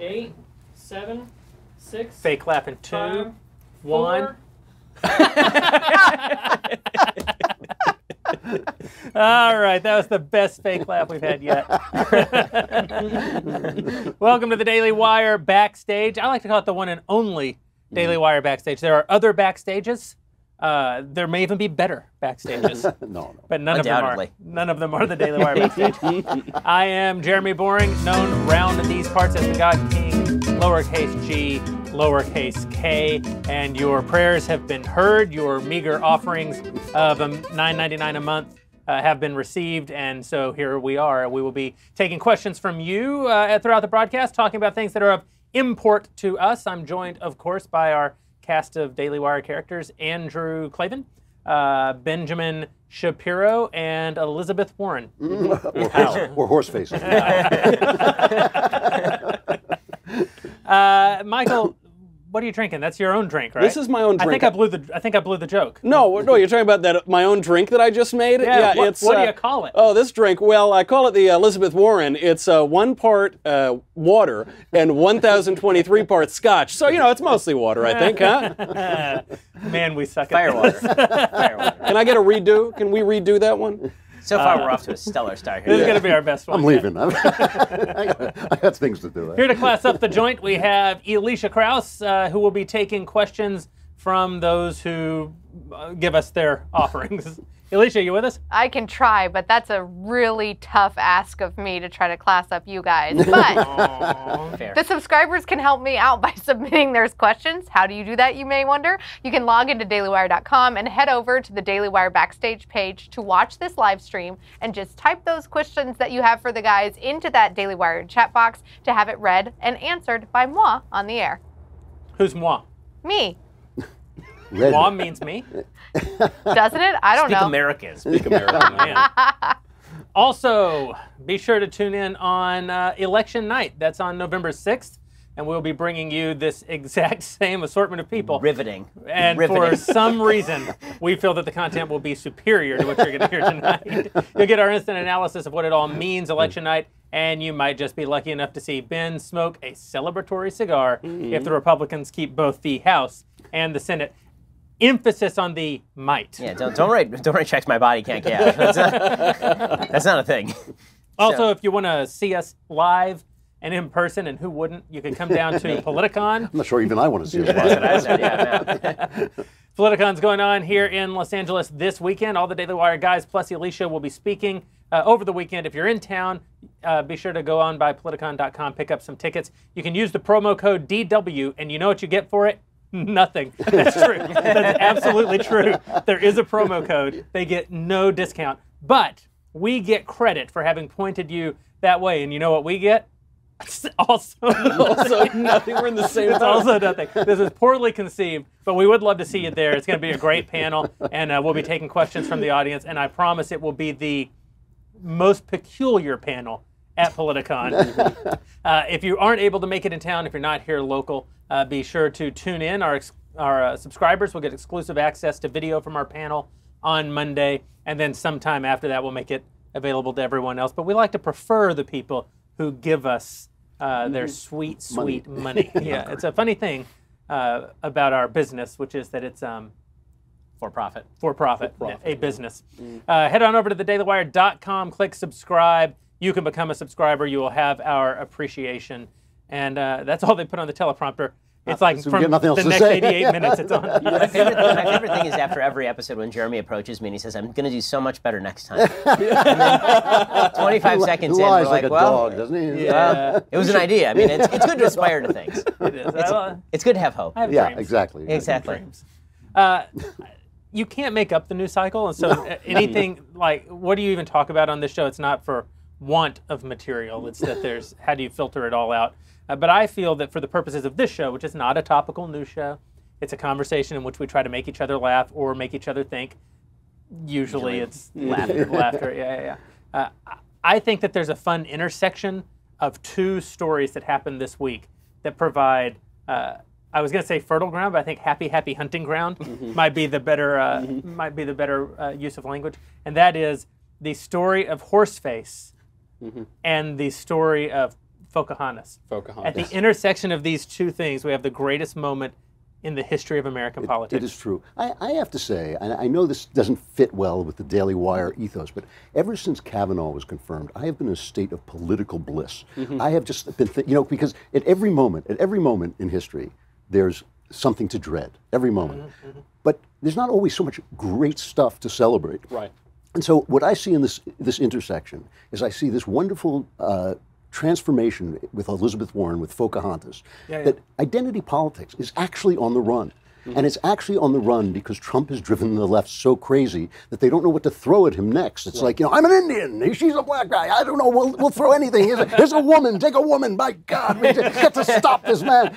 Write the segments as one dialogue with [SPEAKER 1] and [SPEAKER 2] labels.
[SPEAKER 1] 8, 7, 6.
[SPEAKER 2] Fake laugh in 2,
[SPEAKER 1] 5,
[SPEAKER 2] 1.
[SPEAKER 1] 4.
[SPEAKER 2] All right, that was the best fake laugh we've had yet. Welcome to the Daily Wire Backstage. I like to call it the one and only Daily Wire Backstage. There are other Backstages. There may even be better Backstages.
[SPEAKER 3] No.
[SPEAKER 2] But none of them are the Daily Wire Backstage. I am Jeremy Boring, known around these parts as the God King, lowercase g, lowercase k, and your prayers have been heard. Your meager offerings of $9.99 a month have been received, and so here we are. We will be taking questions from you throughout the broadcast, talking about things that are of import to us. I'm joined, of course, by our cast of Daily Wire characters: Andrew Klavan, Benjamin Shapiro, and Elizabeth Warren.
[SPEAKER 3] Or horse-faced.
[SPEAKER 2] Michael, what are you drinking? That's your own drink, right?
[SPEAKER 4] This is my own drink.
[SPEAKER 2] I think I blew the joke.
[SPEAKER 4] No, you're talking about my own drink that I just made?
[SPEAKER 2] Yeah, what
[SPEAKER 4] it's,
[SPEAKER 2] do you call it?
[SPEAKER 4] Oh, this drink, well, I call it the Elizabeth Warren. It's 1 part water and 1,023 parts scotch. So, it's mostly water, I think, huh?
[SPEAKER 2] Man, we suck at
[SPEAKER 5] Firewater.
[SPEAKER 2] Firewater.
[SPEAKER 4] Can I get a redo? Can we redo that one?
[SPEAKER 5] So far, we're off to a stellar start here.
[SPEAKER 2] This is going to be our best one.
[SPEAKER 3] I'm leaving. I got things to do.
[SPEAKER 2] Here to class up the joint, we have Alicia Krause, who will be taking questions from those who give us their offerings. Alicia, you with us?
[SPEAKER 6] I can try, but that's a really tough ask of me to try to class up you guys. But
[SPEAKER 5] Fair.
[SPEAKER 6] the subscribers can help me out by submitting their questions. How do you do that, you may wonder? You can log into dailywire.com and head over to the Daily Wire Backstage page to watch this live stream and just type those questions that you have for the guys into that Daily Wire chat box to have it read and answered by moi on the air.
[SPEAKER 2] Who's moi?
[SPEAKER 6] Me.
[SPEAKER 2] Moi means me.
[SPEAKER 6] Doesn't it? I don't
[SPEAKER 5] Speak
[SPEAKER 6] know.
[SPEAKER 5] American.
[SPEAKER 4] Speak American.
[SPEAKER 2] Man. Also, be sure to tune in on election night. That's on November 6th. And we'll be bringing you this exact same assortment of people.
[SPEAKER 5] Riveting.
[SPEAKER 2] And for some reason, we feel that the content will be superior to what you're going to hear tonight. You'll get our instant analysis of what it all means election night, and you might just be lucky enough to see Ben smoke a celebratory cigar if the Republicans keep both the House and the Senate. Emphasis on the might.
[SPEAKER 5] Yeah, don't write checks my body can't cash. That's not a thing.
[SPEAKER 2] Also, if you want to see us live and in person, and who wouldn't, you can come down to Politicon.
[SPEAKER 3] I'm not sure even I want to see it.
[SPEAKER 2] Politicon's going on here in Los Angeles this weekend. All the Daily Wire guys plus Alicia will be speaking over the weekend. If you're in town, be sure to go on by politicon.com, pick up some tickets. You can use the promo code DW, and you know what you get for it? Nothing. That's true. That's absolutely true. There is a promo code. They get no discount. But we get credit for having pointed you that way. And you know what we get? Also
[SPEAKER 4] nothing. We're in the same
[SPEAKER 2] It's also nothing. This is poorly conceived, but we would love to see you there. It's going to be a great panel, and we'll be taking questions from the audience, and I promise it will be the most peculiar panel at Politicon. If you aren't able to make it in town, if you're not here local, be sure to tune in. Our subscribers will get exclusive access to video from our panel on Monday, and then sometime after that we'll make it available to everyone else. But we like to prefer the people who give us their sweet money. Yeah, it's a funny thing about our business, which is that it's
[SPEAKER 5] For profit.
[SPEAKER 2] A business. Head on over to thedailywire.com, click subscribe. You can become a subscriber. You will have our appreciation. And that's all they put on the teleprompter. It's like
[SPEAKER 3] so
[SPEAKER 2] from
[SPEAKER 3] nothing else
[SPEAKER 2] the
[SPEAKER 3] to
[SPEAKER 2] next
[SPEAKER 3] say.
[SPEAKER 2] 88 minutes it's on.
[SPEAKER 5] My favorite thing is after every episode when Jeremy approaches me and he says, I'm going to do so much better next time. And then 25 seconds in, we're
[SPEAKER 3] lies
[SPEAKER 5] like,
[SPEAKER 3] like a
[SPEAKER 5] well,
[SPEAKER 3] dog, doesn't he?
[SPEAKER 5] it was an idea. I mean, it's good to aspire to things.
[SPEAKER 2] It is.
[SPEAKER 5] It's good to have hope.
[SPEAKER 2] I have
[SPEAKER 3] Yeah,
[SPEAKER 2] dreams.
[SPEAKER 3] exactly.
[SPEAKER 5] Exactly.
[SPEAKER 2] Dreams. You can't make up the news cycle, and so anything like, what do you even talk about on this show? It's not for want of material. It's that there's, how do you filter it all out? But I feel that for the purposes of this show, which is not a topical news show, it's a conversation in which we try to make each other laugh or make each other think. Usually it's laughter. Yeah. I think that there's a fun intersection of two stories that happened this week that provide, I was going to say fertile ground, but I think happy hunting ground might be the better use of language. And that is the story of Horseface and the story of Pocahontas.
[SPEAKER 4] Pocahontas.
[SPEAKER 2] At the intersection of these two things, we have the greatest moment in the history of American politics.
[SPEAKER 3] It is true. I have to say, and I know this doesn't fit well with the Daily Wire ethos, but ever since Kavanaugh was confirmed, I have been in a state of political bliss. I have just been, because at every moment in history, there's something to dread. Every moment. But there's not always so much great stuff to celebrate.
[SPEAKER 4] Right.
[SPEAKER 3] And so what I see in this intersection is I see this wonderful transformation with Elizabeth Warren, with Pocahontas, that identity politics is actually on the run. And it's actually on the run because Trump has driven the left so crazy that they don't know what to throw at him next. It's like, I'm an Indian, she's a black guy, I don't know, we'll throw anything. Here's a woman, take a woman, by God, we got to stop this man.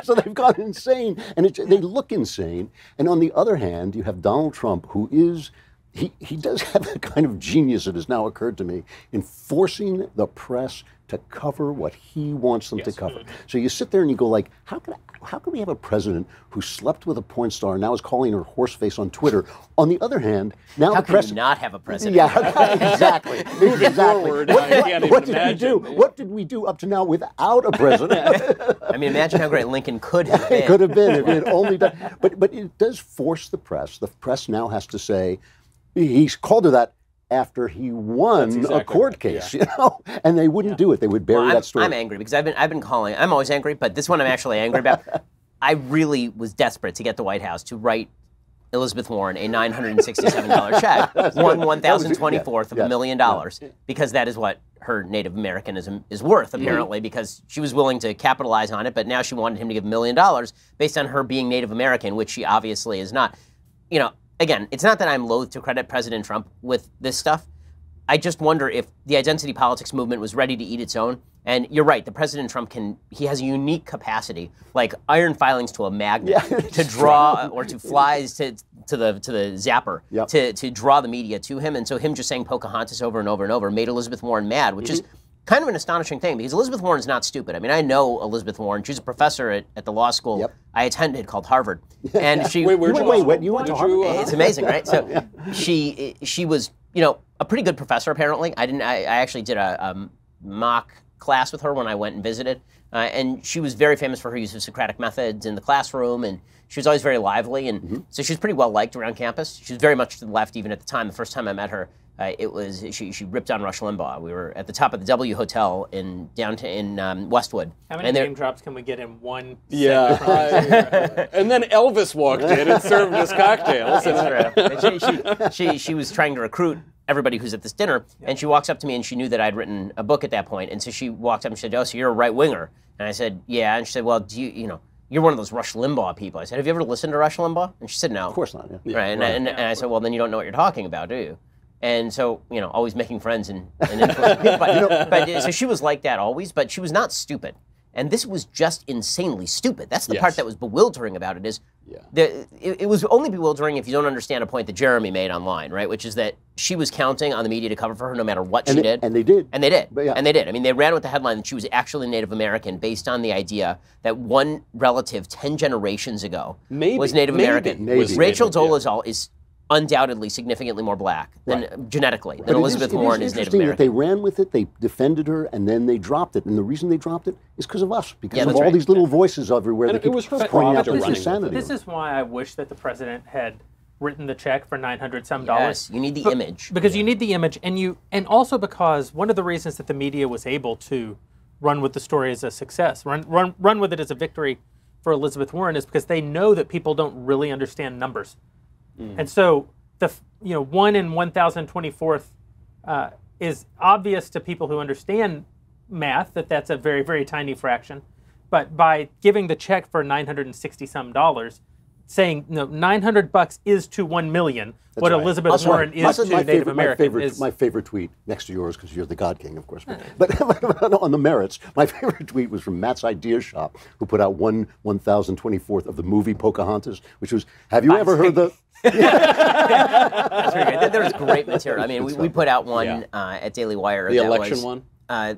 [SPEAKER 3] So they've gone insane, and they look insane. And on the other hand, you have Donald Trump, who is, he does have a kind of genius that has now occurred to me in forcing the press to cover what he wants them to cover. So you sit there and you go like, how can we have a president who slept with a porn star and now is calling her horseface on Twitter? On the other hand, now
[SPEAKER 5] How
[SPEAKER 3] the press...
[SPEAKER 5] can you not have a president?
[SPEAKER 3] Yeah, exactly.
[SPEAKER 4] Forward, I can't
[SPEAKER 3] What
[SPEAKER 4] even
[SPEAKER 3] did we do?
[SPEAKER 4] imagine.
[SPEAKER 3] What did we do up to now without a president?
[SPEAKER 5] I mean, imagine how great Lincoln could have been.
[SPEAKER 3] It could have been if it had only done... But it does force the press. The press now has to say, he's called her that after he won a court case, and they wouldn't do it. They would bury that story.
[SPEAKER 5] I'm angry because I've been calling. I'm always angry, but this one I'm actually angry about. I really was desperate to get the White House to write Elizabeth Warren a $967 check, 1/1024th of $1 million, because that is what her Native Americanism is worth, apparently, because she was willing to capitalize on it, but now she wanted him to give $1 million based on her being Native American, which she obviously is not. Again, it's not that I'm loath to credit President Trump with this stuff. I just wonder if the identity politics movement was ready to eat its own. And you're right, the President Trump he has a unique capacity, like iron filings to a magnet, to draw or to flies to the zapper, to draw the media to him. And so him just saying Pocahontas over and over and over made Elizabeth Warren mad, which is kind of an astonishing thing, because Elizabeth Warren's not stupid. I mean, I know Elizabeth Warren. She's a professor at the law school I attended called Harvard. And she...
[SPEAKER 3] Wait, you went to Harvard?
[SPEAKER 5] It's amazing, right? So she was, a pretty good professor, apparently. I actually did a mock class with her when I went and visited. And she was very famous for her use of Socratic methods in the classroom, and she was always very lively, and so she was pretty well liked around campus. She was very much to the left even at the time. The first time I met her, she ripped on Rush Limbaugh. We were at the top of the W Hotel in Westwood.
[SPEAKER 2] How many name drops can we get in one?
[SPEAKER 4] Yeah, and then Elvis walked in and served us cocktails.
[SPEAKER 5] That's true. She was trying to recruit everybody who's at this dinner, and she walks up to me, and she knew that I'd written a book at that point, and so she walked up and said, "Oh, so you're a right winger?" And I said, "Yeah." And she said, "Well, do you're one of those Rush Limbaugh people." I said, "Have you ever listened to Rush Limbaugh?" And she said, "No."
[SPEAKER 3] Of course not. Yeah.
[SPEAKER 5] Right. And I said, "Well, then you don't know what you're talking about, do you?" And so, always making friends and influencing people. But so she was like that always, but she was not stupid. And this was just insanely stupid. That's the part that was bewildering about it, is it was only bewildering if you don't understand a point that Jeremy made online, right? Which is that she was counting on the media to cover for her no matter what she did.
[SPEAKER 3] And they did.
[SPEAKER 5] And they did.
[SPEAKER 3] But
[SPEAKER 5] And they did. I mean, they ran with the headline that she was actually Native American based on the idea that one relative 10 generations ago was Native American. Rachel Dolezal is undoubtedly significantly more black than genetically than Elizabeth Warren is Native American.
[SPEAKER 3] That they ran with it, they defended her, and then they dropped it. And the reason they dropped it is because of us, because of all these little voices everywhere that keep pointing out this insanity.
[SPEAKER 2] This is why I wish that the president had written the check for $900 some.
[SPEAKER 5] Yes, you need the image.
[SPEAKER 2] Because you need the image, and also because one of the reasons that the media was able to run with the story as a success, run with it as a victory for Elizabeth Warren, is because they know that people don't really understand numbers. And so the 1 in 1024th is obvious to people who understand math that that's a very, very tiny fraction. But by giving the check for $960 some, saying $900 is to 1 million what Elizabeth Warren is to Native American.
[SPEAKER 3] My favorite tweet, next to yours because you're the God King, of course. But on the merits, my favorite tweet was from Matt's Idea Shop, who put out 1/1024th of the movie Pocahontas, which was, have you ever heard the...
[SPEAKER 5] That's very good. There's great material. I mean, we put out one at Daily Wire.
[SPEAKER 4] The election one?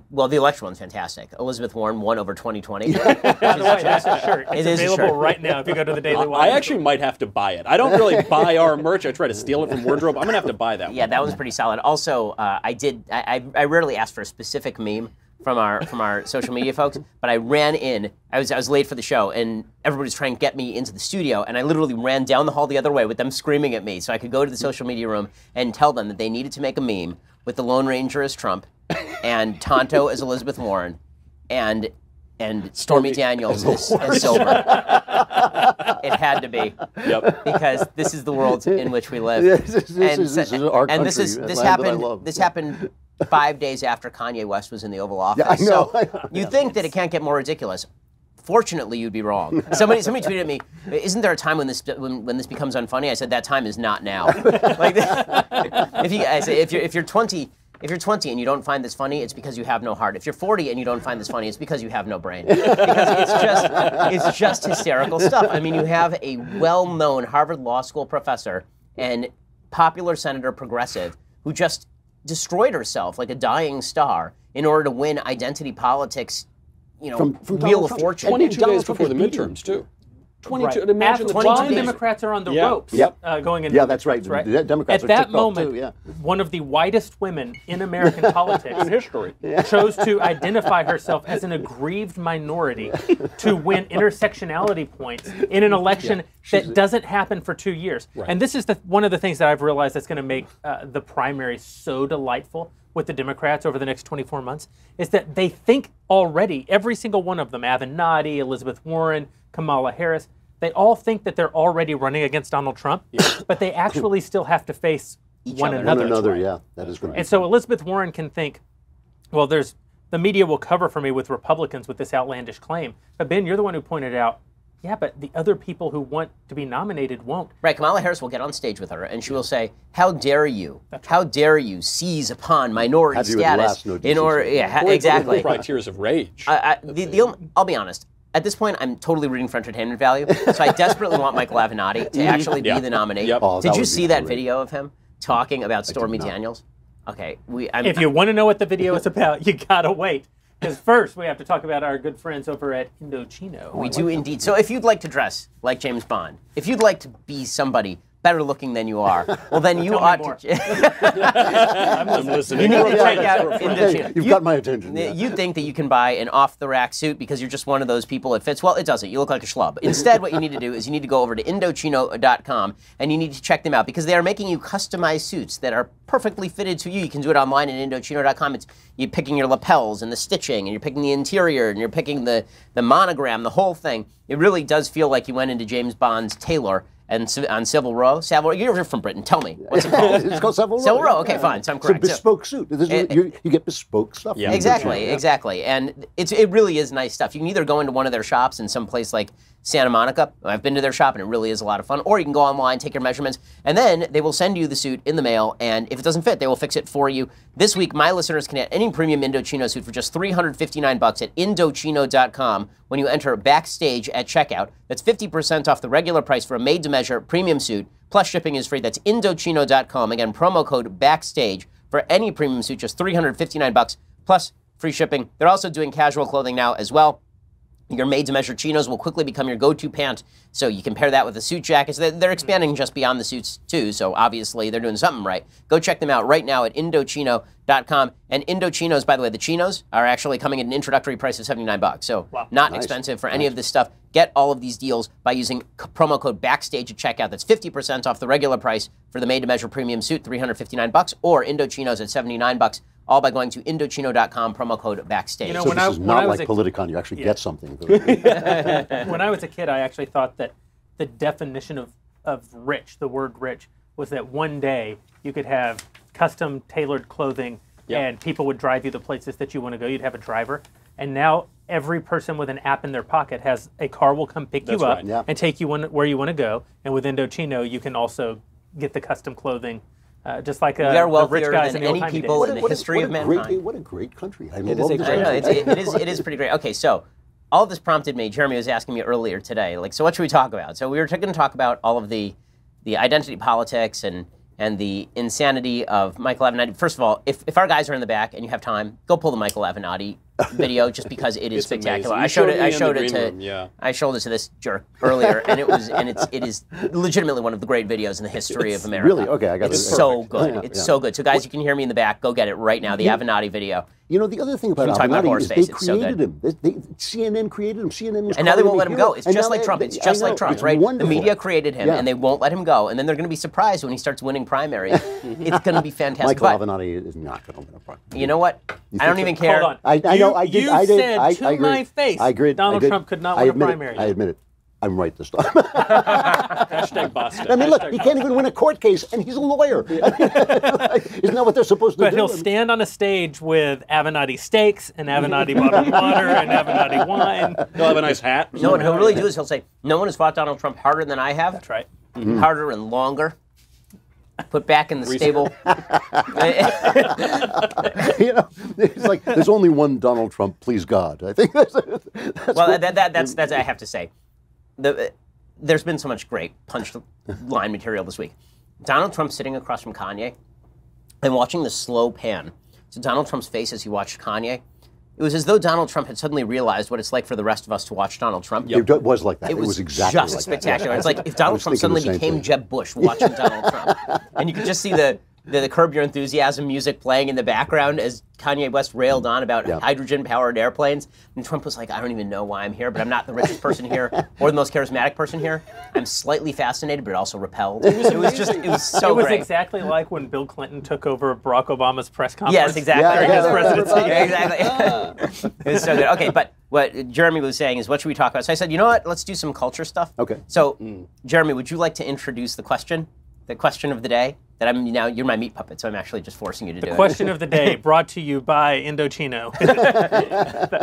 [SPEAKER 5] Well, the election one's fantastic. Elizabeth Warren won over 2020.
[SPEAKER 2] By the way, that's a shirt. It's available right now if you go to the Daily Wire.
[SPEAKER 4] I actually might have to buy it. I don't really buy our merch. I try to steal it from wardrobe. I'm going to have to buy that one.
[SPEAKER 5] Yeah, that one's pretty solid. Also, I rarely ask for a specific meme, from our social media folks, but I ran in. I was late for the show, and everybody's trying to get me into the studio, and I literally ran down the hall the other way with them screaming at me, so I could go to the social media room and tell them that they needed to make a meme with the Lone Ranger as Trump, and Tonto as Elizabeth Warren, and Stormy Daniels as Silver. It had to be, because this is the world in which we live.
[SPEAKER 3] This is our country.
[SPEAKER 5] And this happened 5 days after Kanye West was in the Oval Office.
[SPEAKER 3] Yeah, I know.
[SPEAKER 5] So you think that it can't get more ridiculous. Fortunately, you'd be wrong. Somebody tweeted at me, "Isn't there a time when this becomes unfunny?" I said, "That time is not now." Like, if you're 20 and you don't find this funny, it's because you have no heart. If you're 40 and you don't find this funny, it's because you have no brain. Because it's just hysterical stuff. I mean, you have a well-known Harvard Law School professor and popular senator progressive who just destroyed herself like a dying star in order to win identity politics, from Wheel of Fortune.
[SPEAKER 4] 22 days before the midterms, too. 22.
[SPEAKER 2] Right.
[SPEAKER 4] Imagine
[SPEAKER 2] While the Democrats are on the ropes going into
[SPEAKER 3] that's right.
[SPEAKER 2] right?
[SPEAKER 3] The Democrats
[SPEAKER 2] At
[SPEAKER 3] are
[SPEAKER 2] that
[SPEAKER 3] ticked off,
[SPEAKER 2] moment,
[SPEAKER 3] too,
[SPEAKER 2] one of the whitest women in American politics
[SPEAKER 4] in history
[SPEAKER 2] chose to identify herself as an aggrieved minority to win intersectionality points in an election that doesn't happen for 2 years.
[SPEAKER 4] Right.
[SPEAKER 2] And this is one of the things that I've realized that's going to make the primary so delightful with the Democrats over the next 24 months, is that they think already, every single one of them, Avenatti, Elizabeth Warren, Kamala Harris, they all think that they're already running against Donald Trump, but they actually still have to face one another.
[SPEAKER 3] That is going to be.
[SPEAKER 2] And so Elizabeth Warren can think, well, the media will cover for me with Republicans with this outlandish claim. But Ben, you're the one who pointed out, yeah, but the other people who want to be nominated won't.
[SPEAKER 5] Right, Kamala Harris will get on stage with her, and she will say, "How dare you? How dare you seize upon minority status in order?" Exactly.
[SPEAKER 4] Cry tears of rage.
[SPEAKER 5] I'll be honest. At this point, I'm totally rooting for entertainment value, so I desperately want Michael Avenatti to actually be the nominee.
[SPEAKER 4] Yep.
[SPEAKER 5] Did you see that video of him talking about Stormy Daniels? Okay,
[SPEAKER 2] if you want to know what the video is about, you gotta wait. Because first, we have to talk about our good friends over at Indochino.
[SPEAKER 5] We do indeed. So if you'd like to dress like James Bond, if you'd like to be somebody better looking than you are, well then you ought to.
[SPEAKER 4] I'm listening.
[SPEAKER 5] You need to check out Indochino.
[SPEAKER 3] You've got my attention.
[SPEAKER 5] You think that you can buy an off-the-rack suit because you're just one of those people it fits? Well, it doesn't. You look like a schlub. Instead, what you need to do is you need to go over to Indochino.com and you need to check them out because they are making you customized suits that are perfectly fitted to you. You can do it online at Indochino.com. You're picking your lapels and the stitching, and you're picking the interior, and you're picking the monogram, the whole thing. It really does feel like you went into James Bond's tailor and on Savile Row. You're from Britain. Tell me, what's it called?
[SPEAKER 3] It's called Savile Row.
[SPEAKER 5] Savile Row. Okay, fine. So I'm correct.
[SPEAKER 3] It's a bespoke suit. You get bespoke stuff.
[SPEAKER 4] Yeah.
[SPEAKER 5] Exactly. And it really is nice stuff. You can either go into one of their shops in some place like Santa Monica. I've been to their shop and it really is a lot of fun. Or you can go online, take your measurements, and then they will send you the suit in the mail. And if it doesn't fit, they will fix it for you. This week, my listeners can get any premium Indochino suit for just $359 at Indochino.com when you enter Backstage at checkout. That's 50% off the regular price for a made-to-measure premium suit. Plus shipping is free. That's Indochino.com. Again, promo code Backstage for any premium suit, just $359 plus free shipping. They're also doing casual clothing now as well. Your made-to-measure chinos will quickly become your go-to pant, so you can pair that with a suit jacket. So they're expanding just beyond the suits, too, so obviously they're doing something right. Go check them out right now at Indochino.com. And Indochinos, by the way, the chinos are actually coming at an introductory price of $79, so not expensive for any of this stuff. Get all of these deals by using promo code Backstage at checkout. That's 50% off the regular price for the made-to-measure premium suit, $359, or Indochinos at $79. All by going to Indochino.com, promo code Backstage.
[SPEAKER 3] So this is not like Politicon. You actually get something.
[SPEAKER 2] When I was a kid, I actually thought that the definition of rich, the word rich, was that one day you could have custom tailored clothing and people would drive you the places that you want to go. You'd have a driver. And now every person with an app in their pocket has a car will come pick you up and take you where you want to go. And with Indochino, you can also get the custom clothing. Just like
[SPEAKER 5] we are
[SPEAKER 2] the rich
[SPEAKER 5] wealthier
[SPEAKER 2] guys
[SPEAKER 5] than
[SPEAKER 2] in
[SPEAKER 5] any people in the history of mankind.
[SPEAKER 3] What a great country. I
[SPEAKER 5] it
[SPEAKER 3] love
[SPEAKER 5] is
[SPEAKER 3] this
[SPEAKER 5] country. It is pretty great. Okay, so all of this prompted me. Jeremy was asking me earlier today, so what should we talk about? So we were going to talk about all of the identity politics and the insanity of Michael Avenatti. First of all, if our guys are in the back and you have time, go pull the Michael Avenatti video just because it is
[SPEAKER 4] It's
[SPEAKER 5] spectacular.
[SPEAKER 4] amazing.
[SPEAKER 5] I
[SPEAKER 4] You
[SPEAKER 5] showed
[SPEAKER 4] showed
[SPEAKER 5] it.
[SPEAKER 4] me
[SPEAKER 5] I
[SPEAKER 4] in the
[SPEAKER 5] showed it
[SPEAKER 4] green
[SPEAKER 5] to.
[SPEAKER 4] room, yeah.
[SPEAKER 5] I showed it to this jerk earlier, and it is legitimately one of the great videos in the history of America.
[SPEAKER 3] Really? Okay, I got
[SPEAKER 5] It's
[SPEAKER 3] it.
[SPEAKER 5] so good.
[SPEAKER 3] Yeah,
[SPEAKER 5] It's
[SPEAKER 3] yeah.
[SPEAKER 5] so good. So guys, you can hear me in the back. Go get it right now. The Avenatti video.
[SPEAKER 3] You know, the other thing about
[SPEAKER 5] You can talk about
[SPEAKER 3] Avenatti is
[SPEAKER 5] Horseface,
[SPEAKER 3] they
[SPEAKER 5] it's so
[SPEAKER 3] created
[SPEAKER 5] good.
[SPEAKER 3] him. CNN created him. CNN was
[SPEAKER 5] And now they
[SPEAKER 3] calling
[SPEAKER 5] won't
[SPEAKER 3] him
[SPEAKER 5] let
[SPEAKER 3] a
[SPEAKER 5] him go.
[SPEAKER 3] hero.
[SPEAKER 5] It's
[SPEAKER 3] And
[SPEAKER 5] just
[SPEAKER 3] now
[SPEAKER 5] like Trump. It's
[SPEAKER 3] I
[SPEAKER 5] just
[SPEAKER 3] know,
[SPEAKER 5] like Trump,
[SPEAKER 3] it's
[SPEAKER 5] right?
[SPEAKER 3] wonderful.
[SPEAKER 5] The media created him,
[SPEAKER 3] Yeah.
[SPEAKER 5] and they won't let him go. And then they're going to be surprised when he starts winning primaries. It's going to be fantastic.
[SPEAKER 3] Michael
[SPEAKER 5] But
[SPEAKER 3] Avenatti is not going to win a primary.
[SPEAKER 5] you know what? I don't even care.
[SPEAKER 2] Hold on.
[SPEAKER 3] I know. I did.
[SPEAKER 2] You
[SPEAKER 3] I did.
[SPEAKER 2] said
[SPEAKER 3] I
[SPEAKER 2] to
[SPEAKER 3] agree.
[SPEAKER 2] my face
[SPEAKER 3] I agreed.
[SPEAKER 2] Donald
[SPEAKER 3] I did.
[SPEAKER 2] Trump could not
[SPEAKER 3] I
[SPEAKER 2] win a
[SPEAKER 3] admit it.
[SPEAKER 2] primary.
[SPEAKER 3] I admit it. I'm right this time.
[SPEAKER 4] Hashtag Boston.
[SPEAKER 3] I mean, look, he can't even win a court case, and he's a lawyer. Isn't that what they're supposed to
[SPEAKER 2] But
[SPEAKER 3] do?
[SPEAKER 2] he'll stand on a stage with Avenatti steaks and Avenatti bottled water and Avenatti wine.
[SPEAKER 4] He'll have a nice hat.
[SPEAKER 5] No, what he'll really do is he'll say, "No one has fought Donald Trump harder than I have.
[SPEAKER 2] That's right.
[SPEAKER 5] Harder and longer. Put back in the stable."
[SPEAKER 3] You know, it's like there's only one Donald Trump. Please God, I think that's
[SPEAKER 5] Well, that's I have to say, there's been so much great punchline material this week. Donald Trump sitting across from Kanye and watching the slow pan to Donald Trump's face as he watched Kanye. It was as though Donald Trump had suddenly realized what it's like for the rest of us to watch Donald Trump.
[SPEAKER 3] It was like that.
[SPEAKER 5] It was
[SPEAKER 3] exactly
[SPEAKER 5] just
[SPEAKER 3] like
[SPEAKER 5] spectacular.
[SPEAKER 3] that.
[SPEAKER 5] It's like if Donald Trump suddenly became Jeb Bush watching Donald Trump. And you could just see the Curb Your Enthusiasm music playing in the background as Kanye West railed on about hydrogen-powered airplanes. And Trump was like, I don't even know why I'm here, but I'm not the richest person here or the most charismatic person here. I'm slightly fascinated, but also repelled. It was so
[SPEAKER 2] It was
[SPEAKER 5] great.
[SPEAKER 2] exactly like when Bill Clinton took over Barack Obama's press conference.
[SPEAKER 5] Yes, exactly.
[SPEAKER 2] During his presidency.
[SPEAKER 5] Exactly. It was so good. Okay, but what Jeremy was saying is, what should we talk about? So I said, you know what? Let's do some culture stuff.
[SPEAKER 3] Okay.
[SPEAKER 5] So, Jeremy, would you like to introduce the question of the day? That you're my meat puppet, so I'm actually just forcing you to do it.
[SPEAKER 2] Question of the day brought to you by Indochino.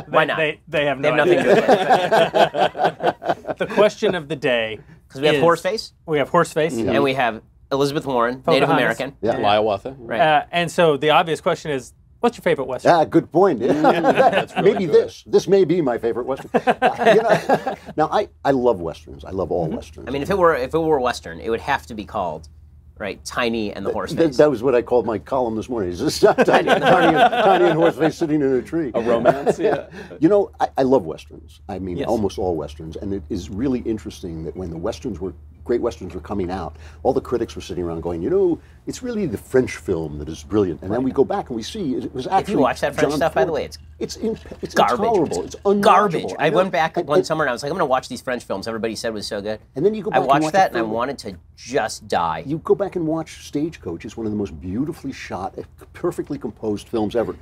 [SPEAKER 5] Why not?
[SPEAKER 2] They have
[SPEAKER 5] They
[SPEAKER 2] no
[SPEAKER 5] have nothing
[SPEAKER 2] idea.
[SPEAKER 5] to do with it.
[SPEAKER 2] The question of the day.
[SPEAKER 5] Because we have Horseface,
[SPEAKER 2] We have Horseface.
[SPEAKER 5] and we have Elizabeth Warren, Native
[SPEAKER 2] Pocahontas.
[SPEAKER 5] American.
[SPEAKER 3] Yeah.
[SPEAKER 4] Hiawatha.
[SPEAKER 5] Right.
[SPEAKER 2] And so the obvious question is, what's your favorite Western?
[SPEAKER 3] Ah, good point.
[SPEAKER 4] That's really
[SPEAKER 3] Maybe
[SPEAKER 4] good.
[SPEAKER 3] this may be my favorite Western. You know, now I love Westerns. I love all Westerns.
[SPEAKER 5] I mean, if it were a Western, it would have to be called, right, Tiny and the Horseface.
[SPEAKER 3] that was what I called my column this morning. It's just tiny and Horseface sitting in a tree.
[SPEAKER 4] A romance, yeah.
[SPEAKER 3] You know, I love Westerns. I mean,
[SPEAKER 2] Yes.
[SPEAKER 3] almost all Westerns. And it is really interesting that when the great Westerns were coming out, all the critics were sitting around going, you know, it's really the French film that is brilliant. And then we go back and we see it was actually
[SPEAKER 5] If you watch that French
[SPEAKER 3] John
[SPEAKER 5] stuff, by the
[SPEAKER 3] Ford.
[SPEAKER 5] way,
[SPEAKER 3] it's
[SPEAKER 5] garbage.
[SPEAKER 3] intolerable. It's unwatchable.
[SPEAKER 5] Garbage. I
[SPEAKER 3] know.
[SPEAKER 5] went back
[SPEAKER 3] And-
[SPEAKER 5] one summer and I was like, I'm going to watch these French films everybody said was so good.
[SPEAKER 3] And then you go back
[SPEAKER 5] I
[SPEAKER 3] and
[SPEAKER 5] watched
[SPEAKER 3] watch
[SPEAKER 5] that
[SPEAKER 3] the
[SPEAKER 5] and I
[SPEAKER 3] film.
[SPEAKER 5] wanted to just die.
[SPEAKER 3] You go back and watch Stagecoach. It's one of the most beautifully shot, perfectly composed films ever.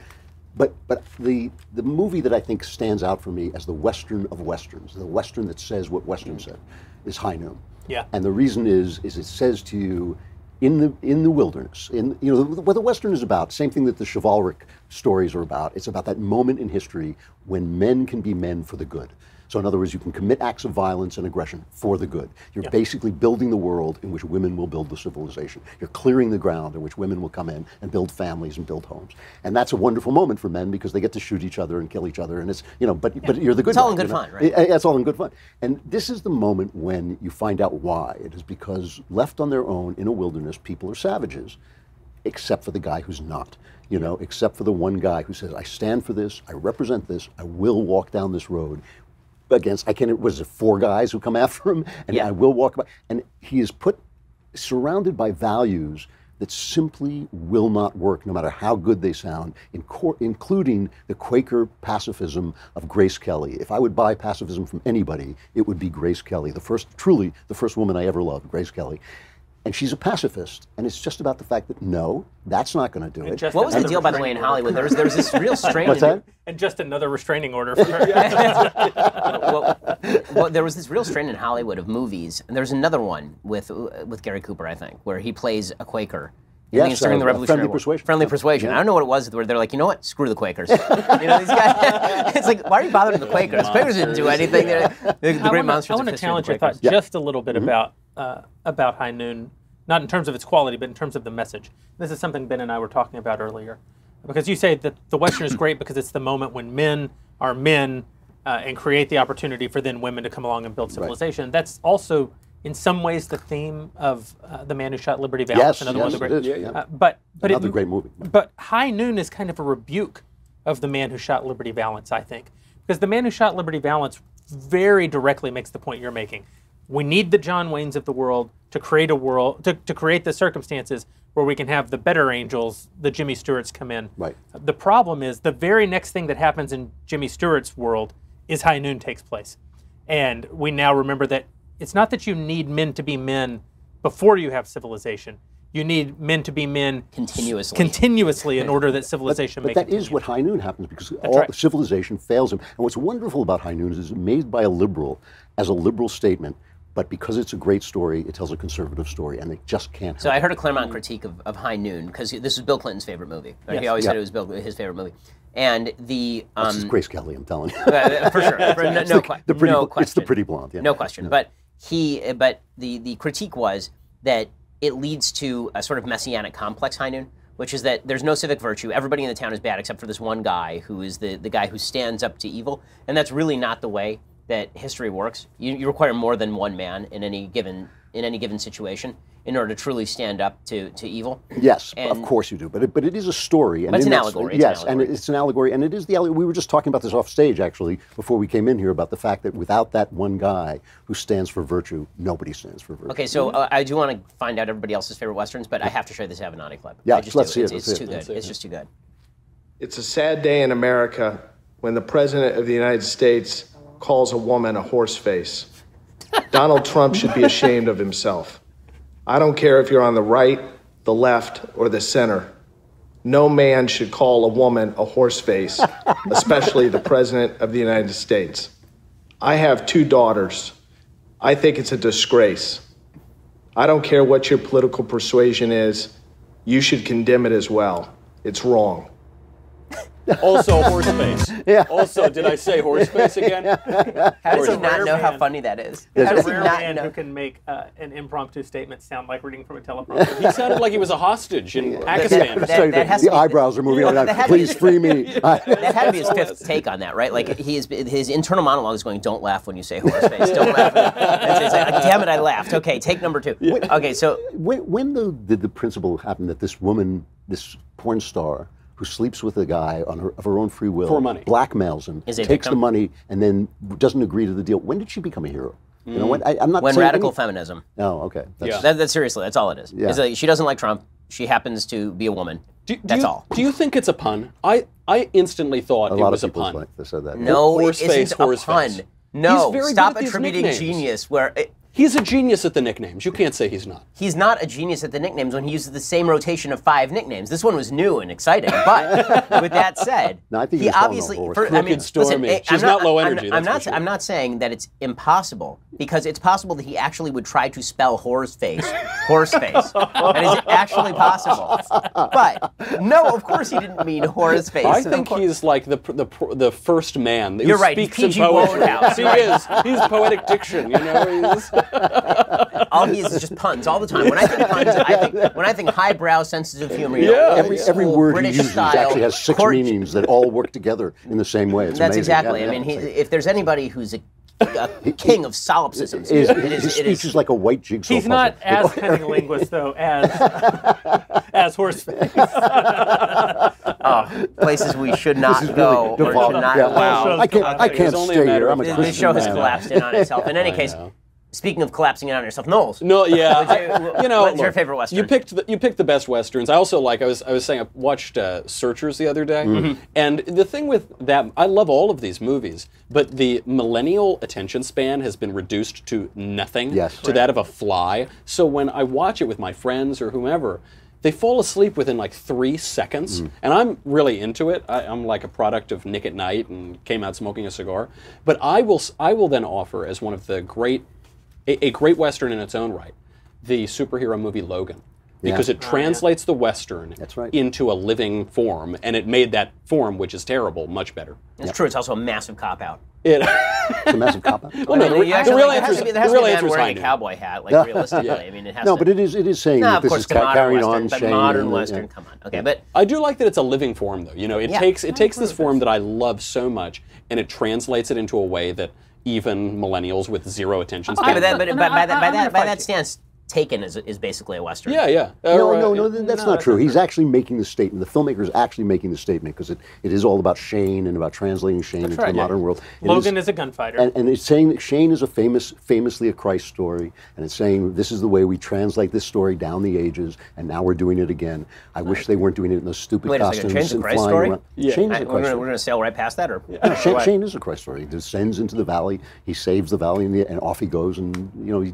[SPEAKER 3] But the movie that I think stands out for me as the Western of Westerns, the Western that says what Western said, is High Noon.
[SPEAKER 2] Yeah.
[SPEAKER 3] And the reason is it says to you, in the wilderness, what the Western is about, same thing that the chivalric stories are about. It's about that moment in history when men can be men for the good. So in other words, you can commit acts of violence and aggression for the good. You're basically building the world in which women will build the civilization. You're clearing the ground in which women will come in and build families and build homes. And that's a wonderful moment for men because they get to shoot each other and kill each other. And it's, but you're the good
[SPEAKER 5] It's all
[SPEAKER 3] guy,
[SPEAKER 5] in good
[SPEAKER 3] you know?
[SPEAKER 5] fun, right?
[SPEAKER 3] It's all in good fun. And this is the moment when you find out why. It is because left on their own in a wilderness, people are savages, except for the guy who's not. Except for the one guy who says, I stand for this, I represent this, I will walk down this road against, was it 4 guys who come after him? And I will walk by. And he is surrounded by values that simply will not work, no matter how good they sound, including the Quaker pacifism of Grace Kelly. If I would buy pacifism from anybody, it would be Grace Kelly, truly the first woman I ever loved, Grace Kelly. And she's a pacifist, and it's just about the fact that no, that's not going to do it.
[SPEAKER 5] What was the deal, by the way, in Hollywood? There was this real strain.
[SPEAKER 3] What's that?
[SPEAKER 2] And just another restraining order for her.
[SPEAKER 5] well, there was this real strain in Hollywood of movies, and there's another one with Gary Cooper, I think, where he plays a Quaker. I think it's during the Revolutionary War.
[SPEAKER 3] Persuasion.
[SPEAKER 5] Friendly Persuasion.
[SPEAKER 3] Yeah.
[SPEAKER 5] I don't know what it was where they're like, you know what? Screw the Quakers. These guys. It's like, why are you bothering the Quakers? Quakers didn't do anything. The great monsters.
[SPEAKER 2] I want to challenge your thought just a little bit about High Noon, not in terms of its quality, but in terms of the message. This is something Ben and I were talking about earlier, because you say that the Western is great because it's the moment when men are men and create the opportunity for then women to come along and build civilization. Right. That's also, in some ways, the theme of The Man Who Shot Liberty Valance.
[SPEAKER 3] Yes,
[SPEAKER 2] another one of the great.
[SPEAKER 3] it is.
[SPEAKER 2] But
[SPEAKER 3] another great movie.
[SPEAKER 2] But High Noon is kind of a rebuke of The Man Who Shot Liberty Valance, I think. Because The Man Who Shot Liberty Valance very directly makes the point you're making. We need the John Waynes of the world to create a world, to create the circumstances where we can have the better angels, the Jimmy Stewarts, come in.
[SPEAKER 3] Right.
[SPEAKER 2] The problem is the very next thing that happens in Jimmy Stewart's world is High Noon takes place. And we now remember that it's not that you need men to be men before you have civilization. You need men to be men continuously in order that civilization may
[SPEAKER 3] But that
[SPEAKER 2] continue.
[SPEAKER 3] is what High Noon happens, because all civilization fails him. And what's wonderful about High Noon is it's made by a liberal as a liberal statement, but because it's a great story, it tells a conservative story, and they just can't help
[SPEAKER 5] So I heard a Claremont critique of High Noon, because this is Bill Clinton's favorite movie. Right? He always said it was his favorite movie. And the...
[SPEAKER 3] This is Grace Kelly, I'm telling you.
[SPEAKER 5] For sure. No question.
[SPEAKER 3] It's the pretty blonde. Yeah.
[SPEAKER 5] No question. But the critique was that it leads to a sort of messianic complex, High Noon, which is that there's no civic virtue. Everybody in the town is bad except for this one guy who is the guy who stands up to evil. And that's really not the way that history works. You require more than one man in any given situation in order to truly stand up to evil.
[SPEAKER 3] Yes, of course you do. But it is a story. And
[SPEAKER 5] it's an allegory.
[SPEAKER 3] And it's an allegory. And it is the allegory. We were just talking about this off stage, actually, before we came in here, about the fact that without that one guy who stands for virtue, nobody stands for virtue.
[SPEAKER 5] Okay, so I do want to find out everybody else's favorite Westerns, but I have to show this Avenatti clip.
[SPEAKER 3] Yeah,
[SPEAKER 5] let's see it. It's too good. It's just too good.
[SPEAKER 7] It's a sad day in America when the President of the United States calls a woman a horse face. Donald Trump should be ashamed of himself. I don't care if you're on the right, the left, or the center. No man should call a woman a horse face, especially the President of the United States. I have 2 daughters. I think it's a disgrace. I don't care what your political persuasion is. You should condemn it as well. It's wrong.
[SPEAKER 4] Also horseface. Yeah. Also, did I say horseface again?
[SPEAKER 5] How does he not know how funny that is?
[SPEAKER 2] There's
[SPEAKER 5] How does
[SPEAKER 2] a
[SPEAKER 5] he
[SPEAKER 2] rare
[SPEAKER 5] not
[SPEAKER 2] man
[SPEAKER 5] know?
[SPEAKER 2] who can make an impromptu statement sound like reading from a teleprompter.
[SPEAKER 4] He sounded like he was a hostage in Pakistan.
[SPEAKER 5] That has to
[SPEAKER 3] the
[SPEAKER 5] be
[SPEAKER 3] eyebrows are moving
[SPEAKER 5] that
[SPEAKER 3] on.
[SPEAKER 5] had to be-
[SPEAKER 3] Please free me.
[SPEAKER 5] That had to be his 5th take on that, right? Like his internal monologue is going, "Don't laugh when you say horseface. Don't laugh." And it's like, "Damn it, I laughed." Okay, take number 2. Okay, so
[SPEAKER 3] When did the principle happen that this woman, this porn star, who sleeps with a guy of her own free will,
[SPEAKER 4] for money,
[SPEAKER 3] blackmails him, takes the money, and then doesn't agree to the deal? When did she become a hero? You know, I'm not
[SPEAKER 5] when
[SPEAKER 3] saying
[SPEAKER 5] radical feminism.
[SPEAKER 3] Oh, okay.
[SPEAKER 5] That's seriously, that's all it is.
[SPEAKER 3] Yeah.
[SPEAKER 5] It's like, she doesn't like Trump. She happens to be a woman. That's all.
[SPEAKER 4] Do you think it's a pun? I instantly thought it was a pun.
[SPEAKER 3] Like they said that.
[SPEAKER 5] No, it
[SPEAKER 4] Horseface,
[SPEAKER 5] isn't a pun.
[SPEAKER 4] horseface.
[SPEAKER 5] No,
[SPEAKER 4] He's very
[SPEAKER 5] stop
[SPEAKER 4] good at these
[SPEAKER 5] attributing
[SPEAKER 4] nicknames.
[SPEAKER 5] genius where...
[SPEAKER 4] He's a genius at the nicknames. You can't say he's not.
[SPEAKER 5] He's not a genius at the nicknames when he uses the same rotation of 5 nicknames. This one was new and exciting. But with that said,
[SPEAKER 3] No, I think
[SPEAKER 5] he
[SPEAKER 3] he was calling
[SPEAKER 5] obviously.
[SPEAKER 3] her a horse.
[SPEAKER 4] Crooked Stormy. She's not low energy,
[SPEAKER 5] I'm
[SPEAKER 4] that's for sure.
[SPEAKER 5] I'm not saying that it's impossible, because it's possible that he actually would try to spell horseface. That is actually possible. But no, of course he didn't mean horseface.
[SPEAKER 4] I think he's like the first man that
[SPEAKER 5] You're right,
[SPEAKER 4] speaks
[SPEAKER 5] he's
[SPEAKER 4] in
[SPEAKER 5] P.G.
[SPEAKER 4] poetry.
[SPEAKER 5] Wodehouse.
[SPEAKER 4] He is. He's poetic diction. You know.
[SPEAKER 5] All he is just puns all the time. When I think puns, when I think highbrow, sensitive humor. You know,
[SPEAKER 4] Yeah.
[SPEAKER 3] Every word
[SPEAKER 5] British
[SPEAKER 3] he uses
[SPEAKER 5] style,
[SPEAKER 3] actually has 6 meanings that all work together in the same way. It's
[SPEAKER 5] That's
[SPEAKER 3] amazing.
[SPEAKER 5] exactly.
[SPEAKER 3] Yeah,
[SPEAKER 5] I mean,
[SPEAKER 3] yeah.
[SPEAKER 5] if there's anybody who's a king of solipsisms,
[SPEAKER 3] His speech is like a white jigsaw
[SPEAKER 2] He's
[SPEAKER 3] puzzle.
[SPEAKER 2] not as cunning a linguist, though, as horseface.
[SPEAKER 5] places we should not go or should not allow.
[SPEAKER 3] I can't
[SPEAKER 4] It's only a
[SPEAKER 3] stay
[SPEAKER 4] matter
[SPEAKER 3] here.
[SPEAKER 4] of
[SPEAKER 3] I'm a
[SPEAKER 4] time.
[SPEAKER 5] This
[SPEAKER 3] Christian
[SPEAKER 5] show has
[SPEAKER 3] man.
[SPEAKER 5] collapsed in on itself. In any case, speaking of collapsing in on yourself, Knowles.
[SPEAKER 4] No, yeah.
[SPEAKER 5] What's
[SPEAKER 4] You know,
[SPEAKER 5] what's your
[SPEAKER 4] look,
[SPEAKER 5] favorite Western?
[SPEAKER 4] You picked the best Westerns. I also like. I was saying I watched Searchers the other day, and the thing with that, I love all of these movies, but the millennial attention span has been reduced to nothing.
[SPEAKER 3] Yes.
[SPEAKER 4] To that of a fly. So when I watch it with my friends or whomever, they fall asleep within like 3 seconds, and I'm really into it. I'm like a product of Nick at Night and came out smoking a cigar. But I will then offer as one of the a great Western in its own right, the superhero movie Logan. Because it translates the Western into a living form, and it made that form, which is terrible, much better.
[SPEAKER 5] It's true. It's also a massive cop-out.
[SPEAKER 3] It's a massive cop-out.
[SPEAKER 4] Well, no, the real answer is
[SPEAKER 5] there has to be a man
[SPEAKER 4] High
[SPEAKER 5] wearing a
[SPEAKER 4] Noon.
[SPEAKER 5] cowboy hat, like realistically. I mean, it has
[SPEAKER 3] No,
[SPEAKER 5] to.
[SPEAKER 3] but it is saying
[SPEAKER 5] No,
[SPEAKER 3] that
[SPEAKER 5] of
[SPEAKER 3] this
[SPEAKER 5] course,
[SPEAKER 3] is
[SPEAKER 5] the modern
[SPEAKER 3] carrying
[SPEAKER 5] Western,
[SPEAKER 3] on
[SPEAKER 5] but
[SPEAKER 3] Shane.
[SPEAKER 5] modern
[SPEAKER 3] and,
[SPEAKER 5] Western. Come on, okay, but
[SPEAKER 4] I do like that it's a living form, though. You know, it
[SPEAKER 5] Yeah.
[SPEAKER 4] takes this form that I love so much, and it translates it into a way that even millennials with zero attention
[SPEAKER 5] okay,
[SPEAKER 4] span.
[SPEAKER 5] but by that stance, Taken is basically a Western.
[SPEAKER 4] Yeah, yeah.
[SPEAKER 3] No, that's not true. He's actually making the statement. The filmmaker is actually making the statement because it is all about Shane and about translating Shane into the modern world.
[SPEAKER 2] Logan is a gunfighter.
[SPEAKER 3] And it's saying that Shane is famously a Christ story, and it's saying this is the way we translate this story down the ages, and now we're doing it again. I wish they weren't doing it in those stupid costumes
[SPEAKER 5] Shane's a
[SPEAKER 3] and
[SPEAKER 5] Christ
[SPEAKER 3] flying
[SPEAKER 5] story?
[SPEAKER 3] around.
[SPEAKER 4] Yeah.
[SPEAKER 3] Shane is a Christ
[SPEAKER 5] We're
[SPEAKER 3] story.
[SPEAKER 5] going to sail right past that, or
[SPEAKER 3] Shane is a Christ story. He descends into the valley, he saves the valley, and off he goes, and he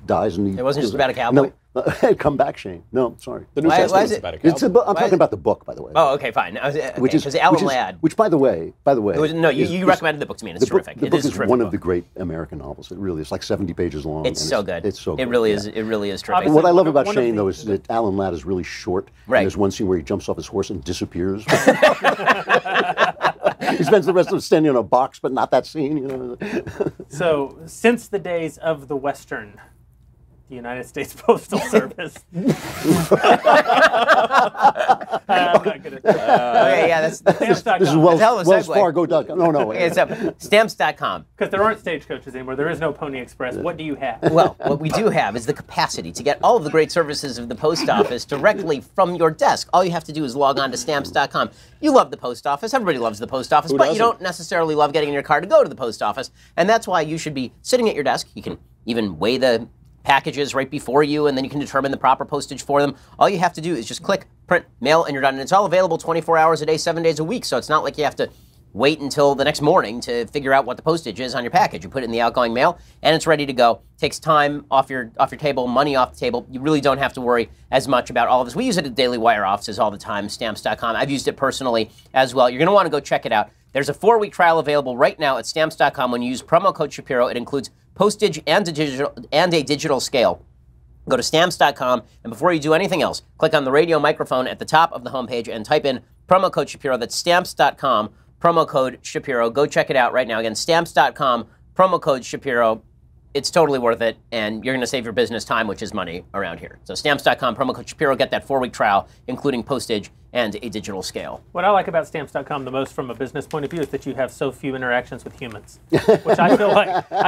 [SPEAKER 3] dies, and he.
[SPEAKER 5] It wasn't just about a cowboy?
[SPEAKER 3] No, come back, Shane. No, sorry.
[SPEAKER 4] The New Testament's about a cowboy.
[SPEAKER 3] I'm talking about the book, by the way.
[SPEAKER 5] Oh, okay, fine. Because Alan Ladd.
[SPEAKER 3] Which, by the way,
[SPEAKER 5] you recommended the book to me, and it's terrific.
[SPEAKER 3] The book is one of the great American novels. It really is like 70 pages long.
[SPEAKER 5] It's so good.
[SPEAKER 3] It's so good.
[SPEAKER 5] It really is. It really is terrific.
[SPEAKER 3] What I love about Shane, though, is that Alan Ladd is really short.
[SPEAKER 5] Right.
[SPEAKER 3] And there's one scene where he jumps off his horse and disappears. He spends the rest of it standing on a box, but not that scene.
[SPEAKER 2] So, since the days of the Western, the United States Postal Service. I'm not gonna.
[SPEAKER 5] Okay, yeah, that's
[SPEAKER 2] Stamps.com.
[SPEAKER 3] This is Wells Fargo. No.
[SPEAKER 5] Okay, so stamps.com.
[SPEAKER 2] Because there aren't stagecoaches anymore. There is no Pony Express. What do you have?
[SPEAKER 5] Well, what we do have is the capacity to get all of the great services of the post office directly from your desk. All you have to do is log on to stamps.com. You love the post office. Everybody loves the post office, but you don't necessarily love getting in your car to go to the post office. And that's why you should be sitting at your desk. You can even weigh the packages right before you, and then you can determine the proper postage for them. All you have to do is just click, print, mail, and you're done. And it's all available 24 hours a day, 7 days a week. So it's not like you have to wait until the next morning to figure out what the postage is on your package. You put it in the outgoing mail, and it's ready to go. Takes time off your table, money off the table. You really don't have to worry as much about all of this. We use it at Daily Wire offices all the time, stamps.com. I've used it personally as well. You're going to want to go check it out. There's a 4-week trial available right now at stamps.com. When you use promo code Shapiro, it includes postage and a digital scale. Go to stamps.com, and before you do anything else, click on the radio microphone at the top of the homepage and type in promo code Shapiro. That's stamps.com, promo code Shapiro. Go check it out right now. Again, stamps.com, promo code Shapiro. It's totally worth it, and you're going to save your business time, which is money around here. So stamps.com, promo code Shapiro. Get that 4-week trial, including postage and a digital scale.
[SPEAKER 2] What I like about stamps.com the most from a business point of view is that you have so few interactions with humans, which I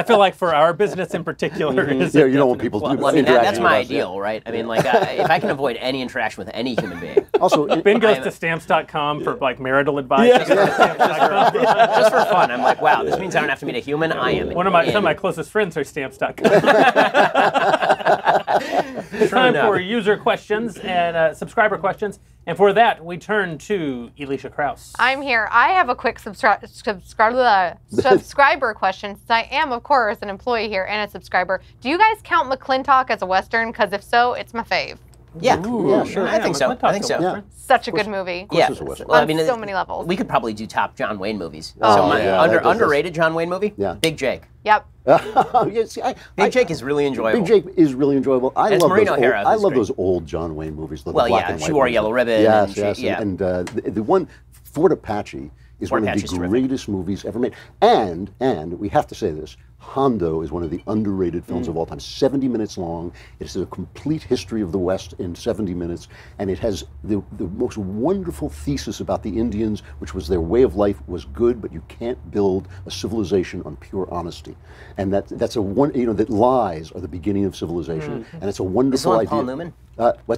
[SPEAKER 2] feel like for our business in particular is
[SPEAKER 3] you don't want people to
[SPEAKER 5] Well, I mean, that's my ideal, right? I mean, like, if I can avoid any interaction with any human being.
[SPEAKER 3] Also,
[SPEAKER 2] Ben goes to stamps.com for like marital advice.
[SPEAKER 5] Just for fun. I'm like, wow, this means I don't have to meet a human. I am.
[SPEAKER 2] Some of my closest friends are stamps.com. It's time for user questions and subscriber questions. And for that, we turn to Elisha Krauss.
[SPEAKER 6] I'm here. I have a quick subscriber question, since I am, of course, an employee here and a subscriber. Do you guys count McClintock as a Western? Because if so, it's my fave.
[SPEAKER 5] Yeah,
[SPEAKER 3] sure.
[SPEAKER 5] I think so.
[SPEAKER 3] Yeah.
[SPEAKER 6] Such a good movie.
[SPEAKER 5] Yeah,
[SPEAKER 3] Western.
[SPEAKER 5] well, I
[SPEAKER 6] On
[SPEAKER 5] mean,
[SPEAKER 6] so many levels.
[SPEAKER 5] We could probably do top John Wayne movies.
[SPEAKER 3] that does
[SPEAKER 5] Underrated John Wayne movie.
[SPEAKER 3] Yeah.
[SPEAKER 5] Big Jake.
[SPEAKER 6] Yep.
[SPEAKER 5] Big Jake is really enjoyable.
[SPEAKER 3] Big Jake is really enjoyable. I love
[SPEAKER 5] Maureen O'Hara
[SPEAKER 3] I
[SPEAKER 5] is
[SPEAKER 3] love
[SPEAKER 5] great.
[SPEAKER 3] those old John Wayne movies. The
[SPEAKER 5] Well,
[SPEAKER 3] black
[SPEAKER 5] yeah,
[SPEAKER 3] and white
[SPEAKER 5] she wore a
[SPEAKER 3] ones.
[SPEAKER 5] yellow ribbon.
[SPEAKER 3] Yes,
[SPEAKER 5] and
[SPEAKER 3] yes, and the one Fort Apache is
[SPEAKER 5] Fort
[SPEAKER 3] one
[SPEAKER 5] Apache's
[SPEAKER 3] of the
[SPEAKER 5] terrific.
[SPEAKER 3] greatest movies ever made. And we have to say this, Hondo is one of the underrated films of all time. 70 minutes long. It's a complete history of the West in 70 minutes, and it has the most wonderful thesis about the Indians, which was their way of life was good, but you can't build a civilization on pure honesty. And that's a one, that lies are the beginning of civilization, and it's a wonderful
[SPEAKER 5] Is
[SPEAKER 3] idea.
[SPEAKER 5] Paul Newman?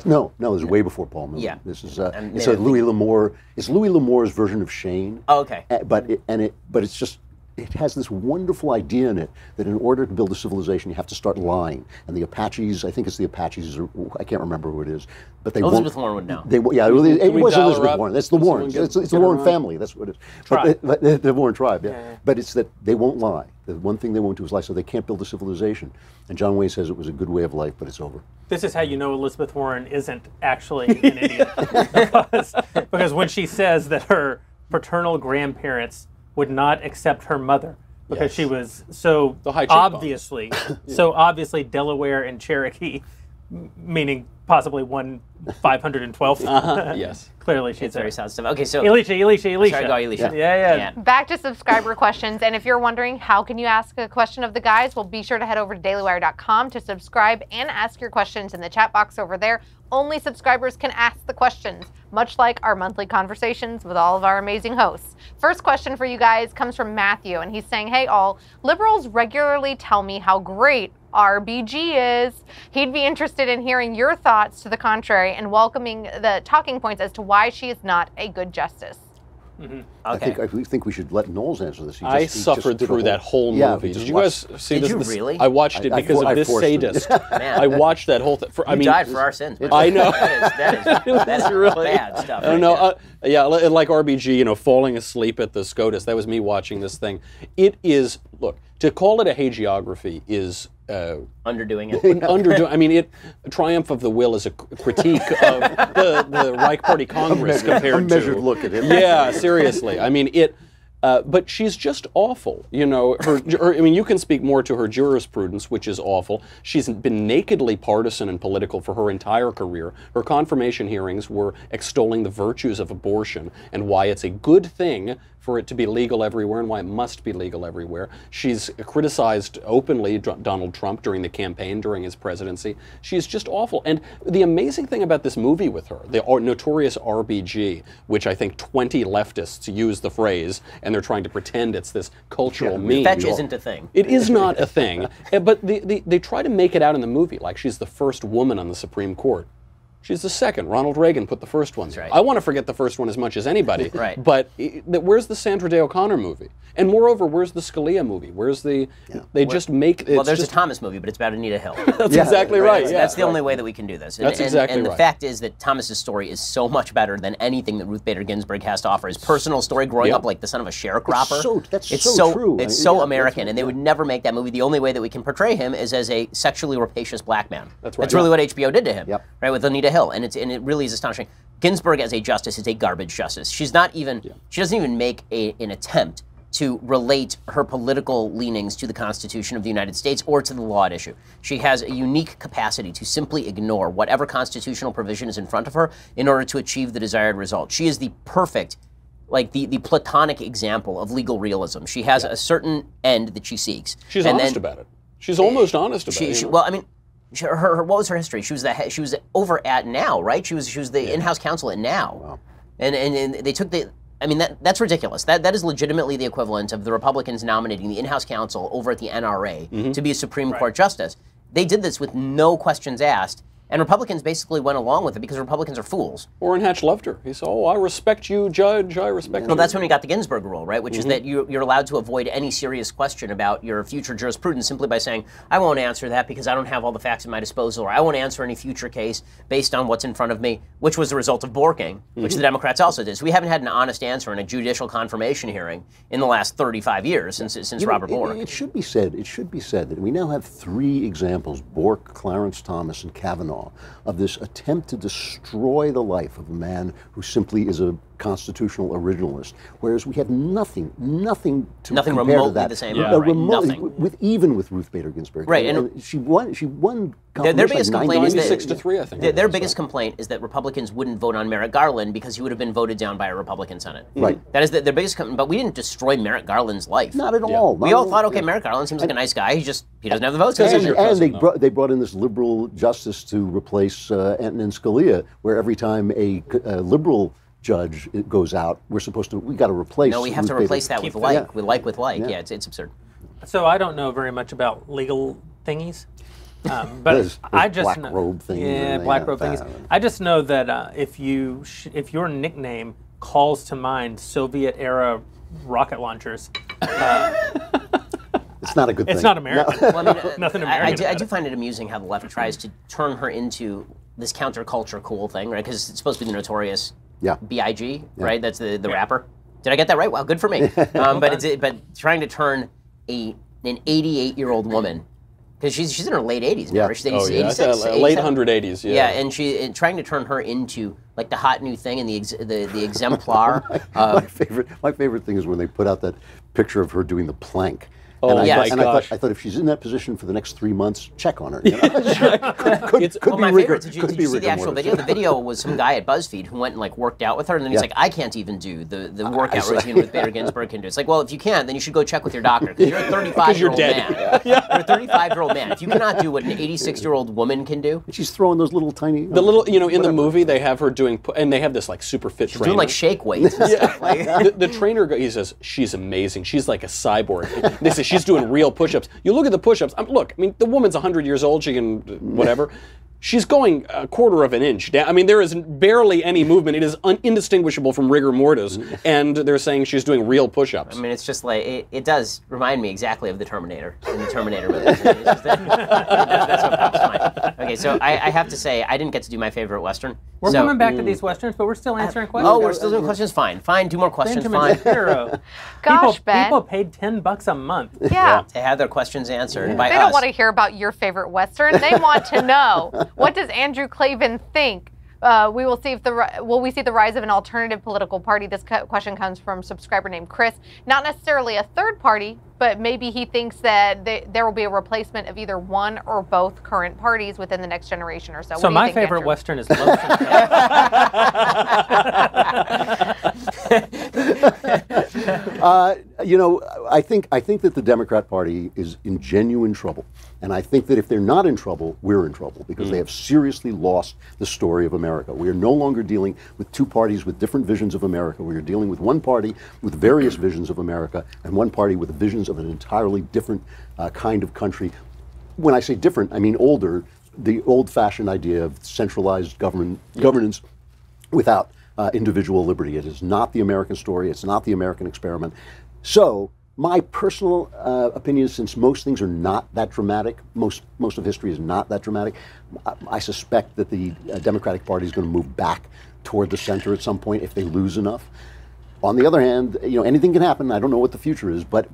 [SPEAKER 3] No, this is way before Paul Newman.
[SPEAKER 5] Yeah.
[SPEAKER 3] This is
[SPEAKER 5] And
[SPEAKER 3] it's
[SPEAKER 5] maybe
[SPEAKER 3] Louis L'Amour. It's Louis L'Amour's version of Shane.
[SPEAKER 5] Oh, okay.
[SPEAKER 3] But it's just, it has this wonderful idea in it that in order to build a civilization, you have to start lying. And the Apaches, I think it's the Apaches, or I can't remember who it is, but they
[SPEAKER 5] Elizabeth Warren would know.
[SPEAKER 3] it was
[SPEAKER 4] dial her
[SPEAKER 3] Elizabeth
[SPEAKER 4] up?
[SPEAKER 3] Warren. That's the
[SPEAKER 4] Can someone
[SPEAKER 3] Warrens. It's
[SPEAKER 4] get
[SPEAKER 3] the Warren
[SPEAKER 4] her on?
[SPEAKER 3] family. That's what it is.
[SPEAKER 2] Tribe.
[SPEAKER 3] But the Warren tribe, yeah. But it's that they won't lie. The one thing they won't do is lie, so they can't build a civilization. And John Wayne says it was a good way of life, but it's over.
[SPEAKER 2] This is how you know Elizabeth Warren isn't actually an idiot. because when she says that her paternal grandparents would not accept her mother because she was so
[SPEAKER 4] The high cheekbones.
[SPEAKER 2] obviously Delaware and Cherokee, meaning possibly 1/512th.
[SPEAKER 4] Yes.
[SPEAKER 2] Clearly she's
[SPEAKER 5] It's very sad stuff. Okay, so
[SPEAKER 2] Elisha.
[SPEAKER 5] Sorry, go, Elisha.
[SPEAKER 2] Yeah.
[SPEAKER 6] Back to subscriber questions, and if you're wondering how can you ask a question of the guys, well, be sure to head over to dailywire.com to subscribe and ask your questions in the chat box over there. Only subscribers can ask the questions, much like our monthly conversations with all of our amazing hosts. First question for you guys comes from Matthew, and he's saying, hey all, liberals regularly tell me how great RBG is. He'd be interested in hearing your thoughts to the contrary and welcoming the talking points as to why she is not a good justice.
[SPEAKER 5] Okay.
[SPEAKER 3] I think we should let Knowles answer this.
[SPEAKER 4] I suffered through that whole movie. Did you guys see
[SPEAKER 5] Did
[SPEAKER 4] this?
[SPEAKER 5] you really?
[SPEAKER 4] I watched it because of this sadist.
[SPEAKER 5] Man.
[SPEAKER 4] I watched that whole thing.
[SPEAKER 5] You died for our sins.
[SPEAKER 4] I know.
[SPEAKER 5] That is
[SPEAKER 4] really
[SPEAKER 5] bad stuff.
[SPEAKER 4] I don't know. Yeah, like RBG, falling asleep at the SCOTUS. That was me watching this thing. It is, look, to call it a hagiography is...
[SPEAKER 5] underdoing it.
[SPEAKER 4] I mean, Triumph of the Will is a critique of the Reich Party Congress compared to...
[SPEAKER 3] A measured look at him.
[SPEAKER 4] Yeah, seriously. I mean, but she's just awful. You can speak more to her jurisprudence, which is awful. She's been nakedly partisan and political for her entire career. Her confirmation hearings were extolling the virtues of abortion and why it's a good thing for it to be legal everywhere and why it must be legal everywhere. She's criticized openly Donald Trump during the campaign, during his presidency. She's just awful. And the amazing thing about this movie with her, the notorious RBG, which I think 20 leftists use the phrase, and they're trying to pretend it's this cultural meme.
[SPEAKER 5] Fetch isn't a thing.
[SPEAKER 4] It is not a thing. But they try to make it out in the movie like she's the first woman on the Supreme Court. She's the second. Ronald Reagan put the first one.
[SPEAKER 5] Right.
[SPEAKER 4] I want to forget the first one as much as anybody.
[SPEAKER 5] Right.
[SPEAKER 4] But where's the Sandra Day O'Connor movie? And moreover, where's the Scalia movie? Where's the... They just make...
[SPEAKER 5] Well, there's a Thomas movie, but it's about Anita Hill.
[SPEAKER 4] That's exactly right.
[SPEAKER 5] That's the only way that we can do this.
[SPEAKER 4] That's exactly
[SPEAKER 5] and
[SPEAKER 4] right.
[SPEAKER 5] the fact is that Thomas's story is so much better than anything that Ruth Bader Ginsburg has to offer. His personal story, growing up like the son of a sharecropper.
[SPEAKER 3] That's so true.
[SPEAKER 5] It's so American, and they would never make that movie. The only way that we can portray him is as a sexually rapacious black man.
[SPEAKER 4] That's right.
[SPEAKER 5] That's really what HBO did to him,
[SPEAKER 3] Yep.
[SPEAKER 5] right, with Anita Hill, and it really is astonishing. Ginsburg as a justice is a garbage justice. She's not even. She doesn't even make an attempt to relate her political leanings to the Constitution of the United States or to the law at issue. She has a unique capacity to simply ignore whatever constitutional provision is in front of her in order to achieve the desired result. She is the perfect, like the platonic example of legal realism. She has a certain end that she seeks.
[SPEAKER 4] She's honest about it. She's almost honest about it.
[SPEAKER 5] Well, I mean, her what was her history? She was over at Now, right? She was the in-house counsel at Now, and they took the. I mean, that's ridiculous. That is legitimately the equivalent of the Republicans nominating the in-house counsel over at the NRA to be a Supreme Court justice. They did this with no questions asked, and Republicans basically went along with it because Republicans are fools.
[SPEAKER 4] Orrin Hatch loved her. He said, "Oh, I respect you, Judge. I respect you."
[SPEAKER 5] Well, that's when we got the Ginsburg rule, right? Which is that you're allowed to avoid any serious question about your future jurisprudence simply by saying, "I won't answer that because I don't have all the facts at my disposal," or "I won't answer any future case based on what's in front of me," which was the result of Borking, which the Democrats also did. So we haven't had an honest answer in a judicial confirmation hearing in the last 35 years since Robert Bork.
[SPEAKER 3] It should be said that we now have 3 examples: Bork, Clarence Thomas, and Kavanaugh, of this attempt to destroy the life of a man who simply is a constitutional originalist, whereas we have nothing to compare
[SPEAKER 5] remotely
[SPEAKER 3] to that.
[SPEAKER 5] the same.
[SPEAKER 3] Yeah,
[SPEAKER 5] Right,
[SPEAKER 3] nothing. Even with Ruth Bader Ginsburg,
[SPEAKER 5] right?
[SPEAKER 3] And she won.
[SPEAKER 5] Their biggest complaint is that
[SPEAKER 4] 96-3, I think.
[SPEAKER 5] Their biggest complaint is that Republicans wouldn't vote on Merrick Garland because he would have been voted down by a Republican Senate.
[SPEAKER 3] Right.
[SPEAKER 5] That is their biggest complaint. But we didn't destroy Merrick Garland's life.
[SPEAKER 3] Not at all.
[SPEAKER 5] We all thought, okay, Merrick Garland seems like a nice guy. He doesn't have the votes.
[SPEAKER 3] And they brought in this liberal justice to replace Antonin Scalia, where every time a liberal judge goes out, we got to replace.
[SPEAKER 5] No, we have to replace that with like. Yeah, it's absurd.
[SPEAKER 2] So I don't know very much about legal thingies. But I just
[SPEAKER 3] black robe things.
[SPEAKER 2] Black robe things. I just know that if your nickname calls to mind Soviet era rocket launchers,
[SPEAKER 3] it's not a good thing.
[SPEAKER 2] It's not American.
[SPEAKER 5] No. Well, I mean,
[SPEAKER 2] Nothing American.
[SPEAKER 5] I do find it amusing how the left tries to turn her into this counterculture cool thing, right? Because it's supposed to be the notorious B.I.G., right? That's the rapper. Did I get that right? Wow, good for me. But trying to turn an 88-year-old woman. Because she's in her late 80s now, right? She's 86,
[SPEAKER 4] late 180s,
[SPEAKER 5] Yeah, and trying to turn her into like the hot new thing and the exemplar.
[SPEAKER 3] My favorite thing is when they put out that picture of her doing the plank.
[SPEAKER 4] Oh,
[SPEAKER 3] and
[SPEAKER 4] my gosh.
[SPEAKER 3] I thought if she's in that position for the next 3 months, check on her. You know?
[SPEAKER 5] My favorite, did you see the actual video? The video was some guy at BuzzFeed who went and like worked out with her, and then he's like, I can't even do the workout routine with Bader Ginsburg can do. It's like, well, if you can't, then you should go check with your doctor, because you're a 35-year-old man. You're a 35-year-old man. If you cannot do what an 86-year-old woman can do.
[SPEAKER 3] And she's throwing those little tiny...
[SPEAKER 4] in the movie, they have her doing, and they have this like super fit trainer.
[SPEAKER 5] Doing like shake weights and stuff.
[SPEAKER 4] The trainer, he says, she's amazing. She's like a cyborg. They say, she's doing real push-ups. You look at the push-ups. Look, I mean, the woman's 100 years old. She can whatever. She's going a quarter of an inch down. I mean, there is barely any movement. It is indistinguishable from rigor mortis, and they're saying she's doing real push-ups.
[SPEAKER 5] I mean, it's just like, it does remind me exactly of the Terminator, in the Terminator movie. It's just that's what pops to mind. Okay, so I have to say, I didn't get to do my favorite Western.
[SPEAKER 2] We're coming back to these Westerns, but we're still answering questions.
[SPEAKER 5] Oh, we're still doing questions? Fine. Fine, do more questions,
[SPEAKER 2] Benjamin
[SPEAKER 5] fine.
[SPEAKER 2] Shapiro.
[SPEAKER 6] Gosh, Ben.
[SPEAKER 2] People paid $10 a month.
[SPEAKER 6] Yeah.
[SPEAKER 5] To have their questions answered by
[SPEAKER 6] They
[SPEAKER 5] us.
[SPEAKER 6] don't want to hear about your favorite Western. They want to know, what does Andrew Klavan think? We will see if will we see the rise of an alternative political party? This question comes from a subscriber named Chris. Not necessarily a third party, but maybe he thinks that there will be a replacement of either one or both current parties within the next generation or so.
[SPEAKER 2] So my favorite
[SPEAKER 6] Andrew?
[SPEAKER 2] Western is Lonesome.
[SPEAKER 3] You know, I think that the Democrat Party is in genuine trouble. And I think that if they're not in trouble, we're in trouble, because they have seriously lost the story of America. We are no longer dealing with two parties with different visions of America. We are dealing with one party with various visions of America and one party with visions of an entirely different kind of country. When I say different, I mean older, the old-fashioned idea of centralized governance without individual liberty. It is not the American story. It's not the American experiment. So my personal opinion, since most things are not that dramatic, most of history is not that dramatic, I suspect that the Democratic Party is going to move back toward the center at some point if they lose enough. On the other hand, you know, anything can happen. I don't know what the future is, but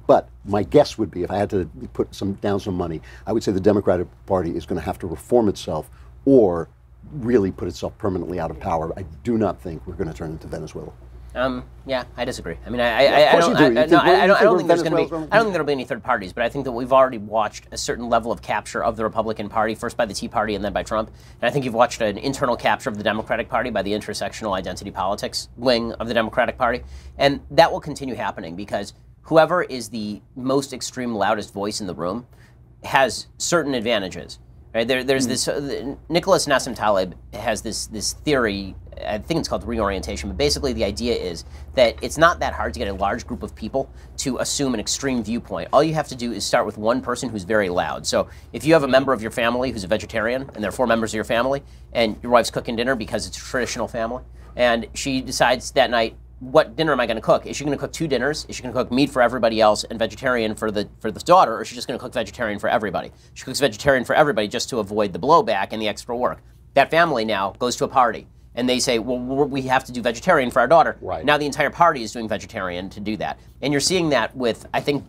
[SPEAKER 3] my guess would be, if I had to put down some money, I would say the Democratic Party is going to have to reform itself or really put itself permanently out of power. I do not think we're going to turn into Venezuela.
[SPEAKER 5] Yeah, I disagree. I mean, I don't think there's going to be. I don't think there'll be any third parties, but I think that we've already watched a certain level of capture of the Republican Party, first by the Tea Party and then by Trump. And I think you've watched an internal capture of the Democratic Party by the intersectional identity politics wing of the Democratic Party, and that will continue happening because whoever is the most extreme, loudest voice in the room has certain advantages. Right? There's this. Nicholas Nassim Taleb has this theory. I think it's called reorientation, but basically the idea is that it's not that hard to get a large group of people to assume an extreme viewpoint. All you have to do is start with one person who's very loud. So if you have a member of your family who's a vegetarian, and there are 4 members of your family, and your wife's cooking dinner because it's a traditional family, and she decides that night, what dinner am I going to cook? Is she going to cook 2 dinners? Is she going to cook meat for everybody else and vegetarian for the daughter, or is she just going to cook vegetarian for everybody? She cooks vegetarian for everybody just to avoid the blowback and the extra work. That family now goes to a party, and they say, well, we have to do vegetarian for our daughter.
[SPEAKER 4] Right.
[SPEAKER 5] Now the entire party is doing vegetarian to do that. And you're seeing that with, I think,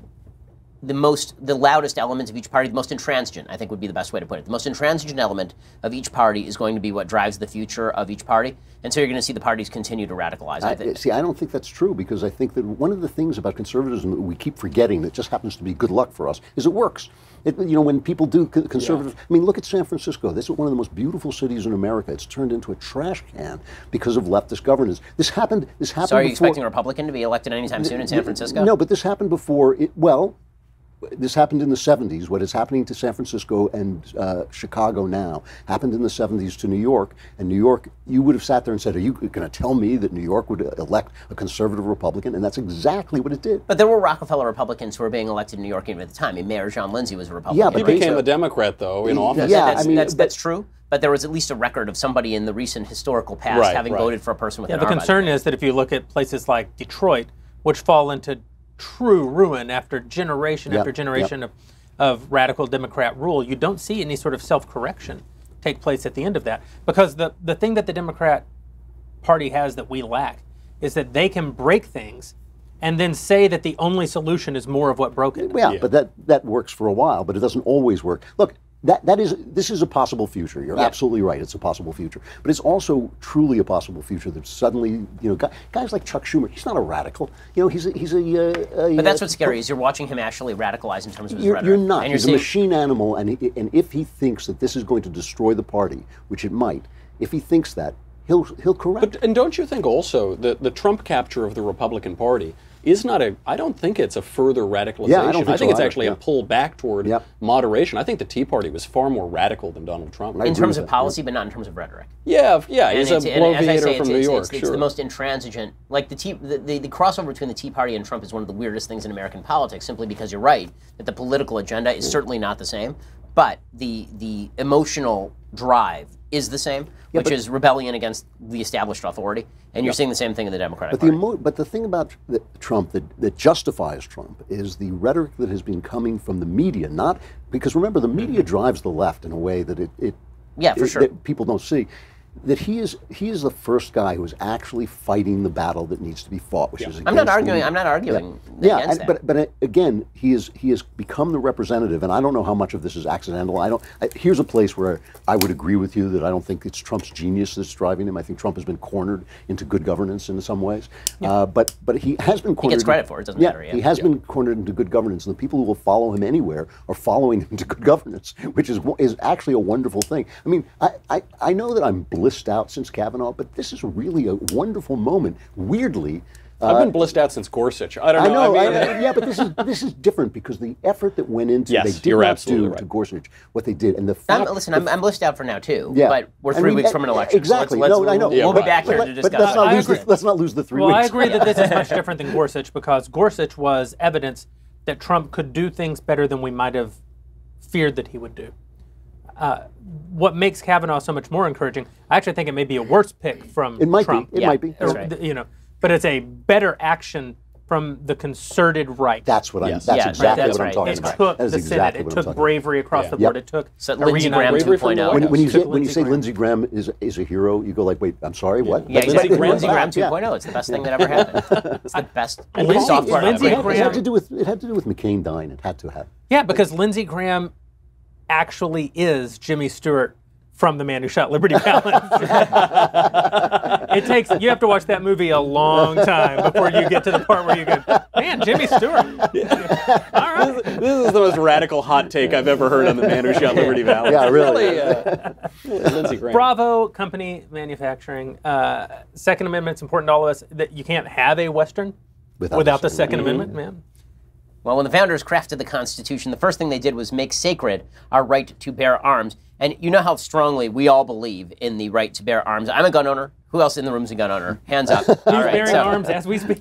[SPEAKER 5] the loudest element of each party, the most intransigent, I think would be the best way to put it. The most intransigent element of each party is going to be what drives the future of each party. And so you're going to see the parties continue to radicalize, I think.
[SPEAKER 3] See, I don't think that's true, because I think that one of the things about conservatism that we keep forgetting that just happens to be good luck for us is it works. You know, when people do conservative, I mean, look at San Francisco. This is one of the most beautiful cities in America. It's turned into a trash can because of leftist governance. This happened.
[SPEAKER 5] So are you expecting a Republican to be elected anytime soon in San Francisco?
[SPEAKER 3] No, but this happened before. This happened in the 70s. What is happening to San Francisco and Chicago now happened in the 70s to New York. And New York, you would have sat there and said, are you going to tell me that New York would elect a conservative Republican? And that's exactly what it did.
[SPEAKER 5] But there were Rockefeller Republicans who were being elected in New York even at the time. I mean, Mayor John Lindsay was a Republican.
[SPEAKER 3] Yeah, but
[SPEAKER 4] he became a Democrat, though, in office.
[SPEAKER 3] Yeah,
[SPEAKER 5] that's true. But there was at least a record of somebody in the recent historical past having voted for a person with an
[SPEAKER 2] the
[SPEAKER 5] arm.
[SPEAKER 2] concern is that if you look at places like Detroit, which fall into true ruin after generation after generation of radical Democrat rule, you don't see any sort of self-correction take place at the end of that. Because the thing that the Democrat Party has that we lack is that they can break things and then say that the only solution is more of what broke it.
[SPEAKER 3] Yeah, but that works for a while, but it doesn't always work. Look, this is a possible future. You're absolutely right. It's a possible future, but it's also truly a possible future that suddenly, you know, guys like Chuck Schumer, he's not a radical. You know, he's a.
[SPEAKER 5] But that's what's scary is you're watching him actually radicalize in terms of his rhetoric.
[SPEAKER 3] You're not.
[SPEAKER 5] And
[SPEAKER 3] He's a machine animal, and if he thinks that this is going to destroy the party, which it might, if he thinks that, he'll correct.
[SPEAKER 4] And don't you think also that the Trump capture of the Republican Party is not I don't think it's a further radicalization.
[SPEAKER 3] Yeah, I don't think
[SPEAKER 4] I think
[SPEAKER 3] so
[SPEAKER 4] it's
[SPEAKER 3] either,
[SPEAKER 4] actually a pull back toward moderation. I think the Tea Party was far more radical than Donald Trump.
[SPEAKER 5] In terms of policy, but not in terms of rhetoric.
[SPEAKER 4] Yeah, he's a
[SPEAKER 5] as I
[SPEAKER 4] bloviator
[SPEAKER 5] say,
[SPEAKER 4] from New York,
[SPEAKER 5] it's
[SPEAKER 4] sure.
[SPEAKER 5] the most intransigent, like the crossover between the Tea Party and Trump is one of the weirdest things in American politics, simply because you're right, that the political agenda is certainly not the same, but the emotional drive is the same, which is rebellion against the established authority, and you're seeing the same thing in the Democratic Party.
[SPEAKER 3] But the thing about Trump that justifies Trump is the rhetoric that has been coming from the media, not because remember the media drives the left in a way that that people don't see. That he is the first guy who is actually fighting the battle that needs to be fought, which is against
[SPEAKER 5] I'm not arguing against that.
[SPEAKER 3] But again, he has become the representative, and I don't know how much of this is accidental. Here's a place where I would agree with you that I don't think it's Trump's genius that's driving him. I think Trump has been cornered into good governance in some ways. But he has been cornered.
[SPEAKER 5] He gets credit for it. Doesn't matter.
[SPEAKER 3] He has been cornered into good governance, and the people who will follow him anywhere are following him into good governance, which is actually a wonderful thing. I mean, I know that I'm blissed out since Kavanaugh, but this is really a wonderful moment. Weirdly,
[SPEAKER 4] I've been blissed out since Gorsuch. I don't know.
[SPEAKER 3] Yeah, but this is different because the effort that went into they did not do to Gorsuch what they did, and the fact.
[SPEAKER 5] I'm blissed out for now too. Yeah. But we're 3 weeks from an election.
[SPEAKER 3] Exactly.
[SPEAKER 5] So
[SPEAKER 3] I know.
[SPEAKER 5] We'll be back here to discuss.
[SPEAKER 3] But let's not lose the 3 weeks.
[SPEAKER 2] Well, I agree that this is much different than Gorsuch because Gorsuch was evidence that Trump could do things better than we might have feared that he would do. What makes Kavanaugh so much more encouraging, I actually think it may be a worse pick from Trump.
[SPEAKER 3] It might be.
[SPEAKER 5] That's right.
[SPEAKER 2] But it's a better action from the concerted right.
[SPEAKER 3] That's what exactly what I'm talking about.
[SPEAKER 2] It took the Senate. It took bravery across the board. It took
[SPEAKER 5] Lindsey Graham 2.0.
[SPEAKER 3] When you say Lindsey Graham is a hero, you go like, wait, I'm sorry, what?
[SPEAKER 5] Yeah, exactly. Lindsey Graham 2.0. It's the best thing that ever happened. It's the best.
[SPEAKER 2] It
[SPEAKER 3] had to do with McCain dying. It had to have.
[SPEAKER 2] Yeah, because Lindsey Graham actually is Jimmy Stewart from The Man Who Shot Liberty Valance. You have to watch that movie a long time before you get to the part where you go, man, Jimmy Stewart. All right.
[SPEAKER 4] This is the most radical hot take I've ever heard on The Man Who Shot Liberty Valance.
[SPEAKER 3] Yeah, really.
[SPEAKER 4] Lindsey Graham.
[SPEAKER 2] Bravo Company Manufacturing. Second Amendment's important to all of us. That you can't have a Western without the Second Amendment, man.
[SPEAKER 5] Well, when the founders crafted the Constitution, the first thing they did was make sacred our right to bear arms. And you know how strongly we all believe in the right to bear arms. I'm a gun owner. Who else in the room is a gun owner? Hands up.
[SPEAKER 2] He's bearing arms as we speak.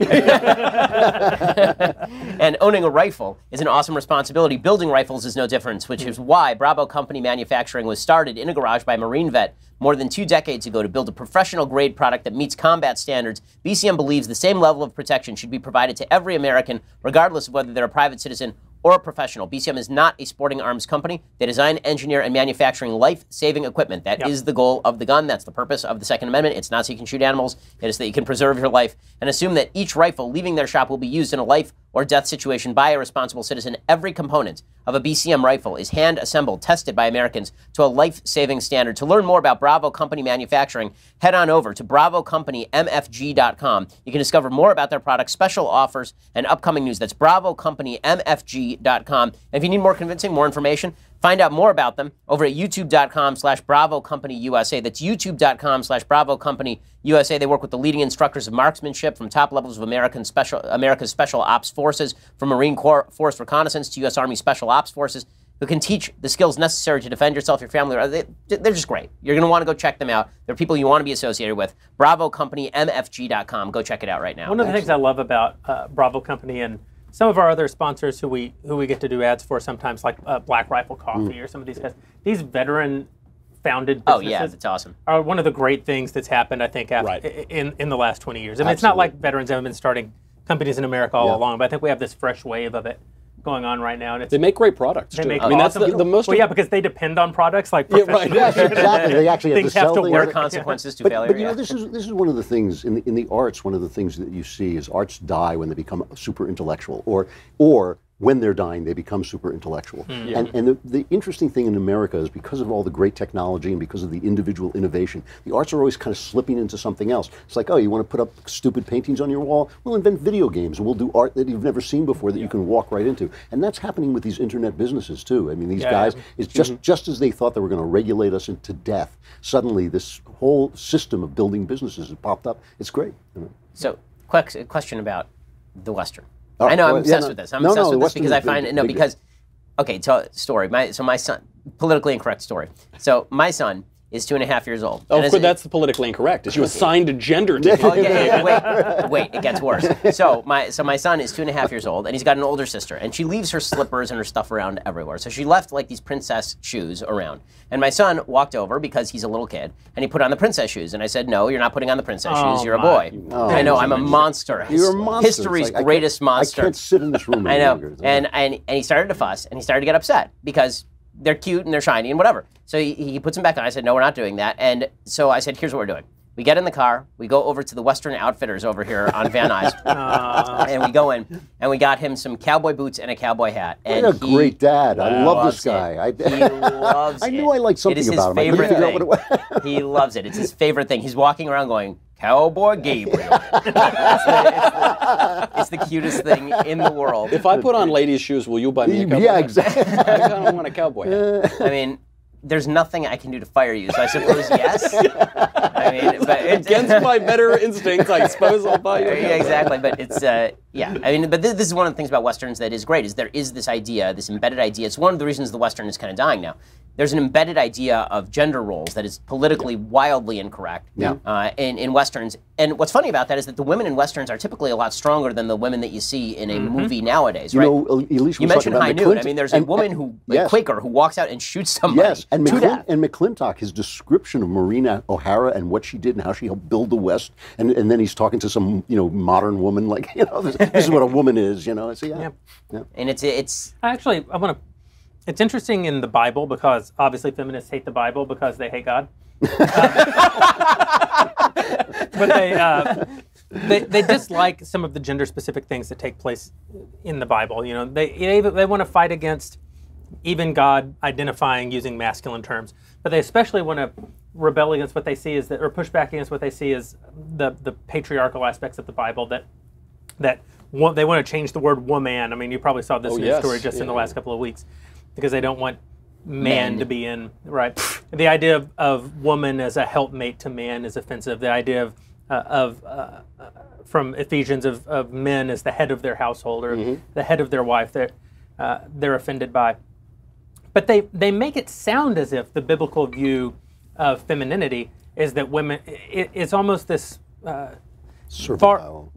[SPEAKER 5] And owning a rifle is an awesome responsibility. Building rifles is no different, which is why Bravo Company Manufacturing was started in a garage by a Marine vet more than 2 decades ago to build a professional-grade product that meets combat standards. BCM believes the same level of protection should be provided to every American, regardless of whether they're a private citizen or a professional. BCM is not a sporting arms company. They design, engineer, and manufacturing life-saving equipment. That is the goal of the gun. That's the purpose of the Second Amendment. It's not so you can shoot animals. It is that you can preserve your life and assume that each rifle leaving their shop will be used in a life or death situation by a responsible citizen. Every component of a BCM rifle is hand-assembled, tested by Americans to a life-saving standard. To learn more about Bravo Company Manufacturing, head on over to BravoCompanyMFG.com. You can discover more about their products, special offers, and upcoming news. That's BravoCompanyMFG.com. And if you need more convincing, more information, find out more about them over at youtube.com/BravoCompanyUSA. That's youtube.com/BravoCompanyUSA. They work with the leading instructors of marksmanship from top levels of America's Special Ops Forces, from Marine Corps Force Reconnaissance to U.S. Army Special Ops Forces, who can teach the skills necessary to defend yourself, your family. They're just great. You're going to want to go check them out. They're people you want to be associated with. BravoCompanyMFG.com. Go check it out right now.
[SPEAKER 2] One of the things I love about Bravo Company and some of our other sponsors who we get to do ads for sometimes, like Black Rifle Coffee or some of these guys, these veteran-founded businesses
[SPEAKER 5] that's awesome.
[SPEAKER 2] are one of the great things that's happened, I think, in the last 20 years. I mean, it's not like veterans haven't been starting companies in America all along, but I think we have this fresh wave of it going on right now, and
[SPEAKER 4] they make great products too.
[SPEAKER 2] Make
[SPEAKER 4] that's the most.
[SPEAKER 2] Well, because they depend on products like professional.
[SPEAKER 3] Yes, exactly. They actually have
[SPEAKER 2] things
[SPEAKER 3] to sell
[SPEAKER 2] have to work.
[SPEAKER 5] Consequences to failure.
[SPEAKER 3] But you know, this is one of the things in the arts. One of the things that you see is arts die when they become super intellectual, or when they're dying, they become super intellectual. And the interesting thing in America is because of all the great technology and because of the individual innovation, the arts are always kind of slipping into something else. It's like, oh, you want to put up stupid paintings on your wall? We'll invent video games and we'll do art that you've never seen before that you can walk right into. And that's happening with these internet businesses too. I mean, these guys, it's just as they thought they were going to regulate us into death, suddenly this whole system of building businesses has popped up. It's great.
[SPEAKER 5] So, question about The Western.
[SPEAKER 3] Oh,
[SPEAKER 5] I know, I'm
[SPEAKER 3] well,
[SPEAKER 5] obsessed
[SPEAKER 3] no.
[SPEAKER 5] with this. I'm
[SPEAKER 3] No,
[SPEAKER 5] obsessed
[SPEAKER 3] no,
[SPEAKER 5] with
[SPEAKER 3] the
[SPEAKER 5] this because I
[SPEAKER 3] Western is
[SPEAKER 5] find
[SPEAKER 3] big,
[SPEAKER 5] no
[SPEAKER 3] big
[SPEAKER 5] because. Okay, story. My son, politically incorrect story. So my son is 2.5 years old.
[SPEAKER 4] Oh,
[SPEAKER 5] and
[SPEAKER 4] but that's the politically incorrect. Is you assigned a gender to him.
[SPEAKER 5] Oh yeah. Wait, it gets worse. So my son is 2.5 years old, and he's got an older sister, and she leaves her slippers and her stuff around everywhere. So she left like these princess shoes around, and my son walked over because he's a little kid, and he put on the princess shoes, and I said, "No, you're not putting on the princess shoes. You're a boy." I know, I'm a monster.
[SPEAKER 3] You're a monster.
[SPEAKER 5] History's
[SPEAKER 3] It's like,
[SPEAKER 5] greatest monster.
[SPEAKER 3] I can't sit in this room
[SPEAKER 5] I
[SPEAKER 3] any
[SPEAKER 5] know,
[SPEAKER 3] longer.
[SPEAKER 5] and he started to fuss, and he started to get upset because they're cute and they're shiny and whatever. So he puts them back on. I said, no, we're not doing that. And so I said, here's what we're doing. We get in the car, we go over to the Western Outfitters over here on Van Nuys, and we go in, and we got him some cowboy boots and a cowboy hat. And
[SPEAKER 3] What a great dad. I love this guy.
[SPEAKER 5] He loves it.
[SPEAKER 3] I knew I liked something about him. I couldn't figure out what it was.
[SPEAKER 5] He loves it. It's his favorite thing. He's walking around going, Cowboy Gabriel. It's the cutest thing in the world.
[SPEAKER 4] If I put on ladies' shoes, will you buy me a cowboy?
[SPEAKER 3] Yeah, exactly.
[SPEAKER 4] I kind of want a cowboy hat.
[SPEAKER 5] I mean, there's nothing I can do to fire you, so I suppose yes. I mean, but
[SPEAKER 4] Against my better instincts, I suppose I'll buy you a
[SPEAKER 5] yeah,
[SPEAKER 4] cowboy.
[SPEAKER 5] exactly. But it's yeah. I mean, but this is one of the things about Westerns that is great, is there is this idea, this embedded idea. It's one of the reasons the Western is kind of dying now. There's an embedded idea of gender roles that is politically wildly incorrect in Westerns. And what's funny about that is that the women in Westerns are typically a lot stronger than the women that you see in a movie nowadays, right?
[SPEAKER 3] You know, Elise
[SPEAKER 5] You
[SPEAKER 3] was
[SPEAKER 5] mentioned
[SPEAKER 3] talking
[SPEAKER 5] High
[SPEAKER 3] about
[SPEAKER 5] Noon. I mean, there's a woman who, a Quaker, who walks out and shoots somebody.
[SPEAKER 3] Yes, and
[SPEAKER 5] to death.
[SPEAKER 3] McClintock, his description of Marina O'Hara and what she did and how she helped build the West, and then he's talking to some modern woman like this is what a woman is, So yeah.
[SPEAKER 5] And it's
[SPEAKER 2] Actually, I want to. It's interesting in the Bible because obviously feminists hate the Bible because they hate God. But they dislike some of the gender-specific things that take place in the Bible. They want to fight against even God identifying using masculine terms, but they especially want to rebel against what they see is that, or push back against what they see as the patriarchal aspects of the Bible that they want to change the word woman. I mean, you probably saw this news story just in the last couple of weeks. Because they don't want man to be in, right? The idea of woman as a helpmate to man is offensive. The idea from Ephesians of men as the head of their household or the head of their wife, they're offended by. But they make it sound as if the biblical view of femininity is that women, it's almost this
[SPEAKER 3] Servile.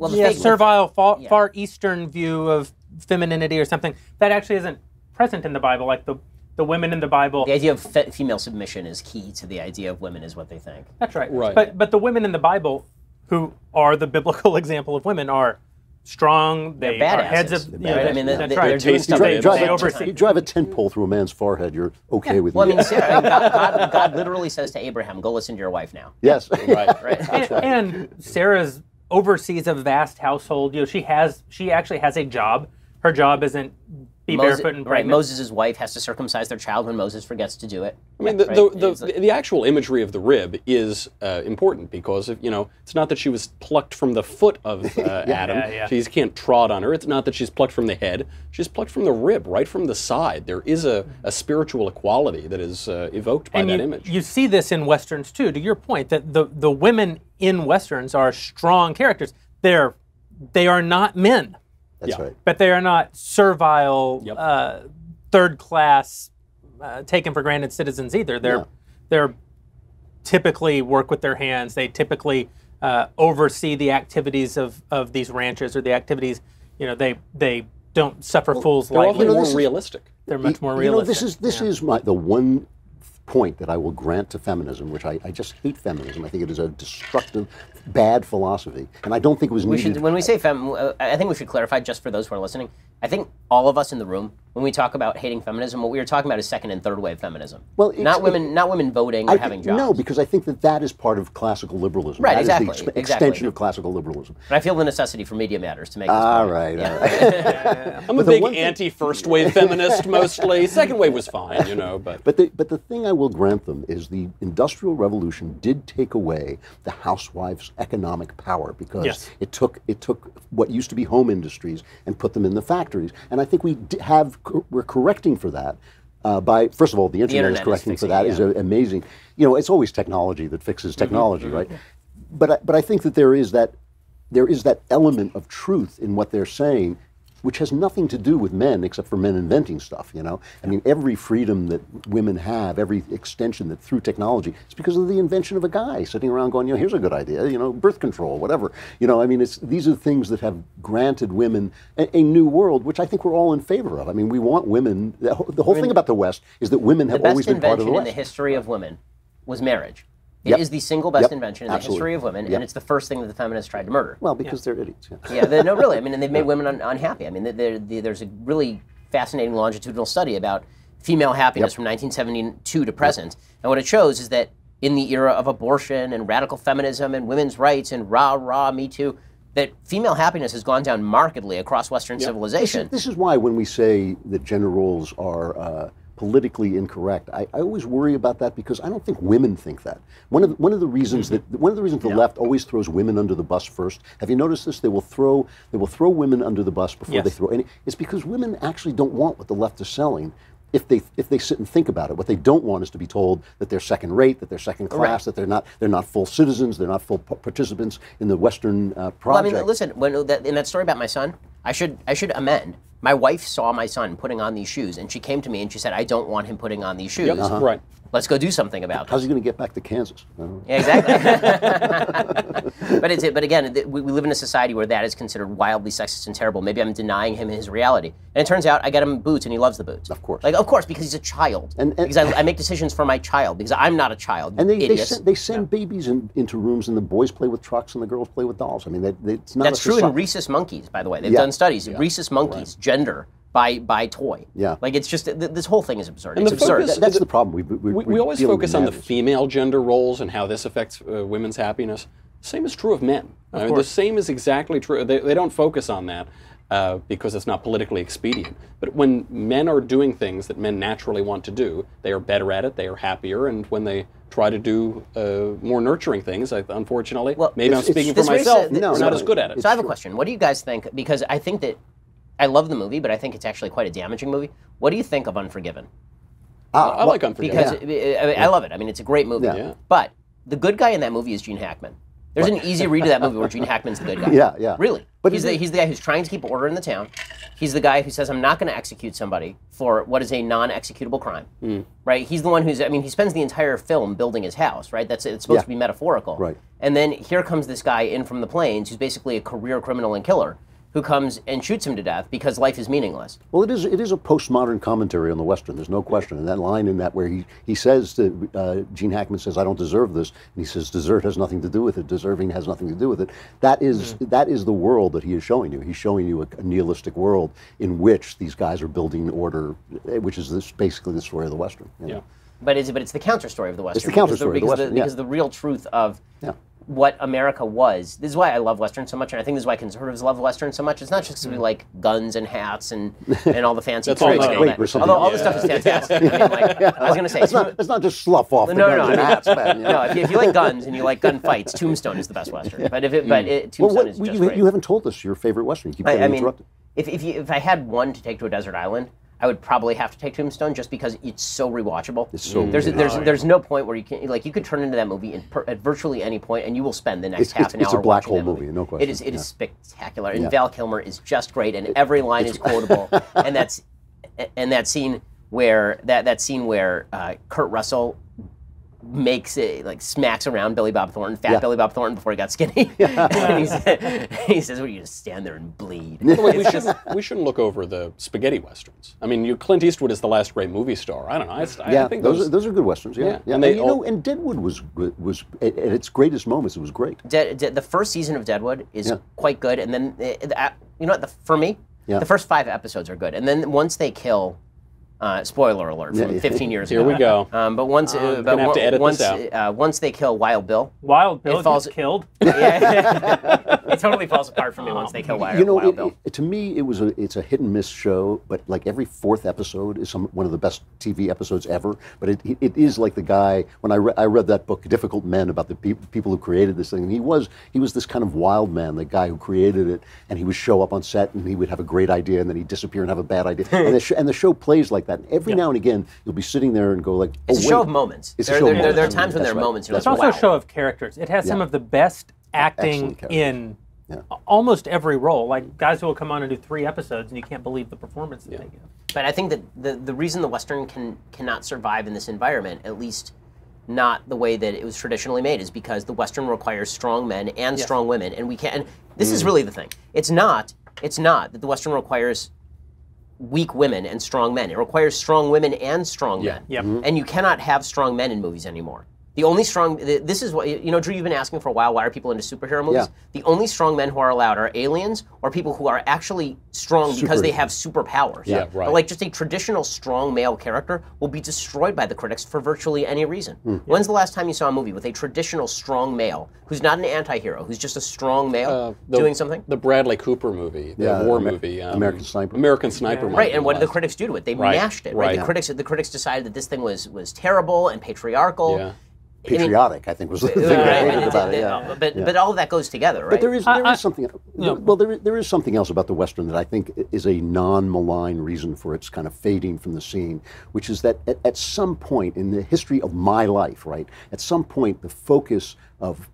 [SPEAKER 2] far Eastern view of femininity or something that actually isn't present in the Bible, like the women in the Bible.
[SPEAKER 5] The idea of female submission is key to the idea of women is what they think.
[SPEAKER 2] That's right. But the women in the Bible, who are the biblical example of women, are strong. They are heads of.
[SPEAKER 5] I mean,
[SPEAKER 2] that's
[SPEAKER 5] they're
[SPEAKER 2] right.
[SPEAKER 5] doing stuff.
[SPEAKER 3] You drive a tent pole through a man's forehead, you're okay with me.
[SPEAKER 5] Well, I mean, Sarah, God literally says to Abraham, "Go listen to your wife now."
[SPEAKER 3] Yes.
[SPEAKER 5] Right.
[SPEAKER 2] And Sarah's oversees a vast household. She actually has a job. Her job isn't be barefoot and pregnant.
[SPEAKER 5] Right. Moses' wife has to circumcise their child when Moses forgets to do it.
[SPEAKER 4] I mean, the actual imagery of the rib is important because it's not that she was plucked from the foot of Adam. She can't trod on her. It's not that she's plucked from the head. She's plucked from the rib, right from the side. There is a spiritual equality that is evoked by that image.
[SPEAKER 2] You see this in Westerns too. To your point, that the women in Westerns are strong characters. They are not men.
[SPEAKER 3] That's right.
[SPEAKER 2] But they are not servile, third-class, taken for granted citizens either. They're typically work with their hands. They typically oversee the activities of these ranches or the activities. They don't suffer fools
[SPEAKER 4] They're
[SPEAKER 2] lightly.
[SPEAKER 4] often more realistic.
[SPEAKER 2] They're much more realistic.
[SPEAKER 3] This is the one point that I will grant to feminism, which I just hate feminism. I think it is a destructive, bad philosophy, and I don't think it was needed.
[SPEAKER 5] When we say I think we should clarify just for those who are listening. I think all of us in the room, when we talk about hating feminism, what we are talking about is second and third wave feminism. Well, not women voting or having jobs.
[SPEAKER 3] No, because I think that is part of classical liberalism.
[SPEAKER 5] Right,
[SPEAKER 3] that
[SPEAKER 5] exactly.
[SPEAKER 3] is the extension of classical liberalism.
[SPEAKER 5] But I feel the necessity for Media Matters to make this
[SPEAKER 3] all
[SPEAKER 5] point.
[SPEAKER 3] right.
[SPEAKER 4] I'm a big anti-first wave feminist mostly. Second wave was fine, but.
[SPEAKER 3] But the thing I will grant them is the Industrial Revolution did take away the housewife's economic power because it took what used to be home industries and put them in the factories. And I think we're correcting for that. By first of all, the internet is correcting for that. Is amazing. It's always technology that fixes technology, right? But I think that there is that there is that element of truth in what they're saying, which has nothing to do with men except for men inventing stuff, you know? I mean, every freedom that women have, every extension that through technology, it's because of the invention of a guy sitting around going, you know, here's a good idea, you know, birth control, whatever. You know, I mean, these are things that have granted women a new world, which I think we're all in favor of. I mean, we want women, the whole thing about the West is that women have always been part of the West.
[SPEAKER 5] The best invention in the history of women was marriage. It is the single best invention in the history of women, and it's the first thing that the feminists tried to murder.
[SPEAKER 3] Well, because they're idiots.
[SPEAKER 5] No, really. I mean, and they've made women unhappy. I mean, there's a really fascinating longitudinal study about female happiness from 1972 to present, and what it shows is that in the era of abortion and radical feminism and women's rights and rah, Me Too, that female happiness has gone down markedly across Western civilization.
[SPEAKER 3] This is why when we say that gender roles are politically incorrect, I always worry about that because I don't think women think that. One of the reasons the left always throws women under the bus first. Have you noticed this? They will throw women under the bus before they throw any. It's because women actually don't want what the left is selling. If they sit and think about it, what they don't want is to be told that they're second rate, that they're second class, that they're not full citizens, they're not full participants in the Western project.
[SPEAKER 5] Well, I mean, listen, in that story about my son, I should amend. My wife saw my son putting on these shoes, and she came to me and she said, "I don't want him putting on these shoes.
[SPEAKER 4] Right.
[SPEAKER 5] Let's go do something about this."
[SPEAKER 3] How's he going to get back to Kansas?
[SPEAKER 5] Yeah, exactly. But again, we live in a society where that is considered wildly sexist and terrible. Maybe I'm denying him his reality. And it turns out I get him boots and he loves the boots.
[SPEAKER 3] Of course.
[SPEAKER 5] Of course, because he's a child. And because I make decisions for my child, because I'm not a child.
[SPEAKER 3] And they send babies into rooms and the boys play with trucks and the girls play with dolls. I mean, it's not
[SPEAKER 5] That's true in rhesus monkeys, by the way. They've done studies. Rhesus monkeys, gender. By toy.
[SPEAKER 3] Yeah.
[SPEAKER 5] Like it's just, this whole thing is absurd.
[SPEAKER 4] And
[SPEAKER 5] it's absurd.
[SPEAKER 3] That's the problem.
[SPEAKER 4] We always focus on the female gender roles and how this affects women's happiness. Same is true of men. I mean, the same is exactly true. They don't focus on that because it's not politically expedient. But when men are doing things that men naturally want to do, they are better at it, they are happier, and when they try to do more nurturing things, unfortunately, maybe I'm speaking for myself, we're not as good at it.
[SPEAKER 5] So I have a question. What do you guys think? Because I think that I love the movie, but I think it's actually quite a damaging movie. What do you think of Unforgiven?
[SPEAKER 4] I like Unforgiven.
[SPEAKER 5] Because I love it. I mean, it's a great movie.
[SPEAKER 3] Yeah.
[SPEAKER 5] But the good guy in that movie is Gene Hackman. There's an easy read of that movie where Gene Hackman's the good guy.
[SPEAKER 3] Yeah.
[SPEAKER 5] Really. But he's the guy who's trying to keep order in the town. He's the guy who says, I'm not going to execute somebody for what is a non-executable crime. Right? He's the one who's, he spends the entire film building his house, right? It's supposed to be metaphorical.
[SPEAKER 3] Right.
[SPEAKER 5] And then here comes this guy in from the plains who's basically a career criminal and killer, who comes and shoots him to death because life is meaningless.
[SPEAKER 3] Well, it is a postmodern commentary on the Western. There's no question. And that line in that where he says to Gene Hackman says, "I don't deserve this," and he says, "Desert has nothing to do with it. Deserving has nothing to do with it." That is the world that he is showing you. He's showing you a nihilistic world in which these guys are building order, which is basically the story of the Western. You know?
[SPEAKER 5] But it's the counter story of the Western.
[SPEAKER 3] It's the counter story of the Western.
[SPEAKER 5] Because the real truth of what America was. This is why I love Western so much, and I think this is why conservatives love Western so much. It's not just because we like guns and hats and all the fancy tricks and all that. Although all this stuff is fantastic. I mean, I was going to say...
[SPEAKER 3] It's not just slough off the guns and hats, man.
[SPEAKER 5] No, if you like guns and you like gunfights, Tombstone is the best Western. But Tombstone is just great.
[SPEAKER 3] You haven't told us your favorite Western. You keep getting interrupted.
[SPEAKER 5] If I had one to take to a desert island, I would probably have to take Tombstone just because it's so rewatchable.
[SPEAKER 3] It's so
[SPEAKER 5] there's no point where you can you could turn into that movie at virtually any point and you will spend the next half an hour.
[SPEAKER 3] It's a black hole
[SPEAKER 5] watching that
[SPEAKER 3] movie, no question.
[SPEAKER 5] It is spectacular, and Val Kilmer is just great, and every line is quotable. and that scene where Kurt Russell makes it smacks around Billy Bob Thornton, Billy Bob Thornton before he got skinny. And he says, "What, you just stand there and bleed?"
[SPEAKER 4] We shouldn't look over the spaghetti westerns. I mean, Clint Eastwood is the last great movie star. I don't know. I think
[SPEAKER 3] those are good westerns. Yeah.
[SPEAKER 4] And
[SPEAKER 3] and Deadwood was at its greatest moments. It was great.
[SPEAKER 5] The first season of Deadwood is quite good, and then for me, the first 5 episodes are good, and then once they kill. Spoiler alert from 15 years ago.
[SPEAKER 4] Here we go.
[SPEAKER 5] But once,
[SPEAKER 4] have to edit this out.
[SPEAKER 5] Once they kill Wild Bill,
[SPEAKER 2] gets killed.
[SPEAKER 5] It totally falls apart for me once they kill Wild Bill.
[SPEAKER 3] To me, it's a hit and miss show. But like every 4th episode is one of the best TV episodes ever. But it is like the guy when I read that book, Difficult Men, about the people who created this thing. And he was this kind of wild man, the guy who created it. And he would show up on set and he would have a great idea and then he'd disappear and have a bad idea. And the show plays like that. And every now and again, you'll be sitting there and go like,
[SPEAKER 5] "Oh, it's a show of moments." There are times when there are moments.
[SPEAKER 2] It's also a show of characters. It has some of the best acting in almost every role. Like guys who will come on and do 3 episodes, and you can't believe the performance that they give.
[SPEAKER 5] But I think that the reason the Western cannot survive in this environment, at least not the way that it was traditionally made, is because the Western requires strong men and strong women, and we can't. And this is really the thing. It's not that the Western requires weak women and strong men. It requires strong women and strong men.
[SPEAKER 2] Yep.
[SPEAKER 5] And you cannot have strong men in movies anymore. The only strong, this is what, Drew, you've been asking for a while, why are people into superhero movies? The only strong men who are allowed are aliens or people who are actually strong because they have superpowers.
[SPEAKER 4] Yeah, right.
[SPEAKER 5] But like just a traditional strong male character will be destroyed by the critics for virtually any reason. When's the last time you saw a movie with a traditional strong male who's not an anti-hero, who's just a strong male doing something?
[SPEAKER 4] The Bradley Cooper movie, the war movie.
[SPEAKER 3] American Sniper.
[SPEAKER 4] American Sniper.
[SPEAKER 5] Right, and what did the critics do to it? They mashed it, right? The critics decided that this thing was terrible and patriarchal.
[SPEAKER 4] Yeah.
[SPEAKER 3] Patriotic, I think, was the thing I hated about it.
[SPEAKER 5] But all of that goes together, right?
[SPEAKER 3] But there is something. Well, there is something else about the Western that I think is a non-malign reason for its kind of fading from the scene, which is that at some point in the history of my life, right, at some point the focus of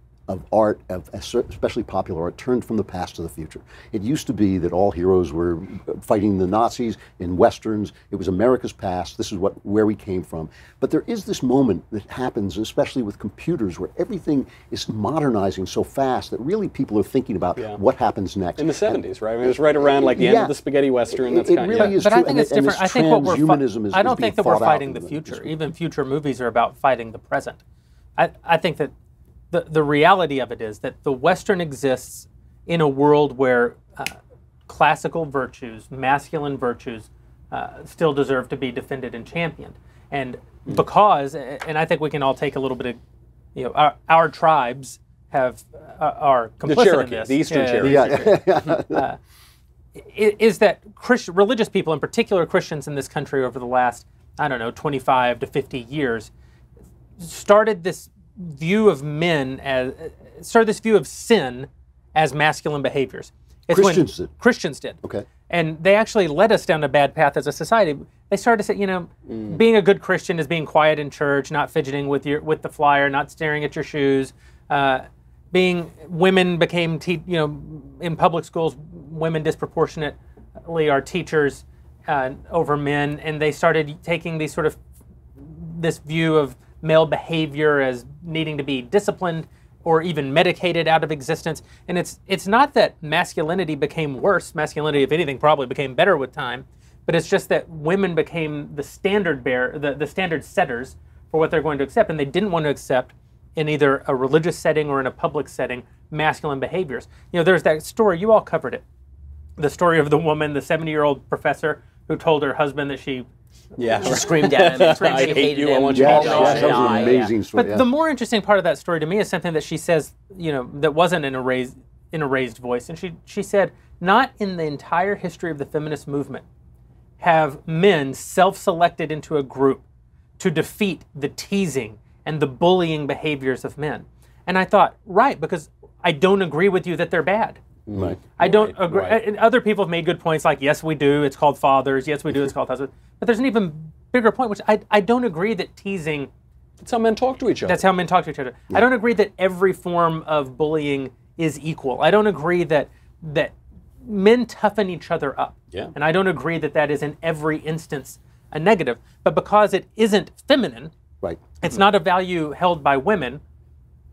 [SPEAKER 3] art, especially popular art, turned from the past to the future. It used to be that all heroes were fighting the Nazis in Westerns. It was America's past. This is where we came from. But there is this moment that happens, especially with computers, where everything is modernizing so fast that really people are thinking about what happens next.
[SPEAKER 4] In the 70s, right? I mean, it was right around like the end of the spaghetti Western. That's kind
[SPEAKER 3] really is
[SPEAKER 2] but
[SPEAKER 3] true.
[SPEAKER 2] I think it's different. I think what I don't think that we're fighting the
[SPEAKER 3] future.
[SPEAKER 2] future. Even future movies are about fighting the present. I think that the reality of it is that the Western exists in a world where classical virtues, masculine virtues, still deserve to be defended and championed. And because, and I think we can all take a little bit of, our tribes are complicit
[SPEAKER 4] the Cherokee,
[SPEAKER 2] in this.
[SPEAKER 4] The Eastern Cherokee.
[SPEAKER 2] Is that religious people, in particular Christians in this country over the last, 25 to 50 years, started this view of sin as masculine behaviors. It's Christians did.
[SPEAKER 3] Okay.
[SPEAKER 2] And they actually led us down a bad path as a society. They started to say, being a good Christian is being quiet in church, not fidgeting with the flyer, not staring at your shoes. Women became, in public schools, women disproportionately are teachers over men, and they started taking this view of male behavior as needing to be disciplined or even medicated out of existence. And it's not that masculinity became worse. Masculinity, if anything, probably became better with time. But it's just that women became the standard the standard setters for what they're going to accept. And they didn't want to accept, in either a religious setting or in a public setting, masculine behaviors. There's that story, you all covered it. The story of the woman, the 70-year-old professor who told her husband that she
[SPEAKER 5] screamed at him.
[SPEAKER 4] I hate you. I want you to
[SPEAKER 3] die. That was an amazing story.
[SPEAKER 2] But the more interesting part of that story to me is something that she says, that wasn't in a raised voice. And she said, not in the entire history of the feminist movement have men self-selected into a group to defeat the teasing and the bullying behaviors of men. And I thought, right, because I don't agree with you that they're bad.
[SPEAKER 3] Right.
[SPEAKER 2] I don't agree. And other people have made good points like, yes, we do, it's called fathers. Yes, we do, it's called husbands. But there's an even bigger point, which I don't agree that teasing...
[SPEAKER 4] That's how men talk to each other.
[SPEAKER 2] That's how men talk to each other. Yeah. I don't agree that every form of bullying is equal. I don't agree that men toughen each other up.
[SPEAKER 4] Yeah.
[SPEAKER 2] And I don't agree that is in every instance a negative. But because it isn't feminine, it's not a value held by women,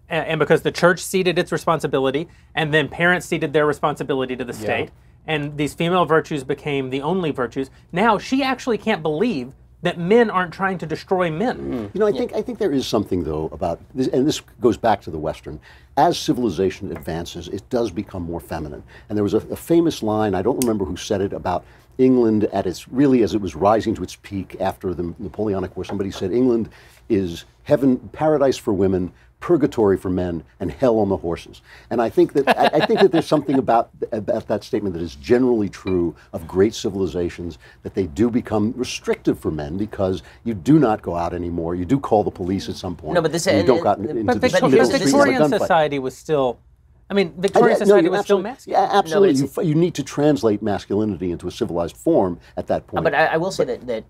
[SPEAKER 2] and because the church ceded its responsibility, and then parents ceded their responsibility to the state, and these female virtues became the only virtues, now she actually can't believe that men aren't trying to destroy men.
[SPEAKER 3] I think there is something, though, about this, and this goes back to the Western. As civilization advances, it does become more feminine. And there was a famous line, I don't remember who said it, about England as it was rising to its peak after the Napoleonic War. Somebody said England is heaven, paradise for women, purgatory for men, and hell on the horses. And I think that there's something about that statement that is generally true of great civilizations, that they do become restrictive for men because you do not go out anymore. You do call the police at some point.
[SPEAKER 5] No, but this
[SPEAKER 3] you don't go out into
[SPEAKER 2] but
[SPEAKER 3] the
[SPEAKER 2] Victorian society was still. Victorian society was still masculine.
[SPEAKER 3] Yeah, absolutely. You need to translate masculinity into a civilized form at that point.
[SPEAKER 5] But I will say that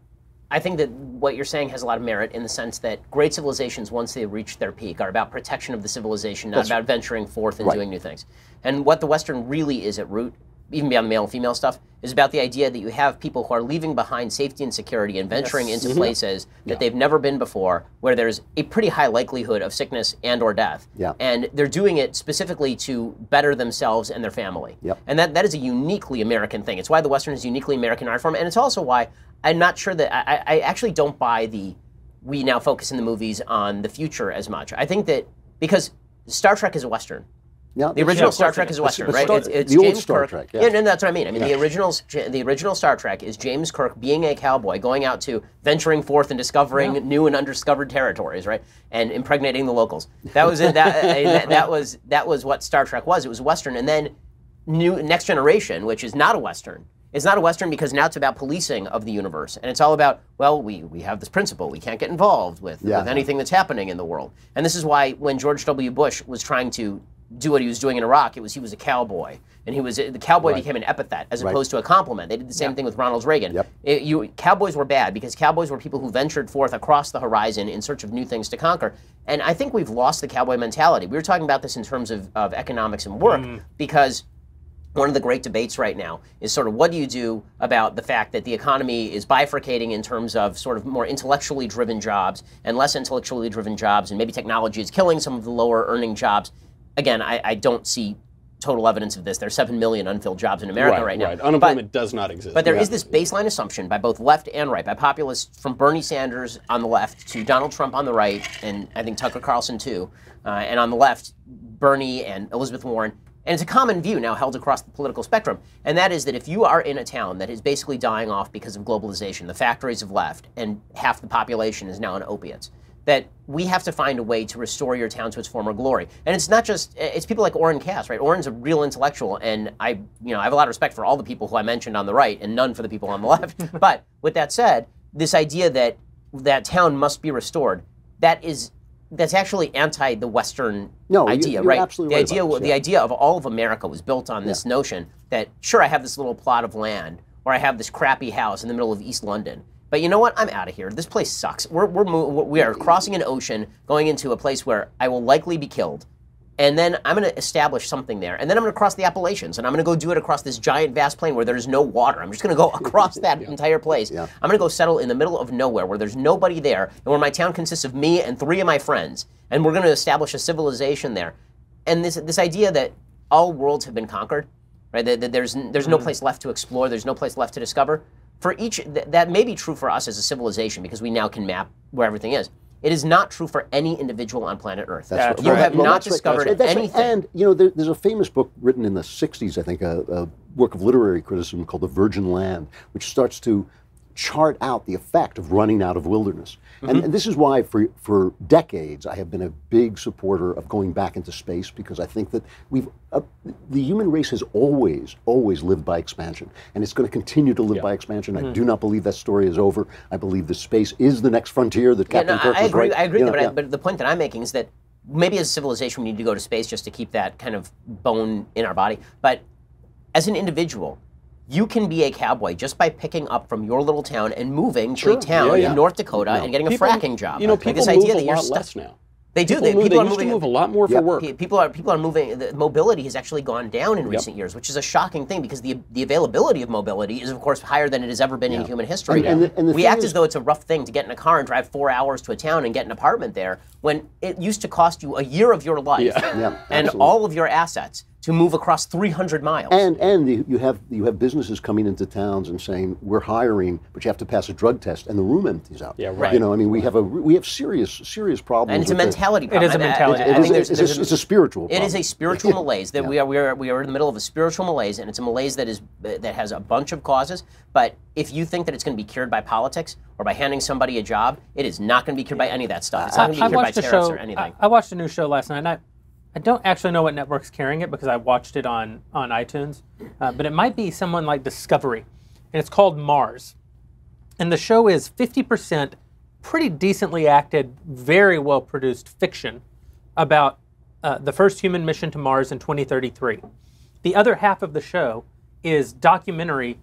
[SPEAKER 5] I think that what you're saying has a lot of merit in the sense that great civilizations, once they reach their peak, are about protection of the civilization, not about venturing forth and doing new things. And what the Western really is at root, even beyond the male and female stuff, is about the idea that you have people who are leaving behind safety and security and venturing into places that they've never been before, where there's a pretty high likelihood of sickness and or death. And they're doing it specifically to better themselves and their family. And that is a uniquely American thing. It's why the Western is uniquely American art form, and it's also why I'm not sure that, I actually don't buy we now focus in the movies on the future as much. I think that, because Star Trek is a Western. The original Star Trek is a Western, right? It's
[SPEAKER 3] the old
[SPEAKER 5] James
[SPEAKER 3] Star
[SPEAKER 5] Kirk.
[SPEAKER 3] Trek.
[SPEAKER 5] Yeah, and that's what I mean. I mean, the original Star Trek is James Kirk being a cowboy, going out to venturing forth and discovering new and undiscovered territories, right? And impregnating the locals. That was it. That was what Star Trek was. It was a Western, and then Next Generation, which is not a Western. It's not a Western because now it's about policing of the universe. And it's all about, well, we have this principle. We can't get involved with anything that's happening in the world. And this is why when George W. Bush was trying to do what he was doing in Iraq, he was a cowboy. And the cowboy became an epithet as opposed to a compliment. They did the same thing with Ronald Reagan. Cowboys were bad because cowboys were people who ventured forth across the horizon in search of new things to conquer. And I think we've lost the cowboy mentality. We were talking about this in terms of economics and work because one of the great debates right now is sort of what do you do about the fact that the economy is bifurcating in terms of sort of more intellectually driven jobs and less intellectually driven jobs, and maybe technology is killing some of the lower earning jobs. Again, I don't see total evidence of this. There's 7 million unfilled jobs in America right now.
[SPEAKER 4] Unemployment does not exist.
[SPEAKER 5] But there is this baseline assumption by both left and right, by populists from Bernie Sanders on the left to Donald Trump on the right, and I think Tucker Carlson too, and on the left, Bernie and Elizabeth Warren. And it's a common view now held across the political spectrum, and that is that if you are in a town that is basically dying off because of globalization, the factories have left, and half the population is now on opiates, that we have to find a way to restore your town to its former glory. And it's not just, it's people like Orrin Cass, right? Orrin's a real intellectual, and I have a lot of respect for all the people who I mentioned on the right and none for the people on the left. But with that said, this idea that that town must be restored, that's actually anti the Western idea,
[SPEAKER 3] you're
[SPEAKER 5] right?
[SPEAKER 3] Absolutely right about this,
[SPEAKER 5] the idea of all of America was built on this notion that, sure, I have this little plot of land, or I have this crappy house in the middle of East London, but you know what? I'm out of here. This place sucks. We are crossing an ocean, going into a place where I will likely be killed, and then I'm going to establish something there, and then I'm going to cross the Appalachians, and I'm going to go do it across this giant, vast plain where there's no water. I'm just going to go across that entire place. I'm going to go settle in the middle of nowhere where there's nobody there, and where my town consists of me and 3 of my friends, and we're going to establish a civilization there. And this idea that all worlds have been conquered, right? That there's no place left to explore, there's no place left to discover. For each, that may be true for us as a civilization because we now can map where everything is. It is not true for any individual on planet Earth.
[SPEAKER 3] That's
[SPEAKER 5] you
[SPEAKER 3] right.
[SPEAKER 5] have not discovered anything.
[SPEAKER 3] And there's a famous book written in the 60s, I think, a work of literary criticism called The Virgin Land, which starts to chart out the effect of running out of wilderness. And this is why for decades I have been a big supporter of going back into space, because I think that the human race has always lived by expansion, and it's going to continue to live by expansion. I do not believe that story is over. I believe that space is the next frontier, that Captain Kirk was right.
[SPEAKER 5] I agree, but the point that I'm making is that maybe as a civilization we need to go to space just to keep that kind of bone in our body, but as an individual, you can be a cowboy just by picking up from your little town and moving to a town in North Dakota and getting a fracking job.
[SPEAKER 4] People move a lot less now.
[SPEAKER 5] They do.
[SPEAKER 4] People used to move a lot more for work.
[SPEAKER 5] People are moving. The mobility has actually gone down in recent years, which is a shocking thing because the availability of mobility is, of course, higher than it has ever been in human history. And we act as though it's a rough thing to get in a car and drive 4 hours to a town and get an apartment there, when it used to cost you a year of your life and all of your assets to move across 300 miles.
[SPEAKER 3] And you have businesses coming into towns and saying, we're hiring, but you have to pass a drug test, and the room empties out.
[SPEAKER 5] Yeah, right.
[SPEAKER 3] You know, I mean, we have serious problems.
[SPEAKER 5] And it's a mentality problem.
[SPEAKER 2] It is a mentality.
[SPEAKER 3] It's a spiritual problem.
[SPEAKER 5] It is a spiritual malaise. That we are in the middle of a spiritual malaise, and it's a malaise that has a bunch of causes. But if you think that it's going to be cured by politics or by handing somebody a job, it is not going to be cured by any of that stuff. It's not going to be cured by tariffs or anything.
[SPEAKER 2] I watched a new show last night, and I don't actually know what network's carrying it because I watched it on iTunes, but it might be someone like Discovery, and it's called Mars. And the show is 50% pretty decently acted, very well produced fiction about the first human mission to Mars in 2033. The other half of the show is documentary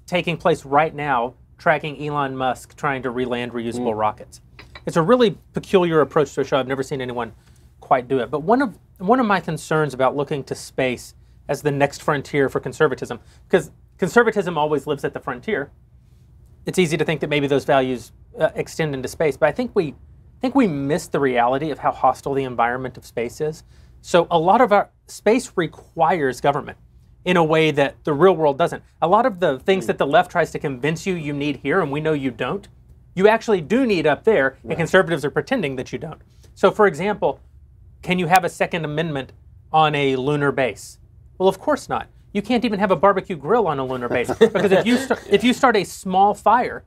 [SPEAKER 2] taking place right now tracking Elon Musk trying to reland reusable rockets. It's a really peculiar approach to a show. I've never seen anyone quite do it. But one of my concerns about looking to space as the next frontier for conservatism, because conservatism always lives at the frontier, it's easy to think that maybe those values extend into space. But I think we miss the reality of how hostile the environment of space is. So a lot of our space requires government in a way that the real world doesn't. A lot of the things that the left tries to convince you need here, and we know you don't, you actually do need up there, and conservatives are pretending that you don't. So for example, can you have a Second Amendment on a lunar base? Well, of course not. You can't even have a barbecue grill on a lunar base, because if you start a small fire,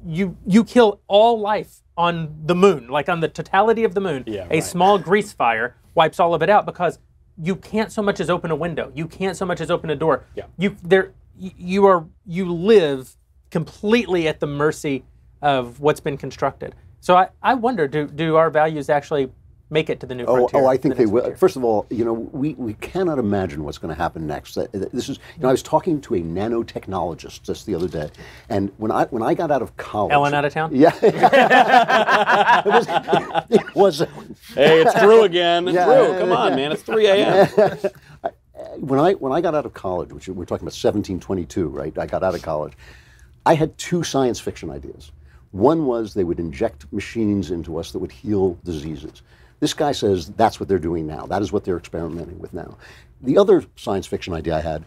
[SPEAKER 2] you kill all life on the moon, like on the totality of the moon. A small grease fire wipes all of it out, because you can't so much as open a window. You can't so much as open a door. You live completely at the mercy of what's been constructed. So I wonder, do our values actually make it to the new frontier?
[SPEAKER 3] I think they will. Frontier. First of all, we cannot imagine what's going to happen next. This is, I was talking to a nanotechnologist just the other day, and when I got out of college,
[SPEAKER 2] Ellen out of town.
[SPEAKER 3] Yeah, it was.
[SPEAKER 4] Hey, it's Drew again. Drew, come on, man, it's 3 a.m.
[SPEAKER 3] When I got out of college, which we're talking about 1722, right? I got out of college. I had two science fiction ideas. One was they would inject machines into us that would heal diseases. This guy says that's what they're doing now. That is what they're experimenting with now. The other science fiction idea I had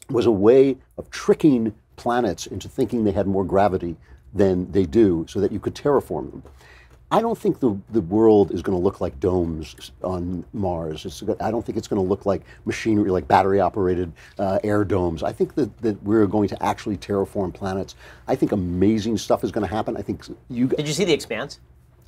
[SPEAKER 3] was a way of tricking planets into thinking they had more gravity than they do, so that you could terraform them. I don't think the world is going to look like domes on Mars. I don't think it's going to look like machinery, like battery-operated air domes. I think that we're going to actually terraform planets. I think amazing stuff is going to happen. I think
[SPEAKER 5] Did you see The Expanse?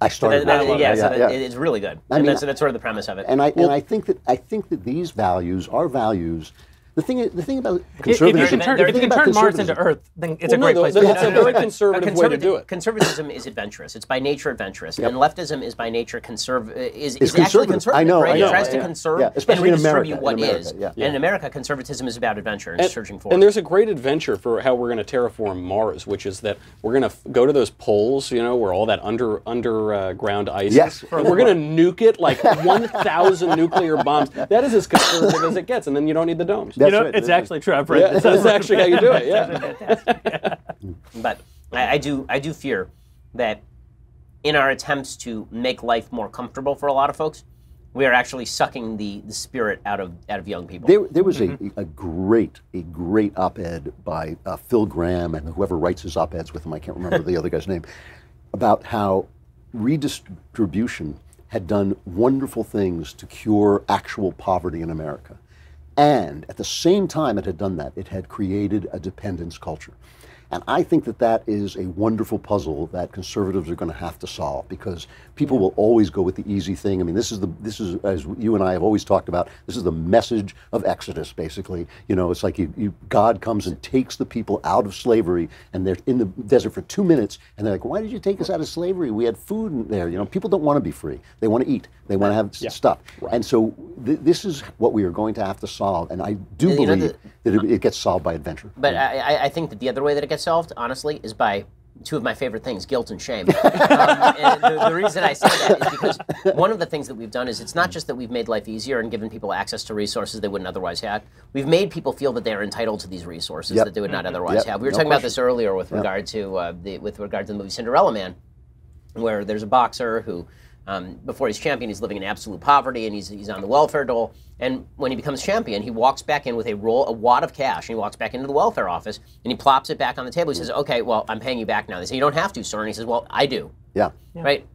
[SPEAKER 3] I started.
[SPEAKER 5] It's really good. That's sort of the premise of it.
[SPEAKER 3] And I think that these values are values. The thing about conservatism,
[SPEAKER 2] if you can turn Mars into Earth, then it's a great place.
[SPEAKER 4] It's a very conservative way to do it.
[SPEAKER 5] Conservatism is adventurous. It's by nature adventurous, and leftism is by nature actually conservative.
[SPEAKER 3] I know.
[SPEAKER 5] It tries to conserve and redistribute what is.
[SPEAKER 3] Yeah.
[SPEAKER 5] And in America, conservatism is about adventure and searching for.
[SPEAKER 4] And there's a great adventure for how we're going to terraform Mars, which is that we're going to go to those poles, where all that underground ice.
[SPEAKER 3] Yes.
[SPEAKER 4] And we're going to nuke it like 1,000 nuclear bombs. That is as conservative as it gets, and then you don't need the domes.
[SPEAKER 2] It's actually true. I've read this.
[SPEAKER 4] That's actually how you do it. Yeah.
[SPEAKER 5] But I do fear that in our attempts to make life more comfortable for a lot of folks, we are actually sucking the spirit out of young people.
[SPEAKER 3] There was a great op-ed by Phil Graham and whoever writes his op-eds with him. I can't remember the other guy's name, about how redistribution had done wonderful things to cure actual poverty in America. And at the same time it had done that, it had created a dependence culture. And I think that is a wonderful puzzle that conservatives are going to have to solve, because people will always go with the easy thing. I mean, this is as you and I have always talked about, this is the message of Exodus, basically. It's like God comes and takes the people out of slavery, and they're in the desert for 2 minutes, and they're like, why did you take us out of slavery? We had food in there. People don't want to be free. They want to eat. They want to have stuff. Right. And so this is what we are going to have to solve, and I do believe that it gets solved by adventure.
[SPEAKER 5] But I think that the other way that it gets solved, honestly, is by two of my favorite things, guilt and shame. And the reason I say that is because one of the things that we've done is it's not just that we've made life easier and given people access to resources they wouldn't otherwise have. We've made people feel that they are entitled to these resources that they would not otherwise have. We were talking about this earlier with regard to the movie Cinderella Man, where there's a boxer who, before he's champion, he's living in absolute poverty, and he's on the welfare dole. And when he becomes champion, he walks back in with a wad of cash, and he walks back into the welfare office, and he plops it back on the table. He says, okay, well, I'm paying you back now. They say, you don't have to, sir. And he says, well, I do.
[SPEAKER 3] Yeah.
[SPEAKER 5] Right?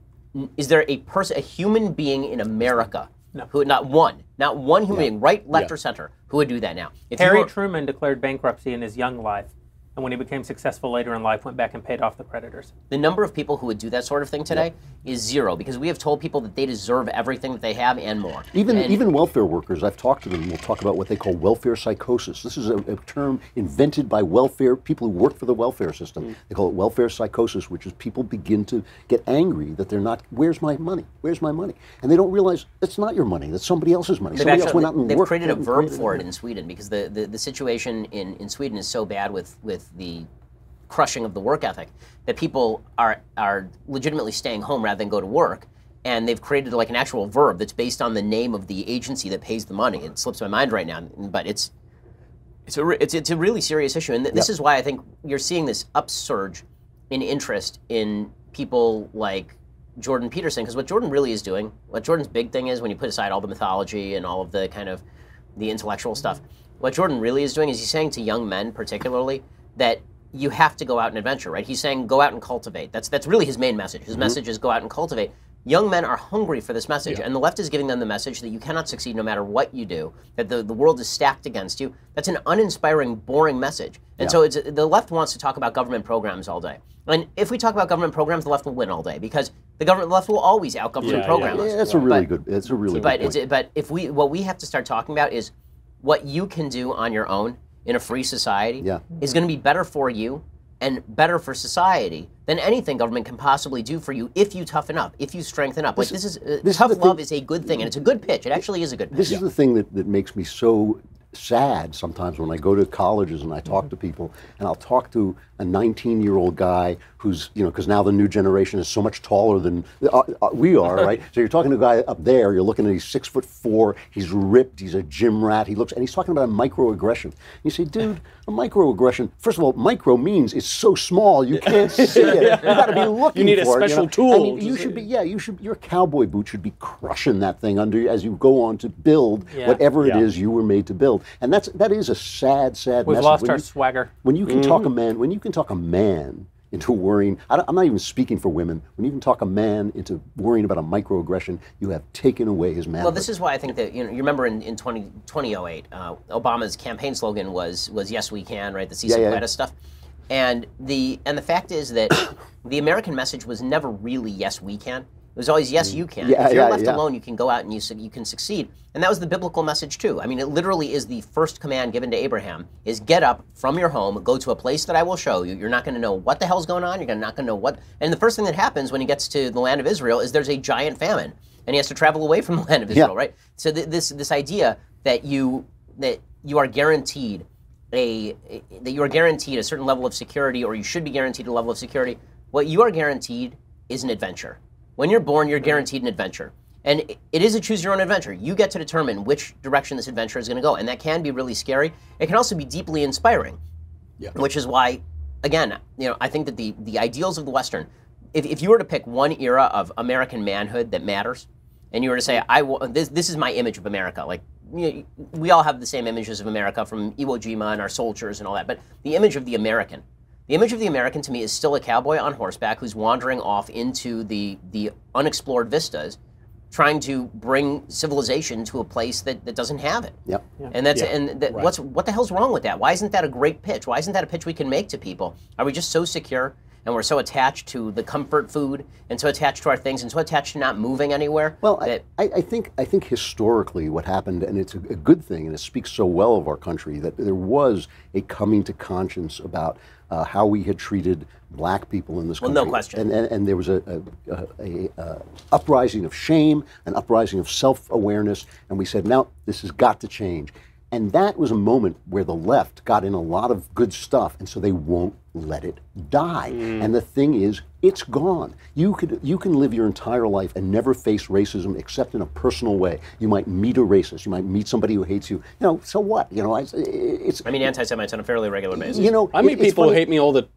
[SPEAKER 5] Is there a human being in America, who not one human being, right, left, or center, who would do that now?
[SPEAKER 2] Harry Truman declared bankruptcy in his young life, and when he became successful later in life, went back and paid off the creditors.
[SPEAKER 5] The number of people who would do that sort of thing today is zero, because we have told people that they deserve everything that they have and more.
[SPEAKER 3] Even welfare workers, I've talked to them, and we'll talk about what they call welfare psychosis. This is a term invented by people who work for the welfare system. They call it welfare psychosis, which is people begin to get angry that they're not, where's my money? Where's my money? And they don't realize it's not your money, that's somebody else's money. Somebody else went out and
[SPEAKER 5] they've
[SPEAKER 3] worked.
[SPEAKER 5] created a verb for it in Sweden, because the situation in Sweden is so bad with the crushing of the work ethic, that people are legitimately staying home rather than go to work. And they've created like an actual verb that's based on the name of the agency that pays the money. It slips my mind right now, but it's a really serious issue. And this is why I think you're seeing this upsurge in interest in people like Jordan Peterson, because what Jordan really is doing, what Jordan's big thing is, when you put aside all the mythology and all of the kind of the intellectual stuff, what Jordan really is doing is he's saying to young men particularly that you have to go out and adventure, right? He's saying go out and cultivate. That's really his main message. His message is go out and cultivate. Young men are hungry for this message, and the left is giving them the message that you cannot succeed no matter what you do, that the world is stacked against you. That's an uninspiring, boring message. And so the left wants to talk about government programs all day. And if we talk about government programs, the left will win all day, because the left will always out-government program us.
[SPEAKER 3] Yeah, that's a really good point.
[SPEAKER 5] But what we have to start talking about is what you can do on your own in a free society is going to be better for you and better for society than anything government can possibly do for you if you toughen up, if you strengthen up. Tough love is a good thing, and it's a good pitch. It actually is a good pitch.
[SPEAKER 3] This is the thing that makes me so sad sometimes when I go to colleges and I talk to people, and I'll talk to a 19-year-old guy who's, because now the new generation is so much taller than we are, right? So you're talking to a guy up there, you're looking at, he's 6'4", he's ripped, he's a gym rat, and he's talking about a microaggression. You say, dude, a microaggression, first of all, micro means it's so small you can't see it. You got to be looking for it.
[SPEAKER 4] You need a special tool.
[SPEAKER 3] I mean, your cowboy boot should be crushing that thing under as you go on to build whatever it is you were made to build. And that is a sad
[SPEAKER 2] We've
[SPEAKER 3] message.
[SPEAKER 2] lost our swagger.
[SPEAKER 3] When you can talk a man into worrying, I'm not even speaking for women, when you can talk a man into worrying about a microaggression, you have taken away his manhood.
[SPEAKER 5] Well, this is why I think that, you remember in 2008, Obama's campaign slogan was "Yes, we can," right? The CC stuff. And the fact is that the American message was never really "Yes, we can." It was always "Yes, you can." If you're left alone, you can go out and you can succeed. And that was the biblical message too. I mean, it literally is the first command given to Abraham: is get up from your home, go to a place that I will show you. You're not going to know what the hell's going on. You're not going to know what. And the first thing that happens when he gets to the land of Israel is there's a giant famine, and he has to travel away from the land of Israel, right? So this idea that you are guaranteed a certain level of security, or you should be guaranteed a level of security. What you are guaranteed is an adventure. When you're born, you're guaranteed an adventure. And it is a choose-your-own adventure. You get to determine which direction this adventure is going to go. And that can be really scary. It can also be deeply inspiring, which is why, again, I think that the ideals of the Western, if you were to pick one era of American manhood that matters, and you were to say, this is my image of America, like, we all have the same images of America from Iwo Jima and our soldiers and all that, but the image of the American to me is still a cowboy on horseback who's wandering off into the unexplored vistas, trying to bring civilization to a place that doesn't have it. What the hell's wrong with that? Why isn't that a great pitch? Why isn't that a pitch we can make to people? Are we just so secure and we're so attached to the comfort food and so attached to our things and so attached to not moving anywhere?
[SPEAKER 3] Well, I think historically what happened, and it's a good thing, and it speaks so well of our country, that there was a coming to conscience about how we had treated black people in this country.
[SPEAKER 5] Well, no question.
[SPEAKER 3] And there was a uprising of shame, an uprising of self-awareness, and we said, now this has got to change. And that was a moment where the left got in a lot of good stuff, and so they won't let it die. And the thing is, it's gone. You can live your entire life and never face racism except in a personal way. You might meet a racist. You might meet somebody who hates you. So what? I
[SPEAKER 5] mean, anti-Semites on a fairly regular basis.
[SPEAKER 4] I meet people who hate me all the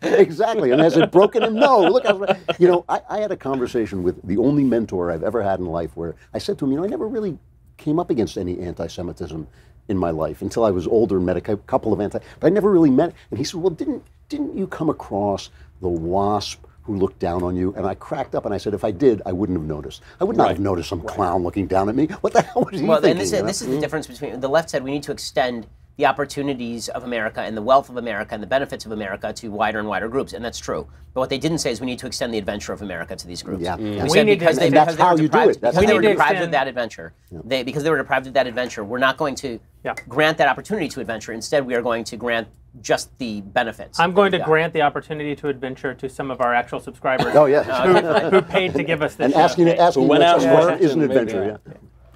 [SPEAKER 3] Exactly. And has it broken him? No. Look, I had a conversation with the only mentor I've ever had in life where I said to him, I never really came up against any anti-Semitism in my life until I was older and met a couple of but I never really met. And he said, well, didn't you come across the WASP who looked down on you? And I cracked up and I said, if I did, I wouldn't have noticed. I would not have noticed some clown looking down at me. What the hell was he thinking?
[SPEAKER 5] Well, this is the difference between, the left said we need to extend the opportunities of America and the wealth of America and the benefits of America to wider and wider groups, and that's true. But what they didn't say is we need to extend the adventure of America to these groups.
[SPEAKER 3] We
[SPEAKER 5] said
[SPEAKER 3] because that's how you do it.
[SPEAKER 5] Because they were deprived of that adventure. Because they were deprived of that adventure, we're not going to grant that opportunity to adventure. Instead, we are going to grant just the benefits.
[SPEAKER 2] I'm going to grant the opportunity to adventure to some of our actual subscribers.
[SPEAKER 3] Oh, yes.
[SPEAKER 2] who paid to give us this.
[SPEAKER 3] And asking who went out is an adventure.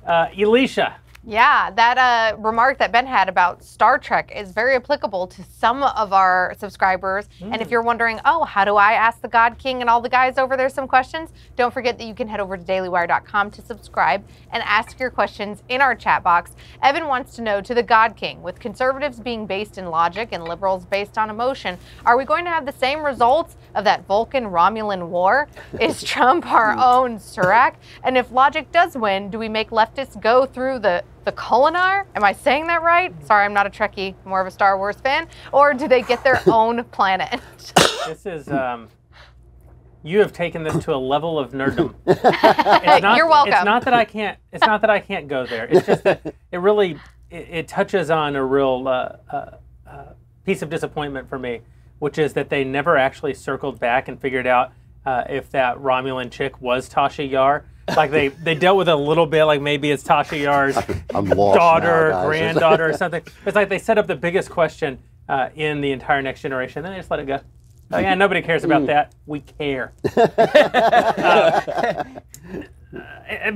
[SPEAKER 2] Elisha,
[SPEAKER 6] Yeah, that remark that Ben had about Star Trek is very applicable to some of our subscribers. And if you're wondering, oh, how do I ask the God King and all the guys over there some questions? Don't forget that you can head over to dailywire.com to subscribe and ask your questions in our chat box. Evan wants to know, to the God King, with conservatives being based in logic and liberals based on emotion, are we going to have the same results of that Vulcan-Romulan war? Is Trump our own Surak? And if logic does win, do we make leftists go through the Kolinar? Am I saying that right? Sorry, I'm not a Trekkie, more of a Star Wars fan. Or do they get their own planet?
[SPEAKER 2] This is, you have taken this to a level of nerddom.
[SPEAKER 6] You're welcome.
[SPEAKER 2] It's not that I can't go there. It's just that it really, it touches on a real piece of disappointment for me, which is that they never actually circled back and figured out if that Romulan chick was Tasha Yar. Like they dealt with it a little bit, like maybe it's Tasha Yar's daughter, granddaughter, or something. It's like they set up the biggest question in the entire Next Generation, then they just let it go. Oh yeah, nobody cares about that. We care.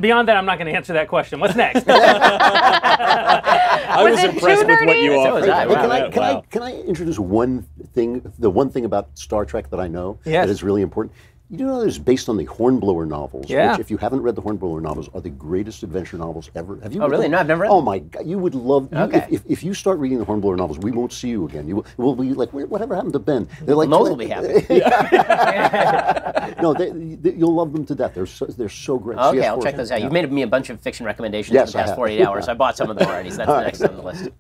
[SPEAKER 2] Beyond that, I'm not going to answer that question. What's next?
[SPEAKER 4] I was impressed with what you offered.
[SPEAKER 3] Can I introduce one thing, the one thing about Star Trek that I know that is really important? You do know it's based on the Hornblower novels, which, if you haven't read the Hornblower novels, are the greatest adventure novels ever. Have you?
[SPEAKER 5] Oh, really?
[SPEAKER 3] Them?
[SPEAKER 5] No, I've never read
[SPEAKER 3] them.
[SPEAKER 5] Oh,
[SPEAKER 3] my God. You would love if you start reading the Hornblower novels, we won't see you again. You will be like, whatever happened to Ben? They're like,
[SPEAKER 5] Knowles will be happy.
[SPEAKER 3] No, you'll love them to death. They're so great.
[SPEAKER 5] Okay, I'll check those out. You've made me a bunch of fiction recommendations in the past 48 hours. I bought some of them already, so that's the next on the list.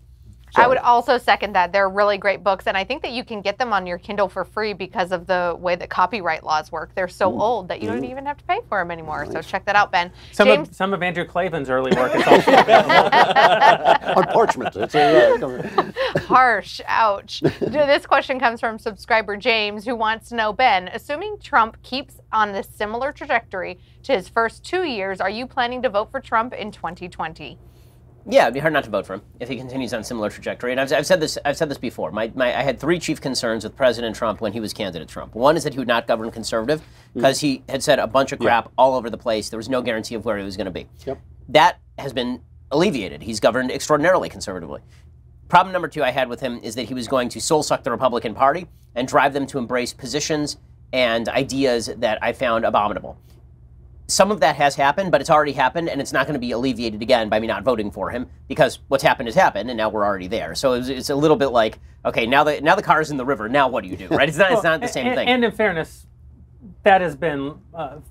[SPEAKER 6] I would also second that. They're really great books, and I think that you can get them on your Kindle for free because of the way that copyright laws work. They're so old that you don't even have to pay for them anymore. So check that out, Ben.
[SPEAKER 2] Some of Andrew Klavan's early work is also available.
[SPEAKER 3] On parchment.
[SPEAKER 6] Harsh. Ouch. This question comes from subscriber James, who wants to know, Ben, assuming Trump keeps on this similar trajectory to his first 2 years, are you planning to vote for Trump in 2020?
[SPEAKER 5] Yeah, it'd be hard not to vote for him if he continues on similar trajectory. And I've said this before. I had three chief concerns with President Trump when he was candidate Trump. One is that he would not govern conservative because he had said a bunch of crap all over the place. There was no guarantee of where he was going to be. Yep. That has been alleviated. He's governed extraordinarily conservatively. Problem number two I had with him is that he was going to soul-suck the Republican Party and drive them to embrace positions and ideas that I found abominable. Some of that has happened, but it's already happened, and it's not going to be alleviated again by me not voting for him, because what's happened has happened, and now we're already there. So it's a little bit like, okay, now the car's in the river, now what do you do, right? It's not the same thing.
[SPEAKER 2] And in fairness, that has been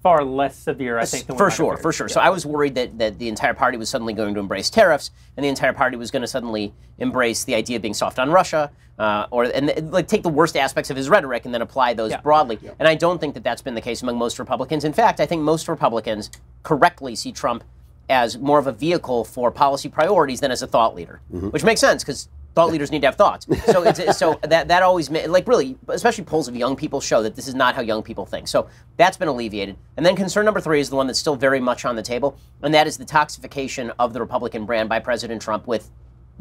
[SPEAKER 2] far less severe, I think, than
[SPEAKER 5] for sure. So I was worried that the entire party was suddenly going to embrace tariffs, and the entire party was going to suddenly embrace the idea of being soft on Russia, and take the worst aspects of his rhetoric and then apply those broadly. Yeah. And I don't think that that's been the case among most Republicans. In fact, I think most Republicans correctly see Trump as more of a vehicle for policy priorities than as a thought leader, which makes sense because thought leaders need to have thoughts. So that always, really, especially polls of young people show that this is not how young people think. So that's been alleviated. And then concern number three is the one that's still very much on the table, and that is the toxification of the Republican brand by President Trump with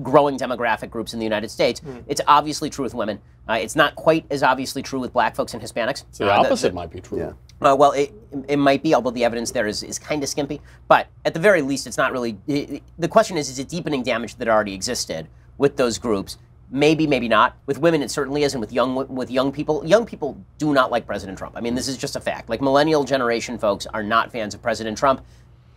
[SPEAKER 5] growing demographic groups in the United States. It's obviously true with women. It's not quite as obviously true with black folks and Hispanics.
[SPEAKER 4] So the opposite might be true.
[SPEAKER 3] Yeah.
[SPEAKER 5] Well, it might be, although the evidence there is kind of skimpy. But at the very least, it's not really. The question is it deepening damage that already existed with those groups? Maybe, maybe not. With women, it certainly is, and with young people. Young people do not like President Trump. I mean, this is just a fact. Like, millennial generation folks are not fans of President Trump.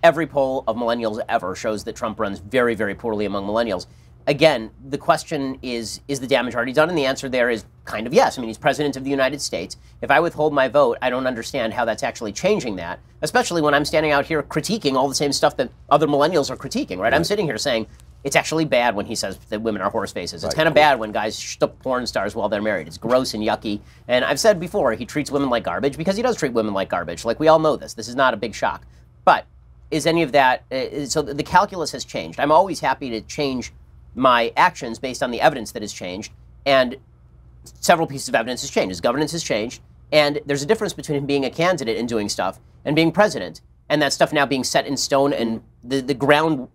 [SPEAKER 5] Every poll of millennials ever shows that Trump runs very, very poorly among millennials. Again, the question is the damage already done? And the answer there is kind of yes. I mean, he's president of the United States. If I withhold my vote, I don't understand how that's actually changing that, especially when I'm standing out here critiquing all the same stuff that other millennials are critiquing, right? I'm sitting here saying it's actually bad when he says that women are horse faces. It's kind of bad when guys shtup porn stars while they're married. It's gross and yucky. And I've said before, he treats women like garbage because he does treat women like garbage. Like, we all know this. This is not a big shock. But is any of that, so the calculus has changed. I'm always happy to change my actions based on the evidence that has changed, and several pieces of evidence has changed. His governance has changed, and there's a difference between him being a candidate and doing stuff and being president, and that stuff now being set in stone, and the ground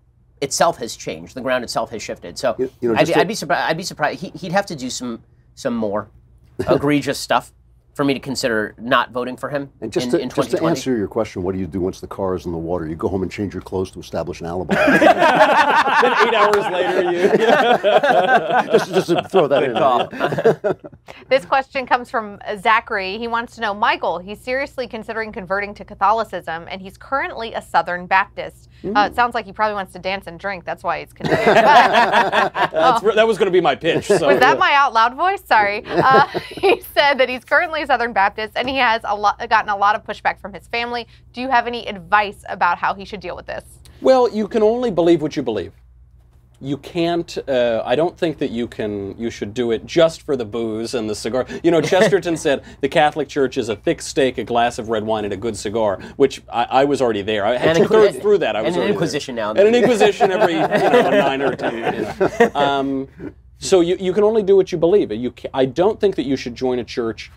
[SPEAKER 5] itself has changed. The ground itself has shifted. So I'd be surprised. He'd have to do some more egregious stuff. for me to consider not voting for him
[SPEAKER 3] And just,
[SPEAKER 5] in
[SPEAKER 3] to,
[SPEAKER 5] 2020?
[SPEAKER 3] just to answer your question, what do you do once the car is in the water? You go home and change your clothes to establish an alibi.
[SPEAKER 4] Then 8 hours later,
[SPEAKER 3] just to throw that in.
[SPEAKER 5] call.
[SPEAKER 6] This question comes from Zachary. He wants to know, Michael, he's seriously considering converting to Catholicism, and he's currently a Southern Baptist. It sounds like he probably wants to dance and drink. That's why he's considering.
[SPEAKER 4] that was going to be my pitch. So,
[SPEAKER 6] Was that my out loud voice? Sorry. He said that he's currently a Southern Baptist, and he has gotten a lot of pushback from his family. Do you have any advice about how he should deal with this?
[SPEAKER 4] Well, you can only believe what you believe. You can't, I don't think that you should do it just for the booze and the cigar. You know, Chesterton said the Catholic Church is a thick steak, a glass of red wine, and a good cigar, which I was already there. I had two-thirds through that. I was
[SPEAKER 5] and an
[SPEAKER 4] already
[SPEAKER 5] Inquisition
[SPEAKER 4] there.
[SPEAKER 5] now.
[SPEAKER 4] And an Inquisition every 9 or 10. So you can only do what you believe. I don't think that you should join a church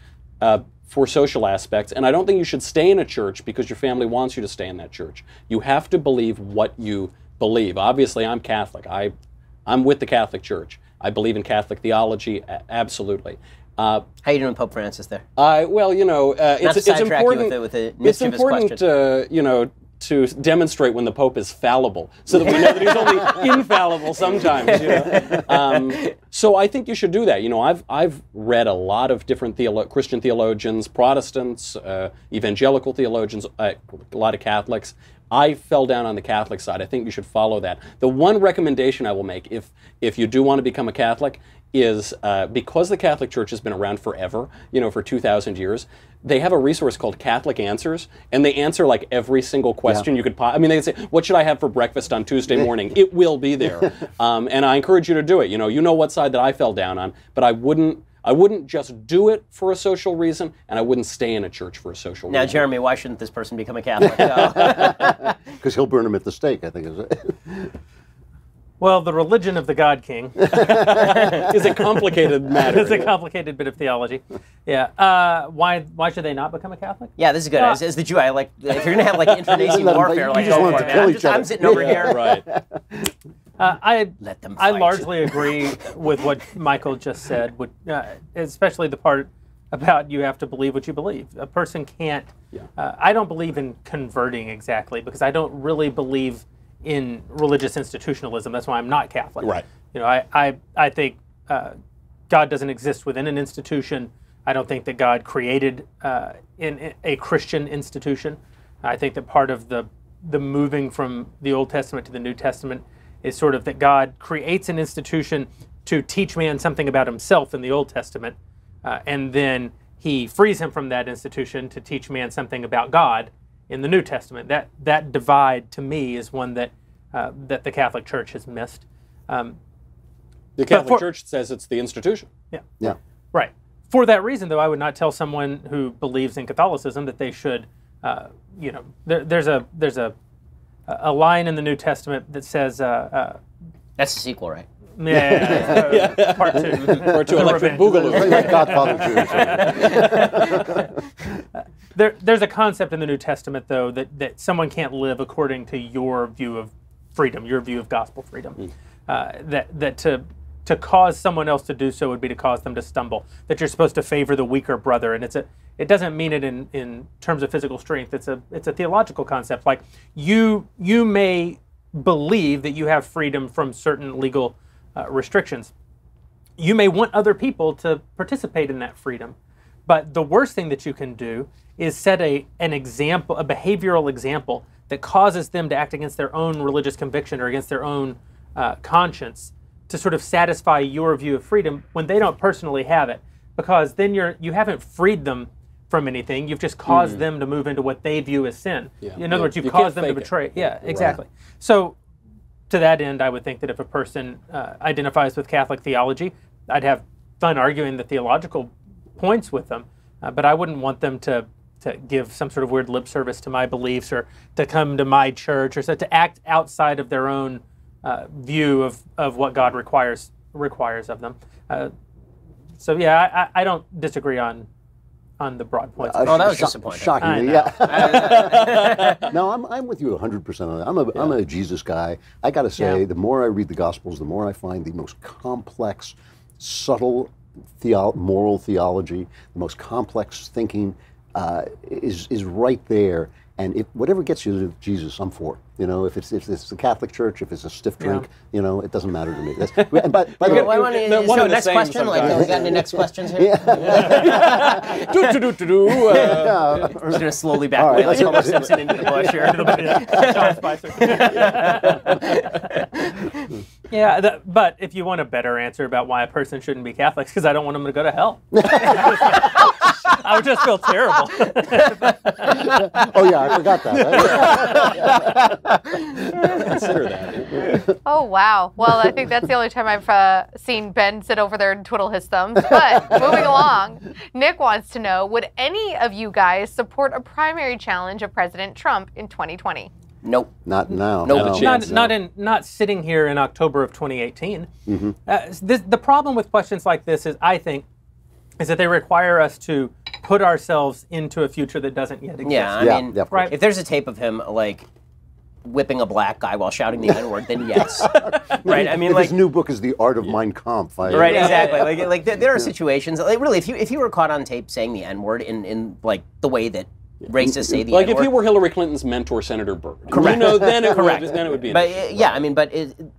[SPEAKER 4] for social aspects, and I don't think you should stay in a church because your family wants you to stay in that church. You have to believe what you believe. Obviously, I'm Catholic. I'm with the Catholic Church. I believe in Catholic theology, absolutely.
[SPEAKER 5] How you doing, Pope Francis? There.
[SPEAKER 4] Well, you know, it's important.
[SPEAKER 5] With a
[SPEAKER 4] It's important, you know, to demonstrate when the Pope is fallible, so that we know that he's only infallible sometimes. You know? So I think you should do that. You know, I've read a lot of different Christian theologians, Protestants, evangelical theologians, a lot of Catholics. I fell down on the Catholic side. I think you should follow that. The one recommendation I will make, if you do want to become a Catholic, is because the Catholic Church has been around forever, you know, for 2,000 years, they have a resource called Catholic Answers, and they answer like every single question you could I mean, they can say, what should I have for breakfast on Tuesday morning? It will be there. And I encourage you to do it. You know what side that I fell down on, but I wouldn't just do it for a social reason, and I wouldn't stay in a church for a social reason.
[SPEAKER 5] Now, Jeremy, why shouldn't this person become a Catholic?
[SPEAKER 3] Because he'll burn him at the stake, I think. Is it?
[SPEAKER 2] Well, the religion of the God King
[SPEAKER 4] is a complicated matter.
[SPEAKER 2] It's a complicated bit of theology. Yeah. Why should they not become a Catholic?
[SPEAKER 5] Yeah, this is good. As the Jew, I like if you're gonna have like internecine warfare, like
[SPEAKER 3] just
[SPEAKER 5] go
[SPEAKER 3] want
[SPEAKER 5] for
[SPEAKER 3] to
[SPEAKER 5] it,
[SPEAKER 3] kill
[SPEAKER 5] man.
[SPEAKER 3] each other.
[SPEAKER 5] I'm sitting over here.
[SPEAKER 4] Right.
[SPEAKER 5] Let them
[SPEAKER 2] I
[SPEAKER 5] fight.
[SPEAKER 2] largely agree with what Michael just said, especially the part about you have to believe what you believe. A person can't. I don't believe in converting exactly because I don't really believe in religious institutionalism. That's why I'm not Catholic.
[SPEAKER 4] Right.
[SPEAKER 2] You know, I think God doesn't exist within an institution. I don't think that God created in a Christian institution. I think that part of the moving from the Old Testament to the New Testament is sort of that God creates an institution to teach man something about himself in the Old Testament, and then he frees him from that institution to teach man something about God in the New Testament. That divide, to me, is one that the Catholic Church has missed.
[SPEAKER 4] The Catholic Church says it's the institution.
[SPEAKER 3] Yeah.
[SPEAKER 2] Right. For that reason, though, I would not tell someone who believes in Catholicism that they should, you know, there's a line in the New Testament that says...
[SPEAKER 5] That's the sequel, right?
[SPEAKER 2] Yeah. Part 2.
[SPEAKER 4] Part 2, Electric Boogaloo.
[SPEAKER 3] Like Godfather Jews.
[SPEAKER 2] There's a concept in the New Testament, though, that someone can't live according to your view of freedom, your view of gospel freedom. That to cause someone else to do so would be to cause them to stumble. That you're supposed to favor the weaker brother, and it doesn't mean it in terms of physical strength. It's a theological concept. Like you may believe that you have freedom from certain legal restrictions. You may want other people to participate in that freedom, but the worst thing that you can do is set an example, a behavioral example that causes them to act against their own religious conviction or against their own conscience to sort of satisfy your view of freedom when they don't personally have it, because then you haven't freed them from anything. You've just caused them to move into what they view as sin. In other words, you've caused them to betray. Yeah, exactly. Right. So to that end, I would think that if a person identifies with Catholic theology, I'd have fun arguing the theological points with them, but I wouldn't want them to give some sort of weird lip service to my beliefs or to come to my church or to act outside of their own view of what God requires of them. So yeah, I don't disagree on the broad points.
[SPEAKER 5] That was disappointing.
[SPEAKER 3] Shockingly, yeah. No, I'm with you 100% on that. I'm a Jesus guy. I got to say, the more I read the Gospels, the more I find the most complex, subtle moral theology, the most complex thinking is right there. And if whatever gets you to Jesus, I'm for. You know, if it's the Catholic Church, if it's a stiff drink, you know, it doesn't matter to me. That's, by the way,
[SPEAKER 5] so next question, like, we got any next questions here?
[SPEAKER 4] Just
[SPEAKER 5] gonna slowly back away like Homer Simpson into the bush here.
[SPEAKER 2] Sean Spicer. Yeah, but if you want a better answer about why a person shouldn't be Catholic, because I don't want them to go to hell. I would just feel terrible.
[SPEAKER 3] Oh yeah, I forgot that.
[SPEAKER 4] consider that.
[SPEAKER 6] Oh, wow. Well, I think that's the only time I've seen Ben sit over there and twiddle his thumbs. But moving along, Nick wants to know, would any of you guys support a primary challenge of President Trump in 2020?
[SPEAKER 5] Nope.
[SPEAKER 3] Not now.
[SPEAKER 5] Nope.
[SPEAKER 2] Not sitting here in October of 2018. The problem with questions like this is, I think, is that they require us to put ourselves into a future that doesn't yet exist.
[SPEAKER 5] Yeah, I mean,
[SPEAKER 2] right.
[SPEAKER 5] If there's a tape of him, like, whipping a black guy while shouting the N-word, then yes. Right? I mean,
[SPEAKER 3] his new book is The Art of Mein Kampf.
[SPEAKER 5] Right, exactly. Like there are situations, like, really, if you were caught on tape saying the N-word in like, the way that racists say the
[SPEAKER 4] N-word.
[SPEAKER 5] Like,
[SPEAKER 4] if you were Hillary Clinton's mentor, Senator Byrd.
[SPEAKER 5] Correct.
[SPEAKER 4] You know, then it would be an
[SPEAKER 5] But
[SPEAKER 4] issue.
[SPEAKER 5] yeah, I mean, but